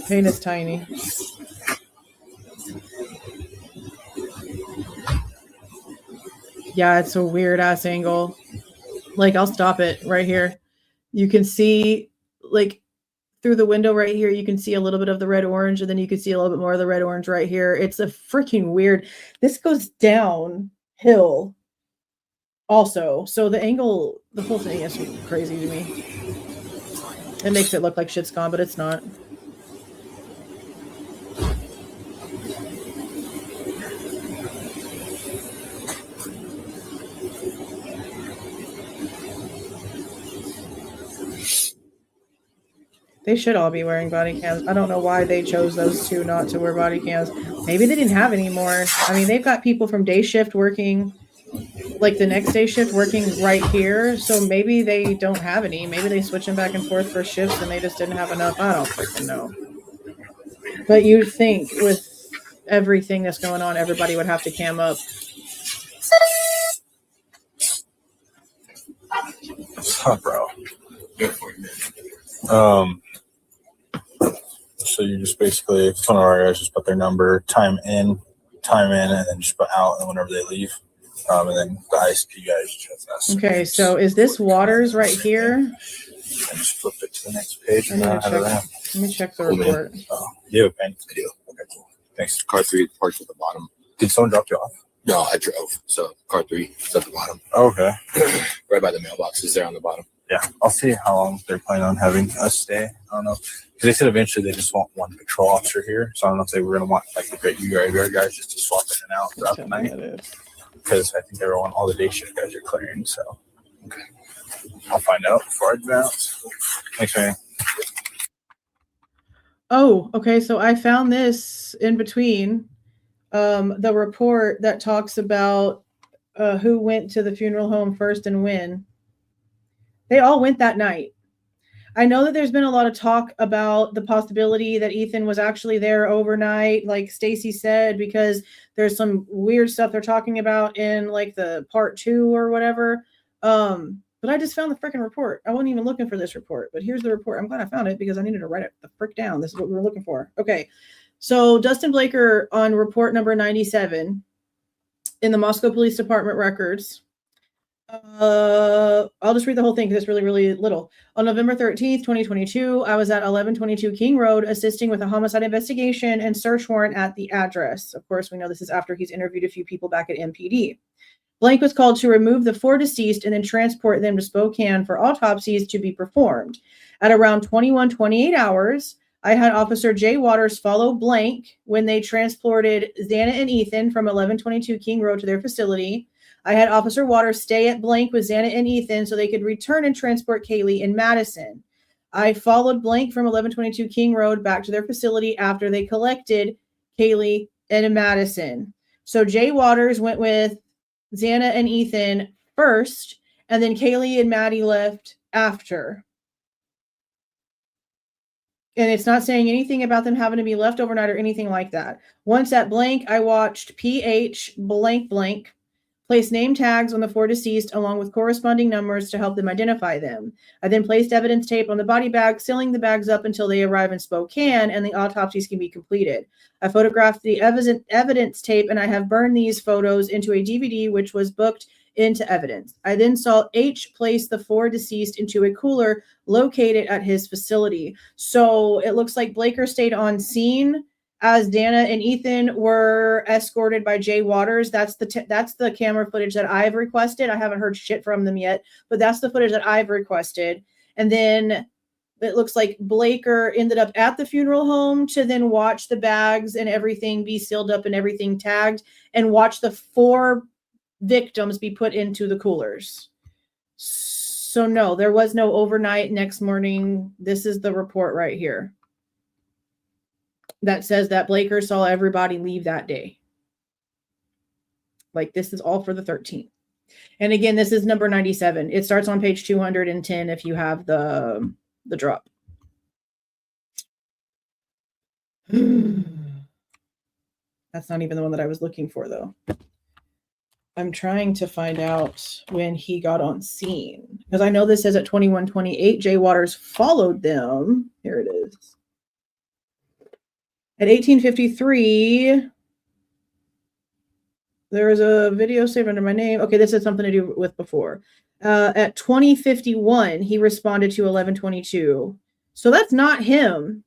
S1: Payne is tiny. Yeah, it's a weird ass angle. Like, I'll stop it right here. You can see, like, through the window right here, you can see a little bit of the red orange, and then you can see a little bit more of the red orange right here. It's a freaking weird. This goes downhill also. So the angle, the whole thing is crazy to me. It makes it look like shit's gone, but it's not. They should all be wearing body cams. I don't know why they chose those two not to wear body cams. Maybe they didn't have any more. I mean, they've got people from day shift working, like the next day shift working right here. So maybe they don't have any. Maybe they switch them back and forth for shifts and they just didn't have enough. I don't freaking know. But you'd think with everything that's going on, everybody would have to cam up.
S3: What's up, bro? So you just basically, if one of our guys just put their number, time in, and then just put out, and whenever they leave, and then the ISP guys just us.
S1: Okay, so is this Waters right here?
S3: And just flip it to the next page. And
S1: Let me check the report.
S3: You have a pen?
S2: I do.
S3: Okay, cool. Thanks.
S2: Car 3 parked at the bottom.
S3: Did someone drop you off?
S2: No, I drove. So car 3 is at the bottom.
S3: Okay.
S2: Right by the mailbox is there on the bottom.
S3: Yeah, I'll see how long they're planning on having us stay. I don't know. Because they said eventually they just want one patrol officer here. So I don't know if they were going to want like the graveyard guys just to swap in and out throughout the night. Because I think everyone, all the day shift guys are clearing. So okay. I'll find out before I bounce. Thanks, man.
S1: Oh, okay. So I found this in between the report that talks about who went to the funeral home first and when. They all went that night. I know that there's been a lot of talk about the possibility that Ethan was actually there overnight, like Stacy said, because there's some weird stuff they're talking about in like the part 2 or whatever. But I just found the freaking report. I wasn't even looking for this report, but here's the report. I'm glad I found it because I needed to write it the frick down. This is what we were looking for. Okay. So Dustin Blaker on report number 97 in the Moscow Police Department records. I'll just read the whole thing because it's really, really little. On November 13th, 2022, I was at 1122 King Road assisting with a homicide investigation and search warrant at the address. Of course, we know this is after he's interviewed a few people back at MPD. Blank was called to remove the 4 deceased and then transport them to Spokane for autopsies to be performed. At around 21:28 hours, I had Officer Jay Waters follow Blank when they transported Xana and Ethan from 1122 King Road to their facility. I had Officer Waters stay at Blank with Xana and Ethan so they could return and transport Kaylee and Madison. I followed Blank from 1122 King Road back to their facility after they collected Kaylee and Madison. So Jay Waters went with Xana and Ethan first, and then Kaylee and Maddie left after. And it's not saying anything about them having to be left overnight or anything like that. Once at Blank, I watched PH blank blank place name tags on the 4 deceased along with corresponding numbers to help them identify them. I then placed evidence tape on the body bag, sealing the bags up until they arrive in Spokane and the autopsies can be completed. I photographed the evidence tape and I have burned these photos into a DVD, which was booked into evidence. I then saw H place the 4 deceased into a cooler located at his facility. So it looks like Blaker stayed on scene as Dana and Ethan were escorted by Jay Waters. That's the camera footage that I've requested. I haven't heard shit from them yet, but that's the footage that I've requested. And then it looks like Blaker ended up at the funeral home to then watch the bags and everything be sealed up and everything tagged and watch the 4 victims be put into the coolers. So no, there was no overnight next morning. This is the report right here that says that Blaker saw everybody leave that day. Like this is all for the 13th. And again, this is number 97. It starts on page 210 if you have the drop. That's not even the one that I was looking for though. I'm trying to find out when he got on scene because I know this says at 21:28 Jay Waters followed them. Here it is. At 18:53, there was a video saved under my name. Okay, this has something to do with before. At 20:51, he responded to 11:22. So that's not him.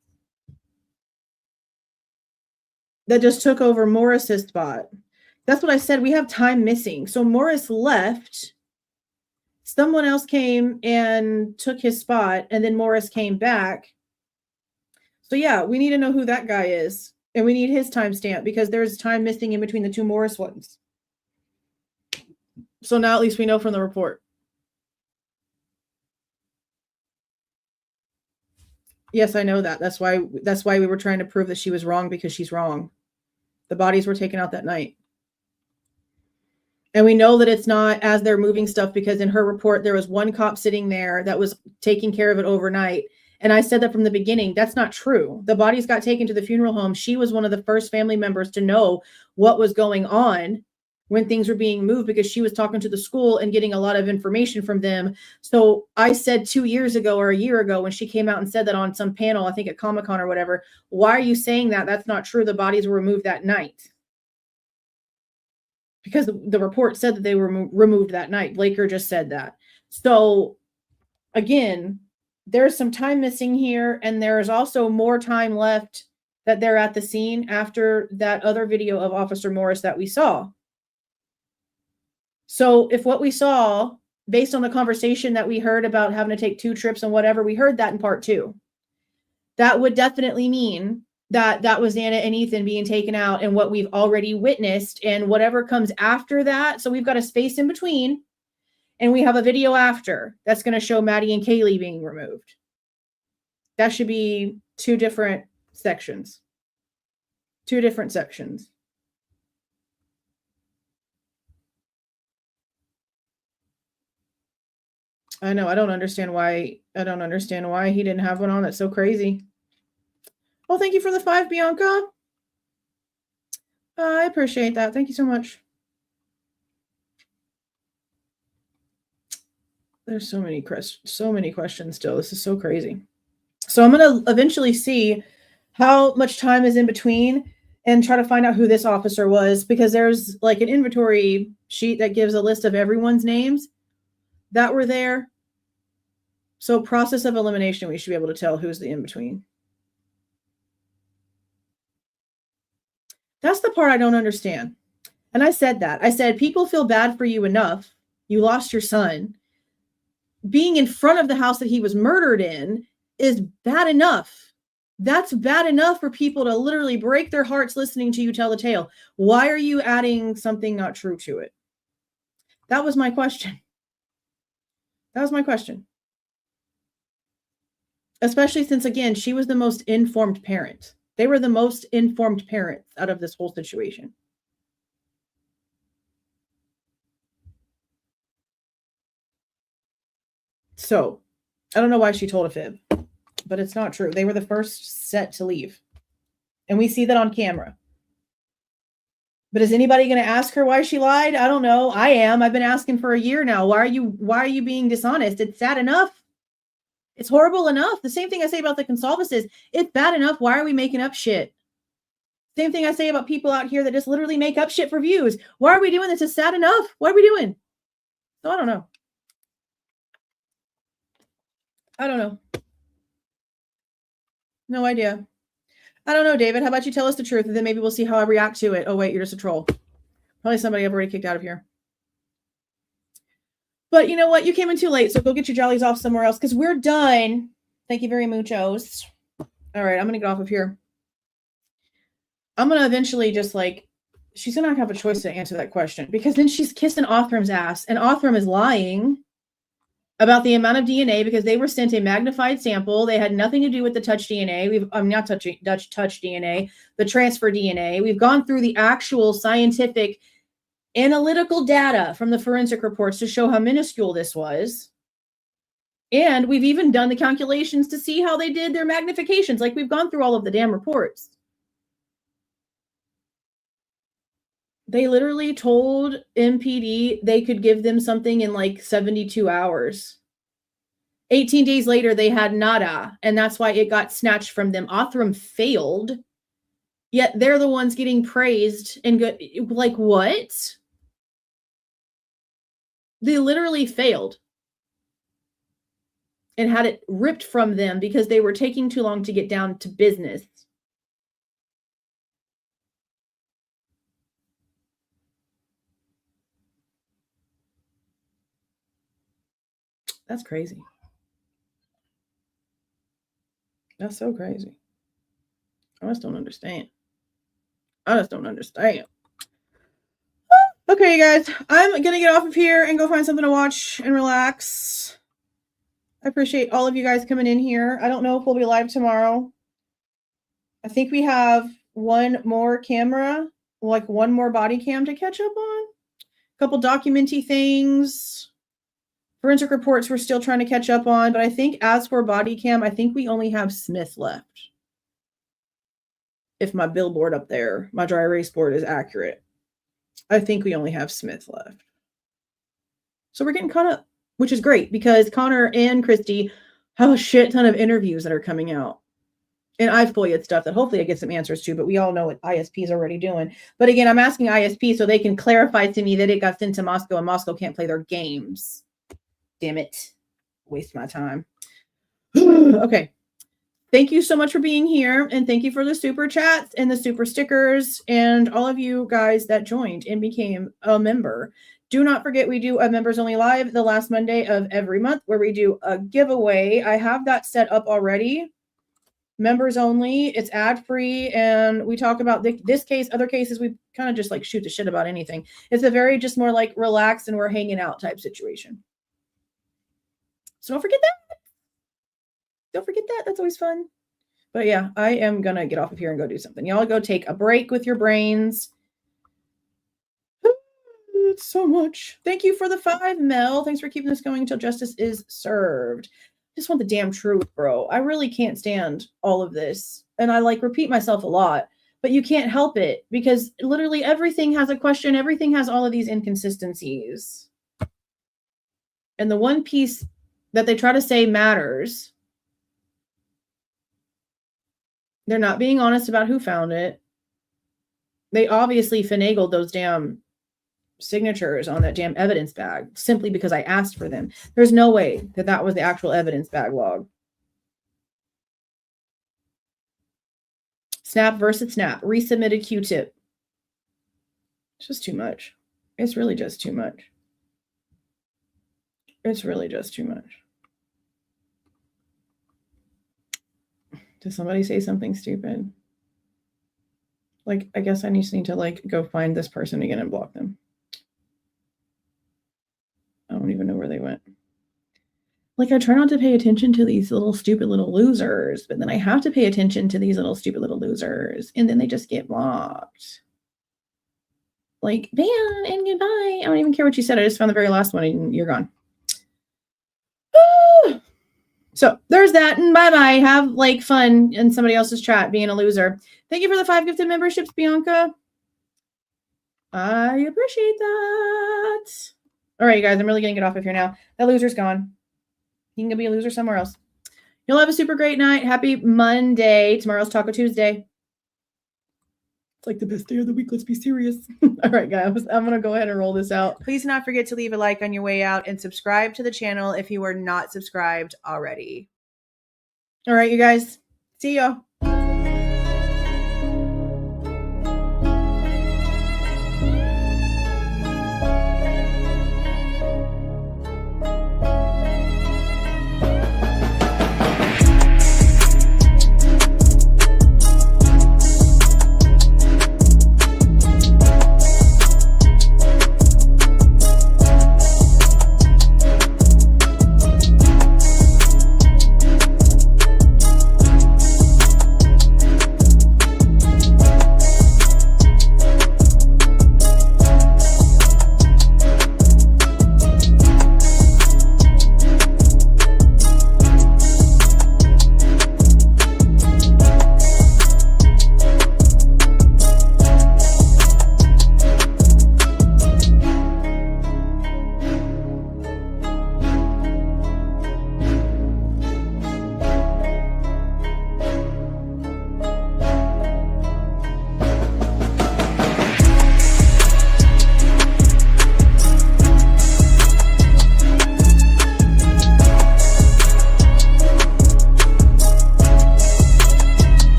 S1: That just took over Morris's spot. That's what I said. We have time missing. So Morris left. Someone else came and took his spot, and then Morris came back. So yeah, we need to know who that guy is. And we need his timestamp because there's time missing in between the 2 Morris ones. So now at least we know from the report. Yes, I know that. That's why we were trying to prove that she was wrong because she's wrong. The bodies were taken out that night. And we know that it's not as they're moving stuff because in her report, there was 1 cop sitting there that was taking care of it overnight. And I said that from the beginning. That's not true. The bodies got taken to the funeral home. She was one of the first family members to know what was going on when things were being moved because she was talking to the school and getting a lot of information from them. So I said 2 years ago or a year ago when she came out and said that on some panel, I think at Comic-Con or whatever, why are you saying that? That's not true. The bodies were removed that night. Because the report said that they were removed that night. Blaker just said that. So again, there's some time missing here. And there's also more time left that they're at the scene after that other video of Officer Morris that we saw. So if what we saw based on the conversation that we heard about having to take 2 trips and whatever, we heard that in part 2. That would definitely mean that that was Xana and Ethan being taken out, and what we've already witnessed and whatever comes after that. So we've got a space in between, and we have a video after that's going to show Maddie and Kaylee being removed. That should be 2 different sections. 2 different sections. I know. I don't understand why he didn't have one on. That's so crazy. Well, thank you for the 5, Bianca. I appreciate that. Thank you so much. There's so many questions still. This is so crazy. So I'm going to eventually see how much time is in between and try to find out who this officer was, because there's like an inventory sheet that gives a list of everyone's names that were there. So process of elimination, we should be able to tell who's the in-between. That's the part I don't understand. And I said that. I said, people feel bad for you enough. You lost your son. Being in front of the house that he was murdered in is bad enough. That's bad enough for people to literally break their hearts listening to you tell the tale. Why are you adding something not true to it? That was my question. That was my question. Especially since, again, she was the most informed parent. They were the most informed parents out of this whole situation. So, I don't know why she told a fib, but it's not true. They were the first set to leave. And we see that on camera. But is anybody going to ask her why she lied? I don't know. I am. I've been asking for a year now. Why are you being dishonest? It's sad enough. It's horrible enough. The same thing I say about the Goncalves is, it's bad enough. Why are we making up shit? Same thing I say about people out here that just literally make up shit for views. Why are we doing this? It's sad enough. What are we doing? So I don't know. I don't know. No idea. I don't know, David. How about you tell us the truth, and then maybe we'll see how I react to it. Oh, wait, you're just a troll. Probably somebody I've already kicked out of here. But you know what? You came in too late, so go get your jollies off somewhere else, because we're done. Thank you very muchos. All right, I'm going to get off of here. I'm going to eventually just she's going to have a choice to answer that question, because then she's kissing Othram's ass, and Othram is lying about the amount of DNA because they were sent a magnified sample. They had nothing to do with the touch DNA. I'm not touching touch DNA, the transfer DNA. We've gone through the actual scientific analytical data from the forensic reports to show how minuscule this was. And we've even done the calculations to see how they did their magnifications. We've gone through all of the damn reports. They literally told MPD they could give them something in 72 hours. 18 days later, they had nada, and that's why it got snatched from them. Othram failed, yet they're the ones getting praised and good. What? They literally failed and had it ripped from them because they were taking too long to get down to business. That's crazy. That's so crazy. I just don't understand. Okay, guys, I'm going to get off of here and go find something to watch and relax. I appreciate all of you guys coming in here. I don't know if we'll be live tomorrow. I think we have one more camera, one more body cam to catch up on. A couple documenty things. Forensic reports we're still trying to catch up on, but I think as for body cam, I think we only have Smith left. If my billboard up there, my dry erase board is accurate. I think we only have Smith left. So we're getting caught up, which is great because Connor and Christy have a shit ton of interviews that are coming out. And I've FOIA'd stuff that hopefully I get some answers to, but we all know what ISP is already doing. But again, I'm asking ISP so they can clarify to me that it got sent to Moscow and Moscow can't play their games. Damn it. Waste my time. Okay. thank you so much for being here. And thank you for the super chats and the super stickers and all of you guys that joined and became a member. Do not forget, we do a members only live the last Monday of every month where we do a giveaway. I have that set up already. Members only. It's ad free. And we talk about this case, other cases. We kind of just like shoot the shit about anything. It's a very just more like relaxed and we're hanging out type situation. So don't forget that. Don't forget that. That's always fun. But yeah, I am going to get off of here and go do something. Y'all go take a break with your brains. It's so much. Thank you for the 5, Mel. Thanks for keeping this going until justice is served. I just want the damn truth, bro. I really can't stand all of this. And I like repeat myself a lot, but you can't help it because literally everything has a question. Everything has all of these inconsistencies. And the one piece that they try to say matters, they're not being honest about who found it. They obviously finagled those damn signatures on that damn evidence bag simply because I asked for them. There's no way that that was the actual evidence bag log. Snap versus snap. Resubmitted Q-tip. It's just too much. It's really just too much. It's really just too much. Did somebody say something stupid? Like, I guess I just need to like go find this person again and block them. I don't even know where they went. Like, I try not to pay attention to these little stupid little losers, but then I have to pay attention to these little stupid little losers, and then they just get blocked. Like, ban and goodbye. I don't even care what you said. I just found the very last one, and you're gone. So there's that, and bye-bye. Have, like, fun in somebody else's chat being a loser. Thank you for the 5 gifted memberships, Bianca. I appreciate that. All right, you guys, I'm really going to get off of here now. That loser's gone. He can go be a loser somewhere else. You'll have a super great night. Happy Monday. Tomorrow's Taco Tuesday. It's like the best day of the week. Let's be serious. All right, guys, I'm going to go ahead and roll this out. Please do not forget to leave a like on your way out and subscribe to the channel if you are not subscribed already. All right, you guys. See y'all.